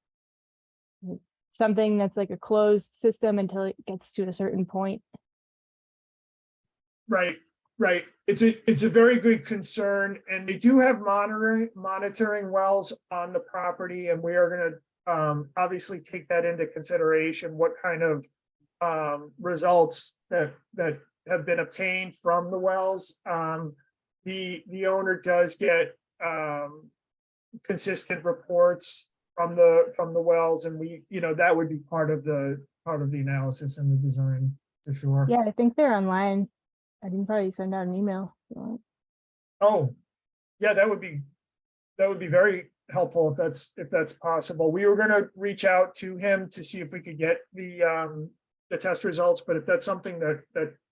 something that's like a closed system until it gets to a certain point. Right. It's a very good concern, and they do have monitoring wells on the property, and we are gonna obviously take that into consideration, what kind of results that have been obtained from the wells. The owner does get consistent reports from the wells, and we, that would be part of the analysis and the design for sure. Yeah, I think they're online. I can probably send out an email. if you want. Oh, yeah, that would be very helpful if that's possible. We were gonna reach out to him to see if we could get the test results, but if that's something that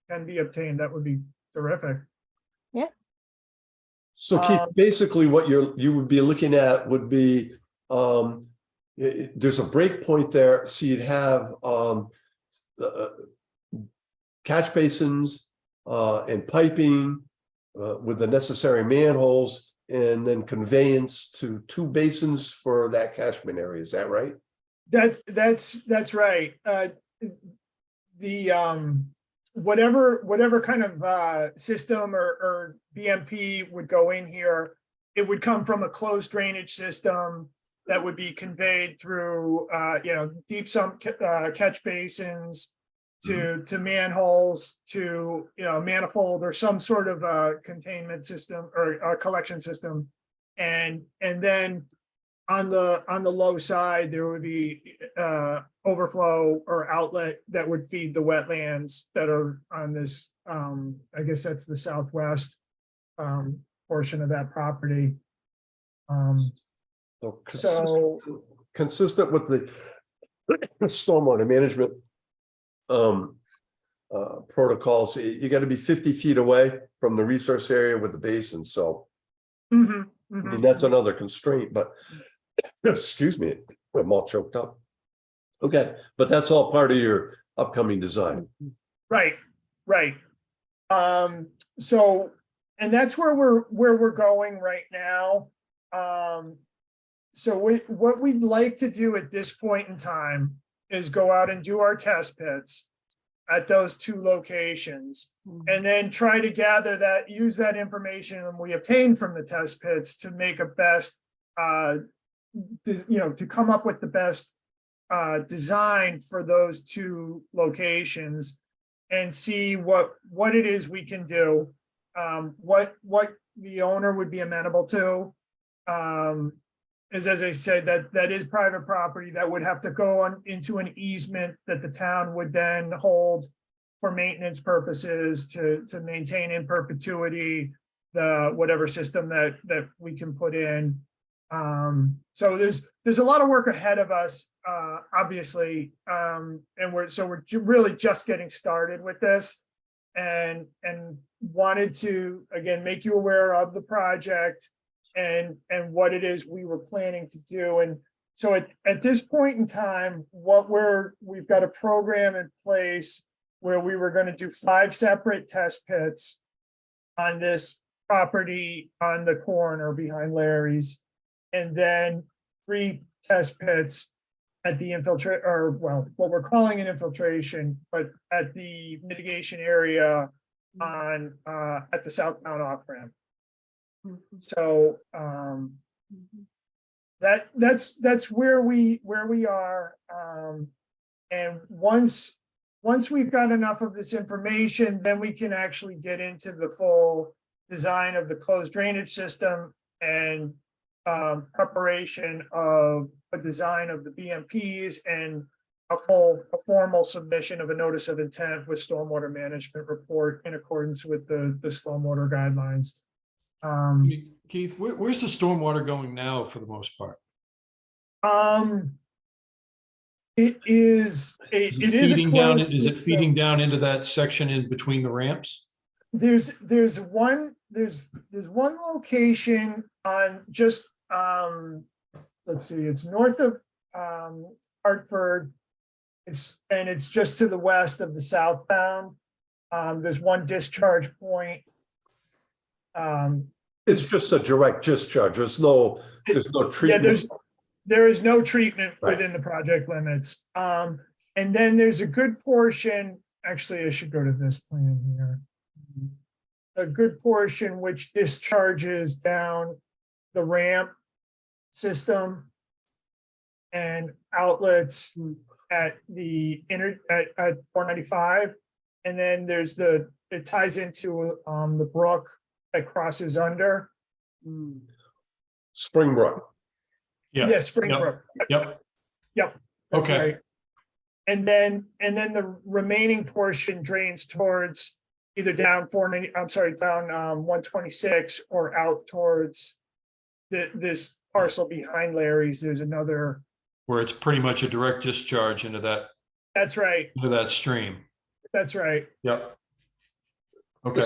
can be obtained, that would be terrific. So Keith, basically what you would be looking at would be, there's a break point there, so you'd have catch basins and piping with the necessary manholes, and then conveyance to 2 basins for that catchment area. Is that right? That's right. The whatever kind of system or BMP would go in here, it would come from a closed drainage system that would be conveyed through deep sump catch basins to manholes to manifold or some sort of containment system or a collection system, and then on the low side there would be overflow or outlet that would feed the wetlands that are on this I guess that's the southwest portion of that property. So consistent with the stormwater management protocols, you got to be 50 feet away from the resource area with the basin. So I mean, that's another constraint, but excuse me, I'm all choked up. Okay, but that's all part of your upcoming design. Right. So, and that's where we're going right now. So what we'd like to do at this point in time is go out and do our test pits. at those two locations. And then try to gather that, use that information we obtained from the test pits to make a best, to come up with the best design for those two locations and see what it is we can do, what the owner would be amenable to. As I said, that is private property that would have to go on into an easement that the town would then hold for maintenance purposes to maintain in perpetuity the whatever system that we can put in. So there's a lot of work ahead of us, obviously, and we're really just getting started with this, and wanted to again make you aware of the project and what it is we were planning to do. And so at this point in time, we've got a program in place where we were going to do 5 separate test pits on this property on the corner behind Larry's, and then 3 test pits at the what we're calling an infiltration, but at the mitigation area on at the southbound off ramp. So that's where we are. And once we've got enough of this information, then we can actually get into the full design of the closed drainage system and preparation of a design of the BMPs and a formal submission of a notice of intent with stormwater management report in accordance with the stormwater guidelines. Keith, where's the stormwater going now for the most part? It is a Feeding down, closed is it system. feeding down into that section in between the ramps? There's one location on just let's see, it's north of Hartford. It's just to the west of the southbound. There's one discharge point. It's just a direct discharge. There's no treatment. Yeah, there is no treatment Right. within the project limits. And then there's a good portion, actually, I should go to this plan here. A good portion which discharges down the ramp system and outlets at the at 495. And then there's it ties into the brook that crosses under. Springbrook. Yeah, Springbrook. Yep. Yep. That's Okay. right. And then the remaining portion drains towards either down 126 or out towards this parcel behind Larry's. There's another. Where it's pretty much a direct discharge into that stream. That's right. Yep. Okay.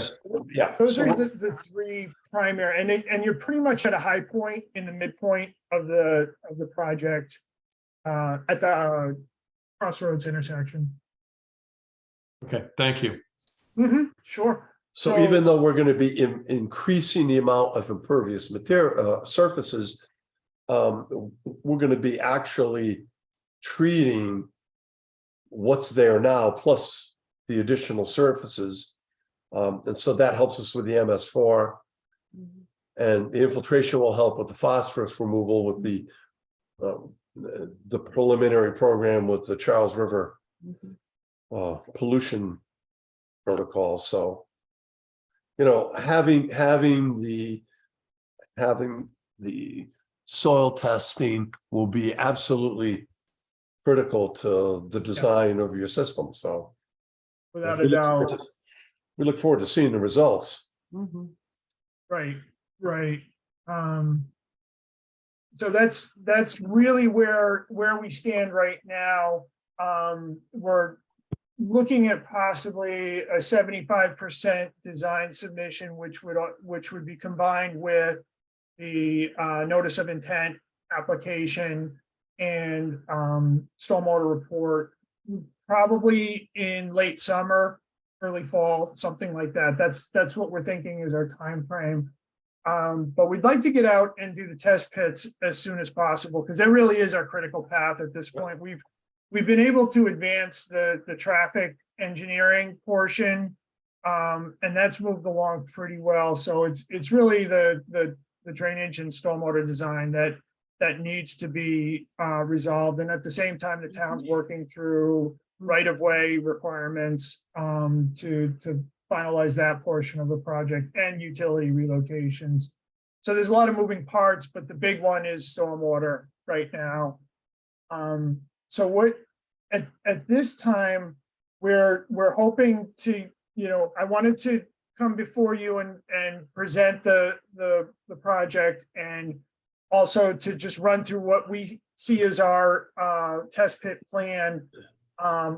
Yeah. Those are the 3 primary, and you're pretty much at a high point in the midpoint of the project at the crossroads intersection. Okay, thank you. Sure. So even though we're going to be increasing the amount of impervious material surfaces, we're going to be actually treating what's there now plus the additional surfaces. And so that helps us with the MS4. And the infiltration will help with the phosphorus removal with the preliminary program with the Charles River pollution protocol. So, having the soil testing will be absolutely critical to the design of your system. So Without a doubt. We look forward to seeing the results. Right. So that's really where we stand right now. We're looking at possibly a 75% design submission, which would be combined with the notice of intent application and stormwater report, probably in late summer, early fall, something like that. That's what we're thinking is our time frame. But we'd like to get out and do the test pits as soon as possible, because that really is our critical path at this point. We've been able to advance the traffic engineering portion. And that's moved along pretty well. So it's really the drainage and stormwater design that needs to be resolved. And at the same time, the town's working through right-of-way requirements to finalize that portion of the project and utility relocations. So there's a lot of moving parts, but the big one is stormwater right now. So what at this time, we're hoping to, I wanted to come before you and present the project, and also to just run through what we see as our test pit plan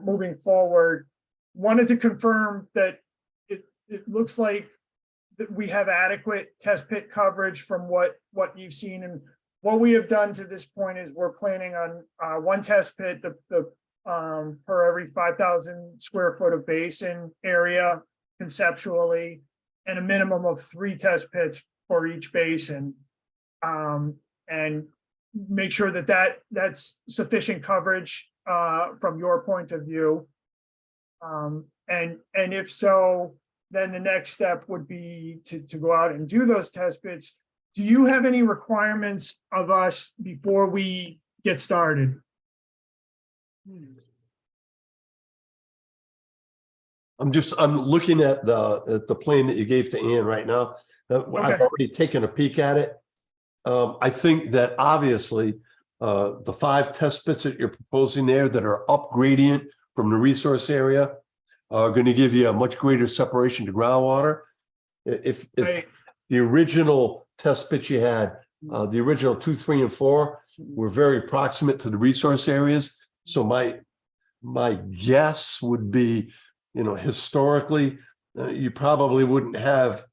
moving forward. Wanted to confirm that it looks like that we have adequate test pit coverage from what you've seen. And what we have done to this point is we're planning on one test pit per every 5,000 square foot of basin area conceptually, and a minimum of 3 test pits for each basin. And make sure that's sufficient coverage from your point of view. And if so, then the next step would be to go out and do those test pits. Do you have any requirements of us before we get started? I'm looking at the plan that you gave to Ann right now. I've already taken a peek at it. I think that obviously the 5 test pits that you're proposing there that are up gradient from the resource area are going to give you a much greater separation to groundwater. If the original test pits you had, the original 2, 3, and 4 were very proximate to the resource areas. So my guess would be, historically, you probably wouldn't have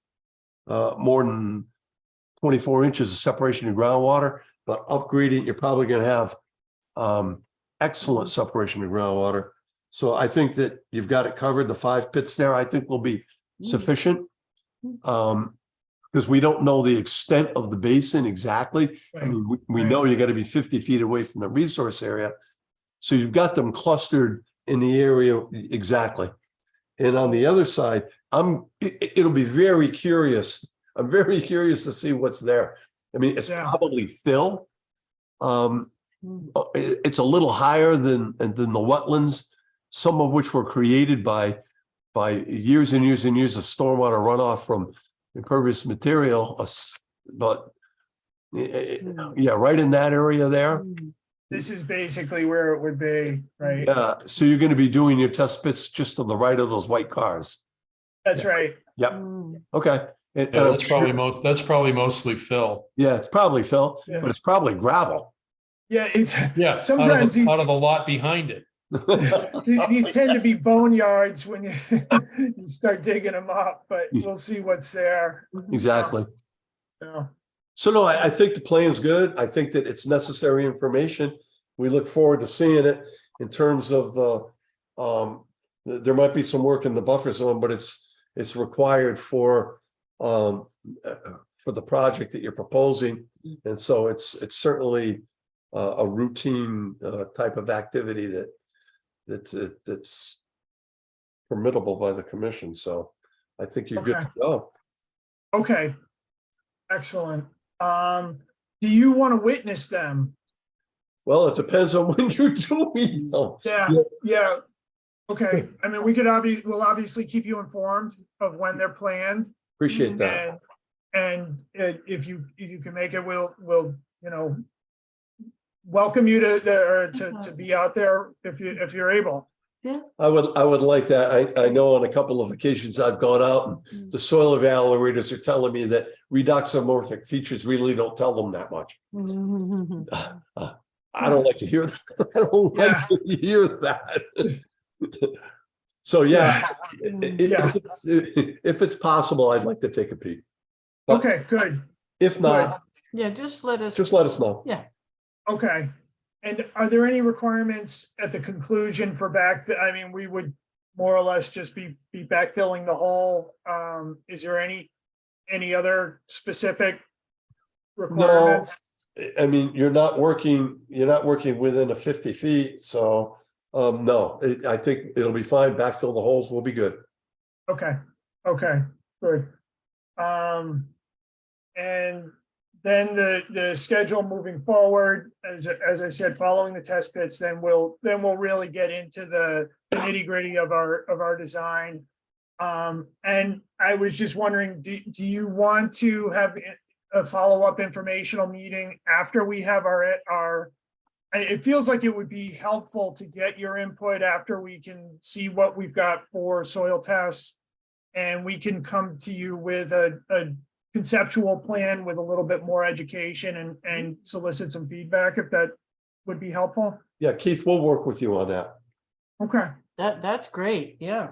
more than 24 inches of separation to groundwater, but upgrading, you're probably going to have excellent separation to groundwater. So I think that you've got it covered. The 5 pits there, I think, will be sufficient. Because we don't know the extent of the basin exactly. I mean, we know you got to be 50 feet away from the resource area. So you've got them clustered in the area exactly. And on the other side, it'll be very curious. I'm very curious to see what's there. I mean, it's probably fill. It's a little higher than the wetlands, some of which were created by years and years and years of stormwater runoff from impervious material. But yeah, right in that area there. This is basically where it would be, right? Yeah, so you're going to be doing your test pits just to the right of those white cars. That's right. Yep. Okay. And Yeah, I'm that's sure- probably mostly fill. Yeah, it's probably fill, Yeah. but it's probably gravel. Yeah, it's Yeah, sometimes out of the lot behind it. these tend to be boneyards when you start digging them up, but we'll see what's there. Exactly. Yeah. So no, I think the plan's good. I think that it's necessary information. We look forward to seeing it in terms of there might be some work in the buffer zone, but it's required for the project that you're proposing. And so it's certainly a routine type of activity that's permittable by the commission. So I think you're good to go. Okay. Excellent. Do you want to witness them? Well, it depends on when you're doing them. Yeah. Okay. I mean, we'll obviously keep you informed of when they're planned. Appreciate that. And if you can make it, we'll welcome you to be out there if you're able. Yeah. I would like that. I know on a couple of occasions I've gone out and the soil evaluators are telling me that redoxomorphic features really don't tell them that much. I don't like to hear that. I don't like to hear that. So yeah, if it's possible, I'd like to take a peek. But Okay, good. if not, Yeah, just let us. just let us know. Yeah. Okay. And are there any requirements at the conclusion for I mean, we would more or less just be backfilling the hole. Is there any other specific requirements? I mean, you're not working within a 50 feet, so No, I think it'll be fine. Backfill the holes. We'll be good. Okay, okay, good. And then the schedule moving forward, as I said, following the test pits, then we'll really get into the nitty gritty of our design. And I was just wondering, do you want to have a follow-up informational meeting after we have our it feels like it would be helpful to get your input after we can see what we've got for soil tests. And we can come to you with a conceptual plan with a little bit more education and solicit some feedback if that would be helpful. Yeah, Keith, we'll work with you on that. Okay, That's great, yeah.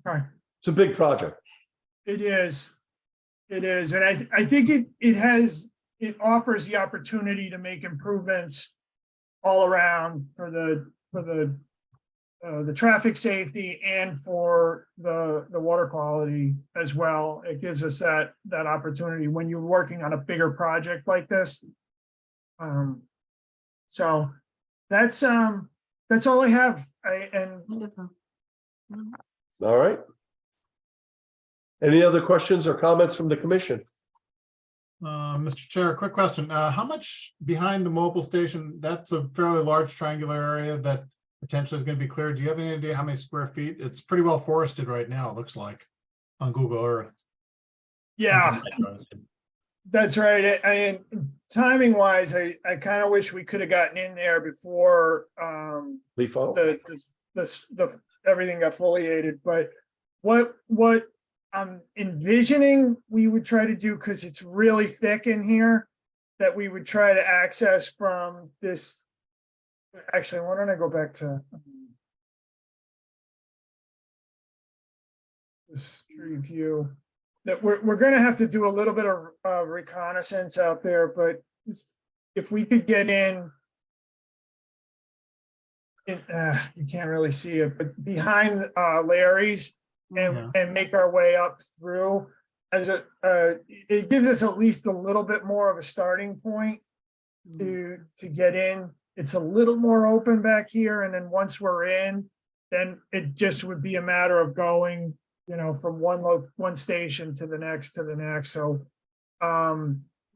okay. It's a big project. It is. It is. And I think it offers the opportunity to make improvements all around for the traffic safety and for the water quality as well. It gives us that opportunity when you're working on a bigger project like this. So that's all I have. Wonderful. All right. Any other questions or comments from the commission? Mr. Chair, quick question. How much behind the mobile station? That's a fairly large triangular area that potentially is going to be cleared. Do you have any idea how many square feet? It's pretty well forested right now, it looks like, on Google Earth. Yeah, that's right. Timing wise, I kind of wish we could have gotten in there before Leaf fall? the everything got foliated, but what I'm envisioning we would try to do, because it's really thick in here, that we would try to access from this. Actually, why don't I go back to the street view? That we're gonna have to do a little bit of reconnaissance out there, but if we could get in, you can't really see it, but behind Larry's and make our way up through as it gives us at least a little bit more of a starting point to get in. It's a little more open back here, and then once we're in, then it just would be a matter of going, from one station to the next. So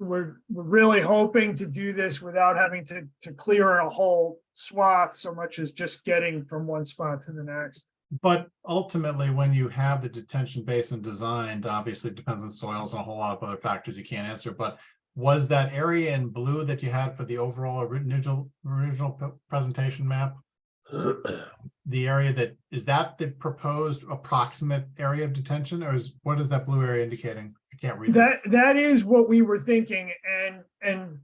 we're really hoping to do this without having to clear a whole swath so much as just getting from one spot to the next. But ultimately, when you have the detention basin designed, obviously it depends on soils and a whole lot of other factors you can't answer, but was that area in blue that you had for the overall original presentation map? The area is that the proposed approximate area of detention, or what is that blue area indicating? I can't read that is what we were thinking, and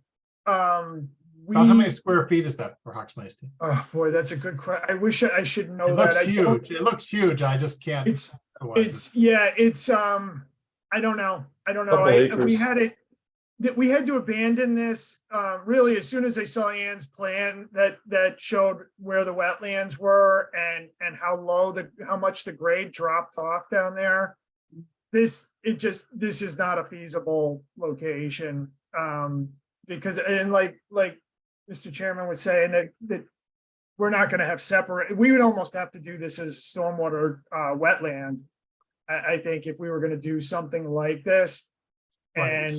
how many square feet is that approximately, Steve? Oh boy, that's a good question. I wish I should know It that. looks huge. It looks huge. I just can't. It's I don't know. Couple acres. We had to abandon this really as soon as I saw Ann's plan that showed where the wetlands were and how much the grade dropped off down there. This is not a feasible location because like Mr. Chairman was saying that we're not going to have separate. We would almost have to do this as a stormwater wetland. I think if we were going to do something like this, and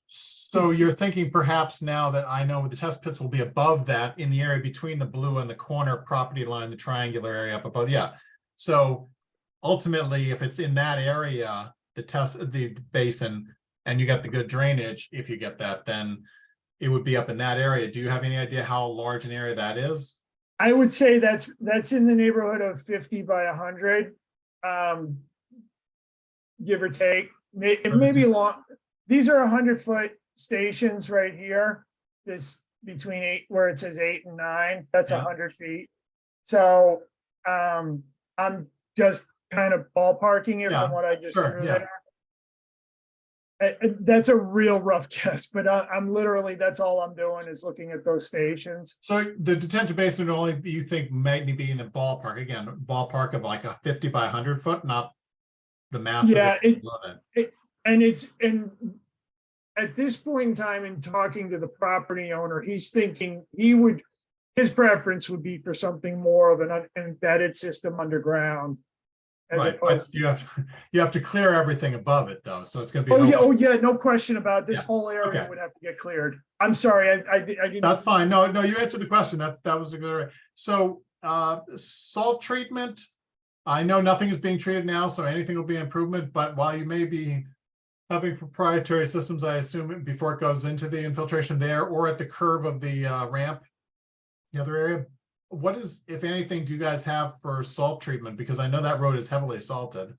so you're thinking perhaps now that I know the test pits will be above that in the area between the blue and the corner property line, the triangular area up above. Yeah. So ultimately, if it's in that area, the basin, and you got the good drainage, if you get that, then it would be up in that area. Do you have any idea how large an area that is? I would say that's in the neighborhood of 50 by 100, give or take. It may be long. These are 100-foot stations right here. This between 8, where it says 8 and 9, that's 100 feet. So I'm just kind of ballparking it from what I just drew there. That's a real rough guess, but I'm literally, that's all I'm doing is looking at those stations. So the detention basin would only, you think, maybe be in the ballpark, again, ballpark of like a 50 by 100 foot, not the massive. Yeah, and at this point in time, in talking to the property owner, he's thinking he would his preference would be for something more of an embedded system underground. As Right, opposed, but you have to clear everything above it though, so it's gonna be. oh an yeah, open- oh yeah, no question about this Yeah, whole area okay. would have to get cleared. I'm sorry, I didn't. That's fine. No, you answered the question. That was a good. So, salt treatment. I know nothing is being treated now, so anything will be improvement, but while you may be having proprietary systems, I assume before it goes into the infiltration there or at the curve of the ramp, the other area, what is, if anything, do you guys have for salt treatment? Because I know that road is heavily salted.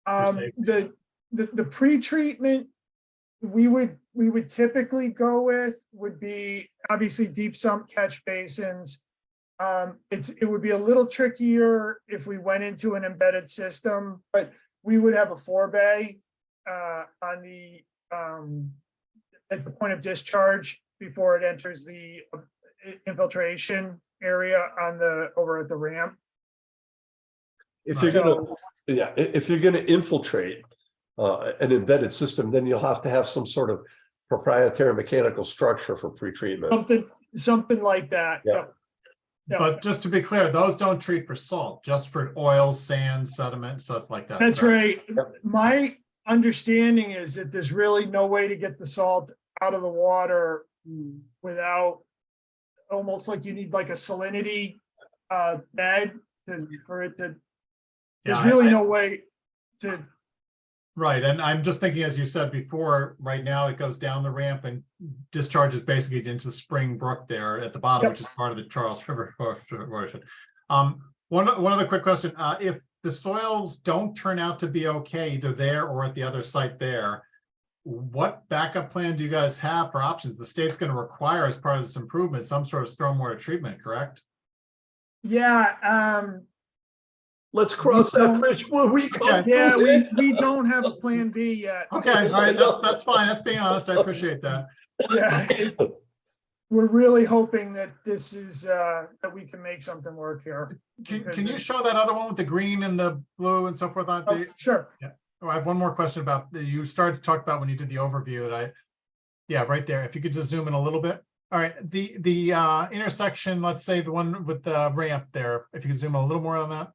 The pre-treatment we would typically go with would be obviously deep sump catch basins. It would be a little trickier if we went into an embedded system, but we would have a forebay on the at the point of discharge before it enters the infiltration area on the over at the ramp. If you're gonna, yeah, if you're gonna infiltrate an embedded system, then you'll have to have some sort of proprietary mechanical structure for pretreatment. Something like that. Yeah. Yep. Yep. But just to be clear, those don't treat for salt, just for oil, sand, sediment, stuff like that. That's correct? right. My understanding is that there's really no way to get the salt out of the water without, almost like you need like a salinity bed for it to, there's Yeah, really no way to. Right, and I'm just thinking, as you said before, right now it goes down the ramp and discharges basically into Spring Brook there at the bottom, Yep. which is part of the Charles River watershed. One other quick question, if the soils don't turn out to be okay, either there or at the other site there, what backup plan do you guys have for options? The state's going to require, as part of this improvement, some sort of stormwater treatment, correct? Yeah, Let's cross that bridge when we come. yeah, to it. we don't have a plan B yet. Okay, all right, that's fine, that's being honest, I appreciate that. Yeah. We're really hoping that this is, that we can make something work here. Can you show that other one with the green and the blue and so forth on Oh, the? sure. Oh, I have one more question about, you started to talk about when you did the overview that yeah, right there. If you could just zoom in a little bit. All right, the intersection, let's say the one with the ramp there, if you could zoom a little more on that.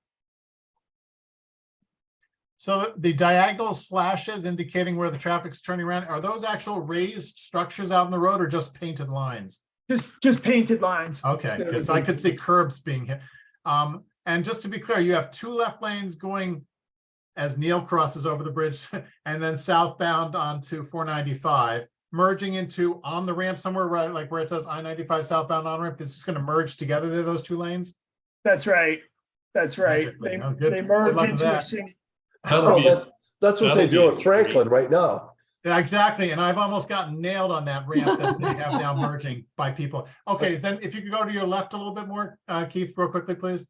So the diagonal slashes indicating where the traffic's turning around, are those actual raised structures out in the road or just painted lines? Just painted lines. Okay, because I could see curbs being hit. And just to be clear, you have two left lanes going as Neil crosses over the bridge and then southbound onto 495, merging into on the ramp somewhere, right, like where it says I-95 southbound on ramp. It's just going to merge together there, those two lanes. That's right. That's right. Magically. Oh, good. They Good merge luck with into a that. single. That's what they do at Franklin right now. Yeah, exactly. And I've almost gotten nailed on that ramp that they have now merging by people. Okay, then if you could go to your left a little bit more, Keith, real quickly, please.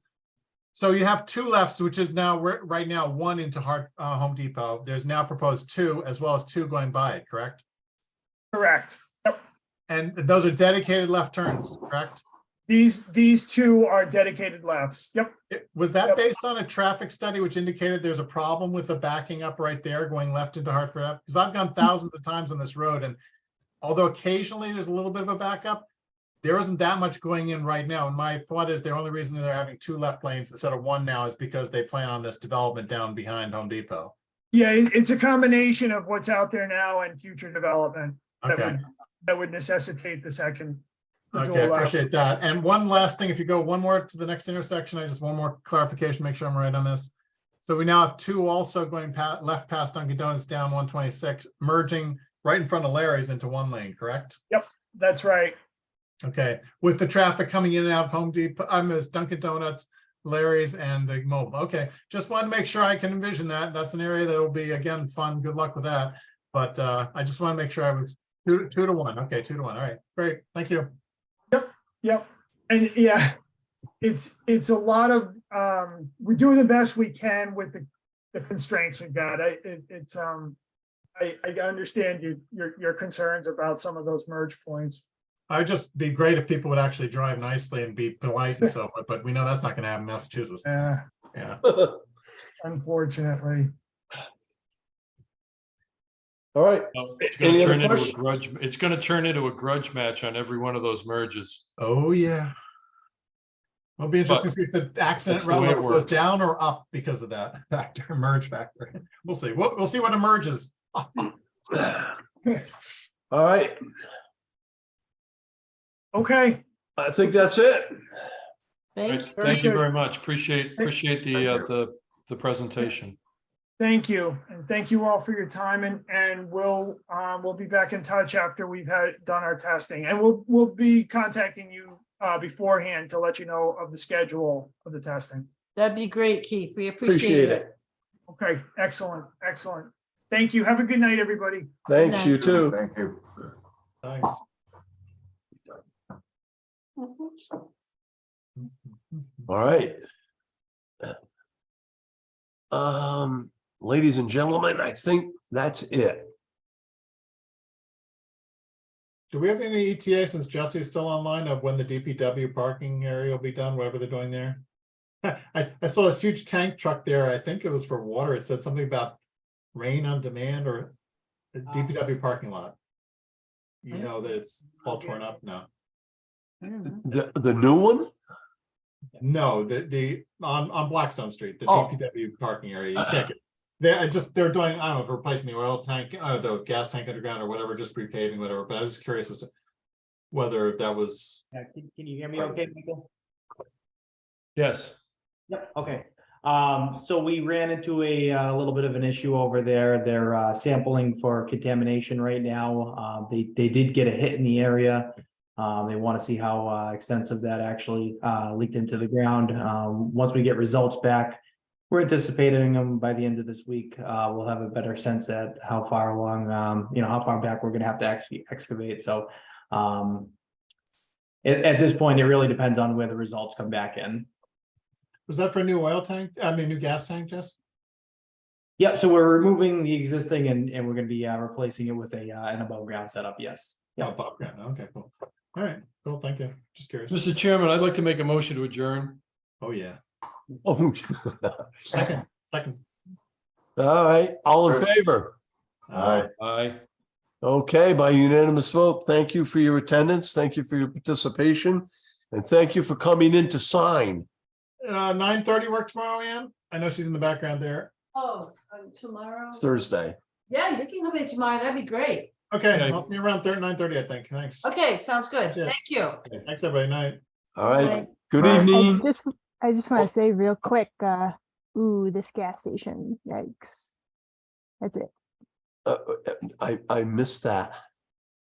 So you have two lefts, which is now right now one into Home Depot. There's now proposed two, as well as two going by it, correct? Correct. Yep. And those are dedicated left turns, correct? These two are dedicated lefts. Yep. Was that Yep. based on a traffic study which indicated there's a problem with the backing up right there going left into Hartford Ave? Because I've gone thousands of times on this road, and although occasionally there's a little bit of a backup, there isn't that much going in right now. And my thought is the only reason they're having two left lanes instead of one now is because they plan on this development down behind Home Depot. Yeah, it's a combination of what's out there now and future development Okay. that would necessitate the second. the Okay, dual I left. appreciate that. And one last thing, if you go one more to the next intersection, I just one more clarification, make sure I'm right on this. So we now have two also going left past Dunkin' Donuts down 126, merging right in front of Larry's into one lane, correct? Yep, that's right. Okay, with the traffic coming in and out of Home Depot, Dunkin' Donuts, Larry's and the mobile. Okay, just wanted to make sure I can envision that. That's an area that will be, again, fun. Good luck with that. But I just want to make sure I was two to one. Okay, 2 to 1. All right, great. Thank you. Yep. And yeah, it's a lot of, we're doing the best we can with the constraints we've got. I understand your concerns about some of those merge points. I'd just be great if people would actually drive nicely and be polite and so forth, but we know that's not going to happen in Massachusetts. Yeah, Yeah. unfortunately. All right, It's gonna Any other turn into a questions? grudge, it's gonna turn into a grudge match on every one of those merges. Oh, yeah. It'll be interesting to see if the accident That's the way it level goes works. down or up because of that factor, merge factor. We'll see. We'll see what emerges. all right, Okay, I think that's it. Right, Thank thank you good. very much. Appreciate the presentation. thank you. And thank you all for your time and we'll be back in touch after we've done our testing. And we'll be contacting you beforehand to let you know of the schedule of the testing. That'd be great, Keith. We appreciate it. Okay, excellent, excellent. Thank you. Have a good night, everybody. Thanks, you too. Thank you. Thanks. All right. Ladies and gentlemen, I think that's it. Do we have any ETA, since Jesse's still online, of when the DPW parking area will be done, whatever they're doing there? I saw this huge tank truck there. I think it was for water. It said something about rain on demand or the DPW parking lot. You know that it's all torn up now. The new one? No, the on Blackstone Street, the Oh. DPW parking area. You can't get. They're doing, I don't know, replacing the oil tank, the gas tank underground or whatever, just repaving, whatever, but I was curious as to whether that was. Yeah, can you hear me okay, Michael? Yes. Yep, okay. So we ran into a little bit of an issue over there. They're sampling for contamination right now. They did get a hit in the area. They want to see how extensive that actually leaked into the ground. Once we get results back, we're anticipating them by the end of this week. We'll have a better sense at how far along, how far back we're going to have to actually excavate. So at this point, it really depends on where the results come back in. Was that for a new oil tank? I mean, new gas tank, Jess? Yep. So we're removing the existing and we're going to be replacing it with an above ground setup. Yes. Yeah, Yeah. above ground. Okay, cool. All right, cool. Thank you. Just curious. Mr. Chairman, I'd like to make a motion to adjourn. Oh, yeah. Oh. Second. All right, all in favor? Aye. Okay, by unanimous vote, thank you for your attendance. Thank you for your participation. And thank you for coming in to sign. 9:30 work tomorrow, Ann? I know she's in the background there. Oh, tomorrow? Thursday. Yeah, you can come in tomorrow. That'd be great. Okay, Okay. I'll see you around 9:30, I think. Thanks. Okay, sounds good. Yeah. Thank you. Okay, thanks, everybody. Night. All right, Bye. good All right. evening. I just want to say real quick, ooh, this gas station, yikes. That's it. I missed that.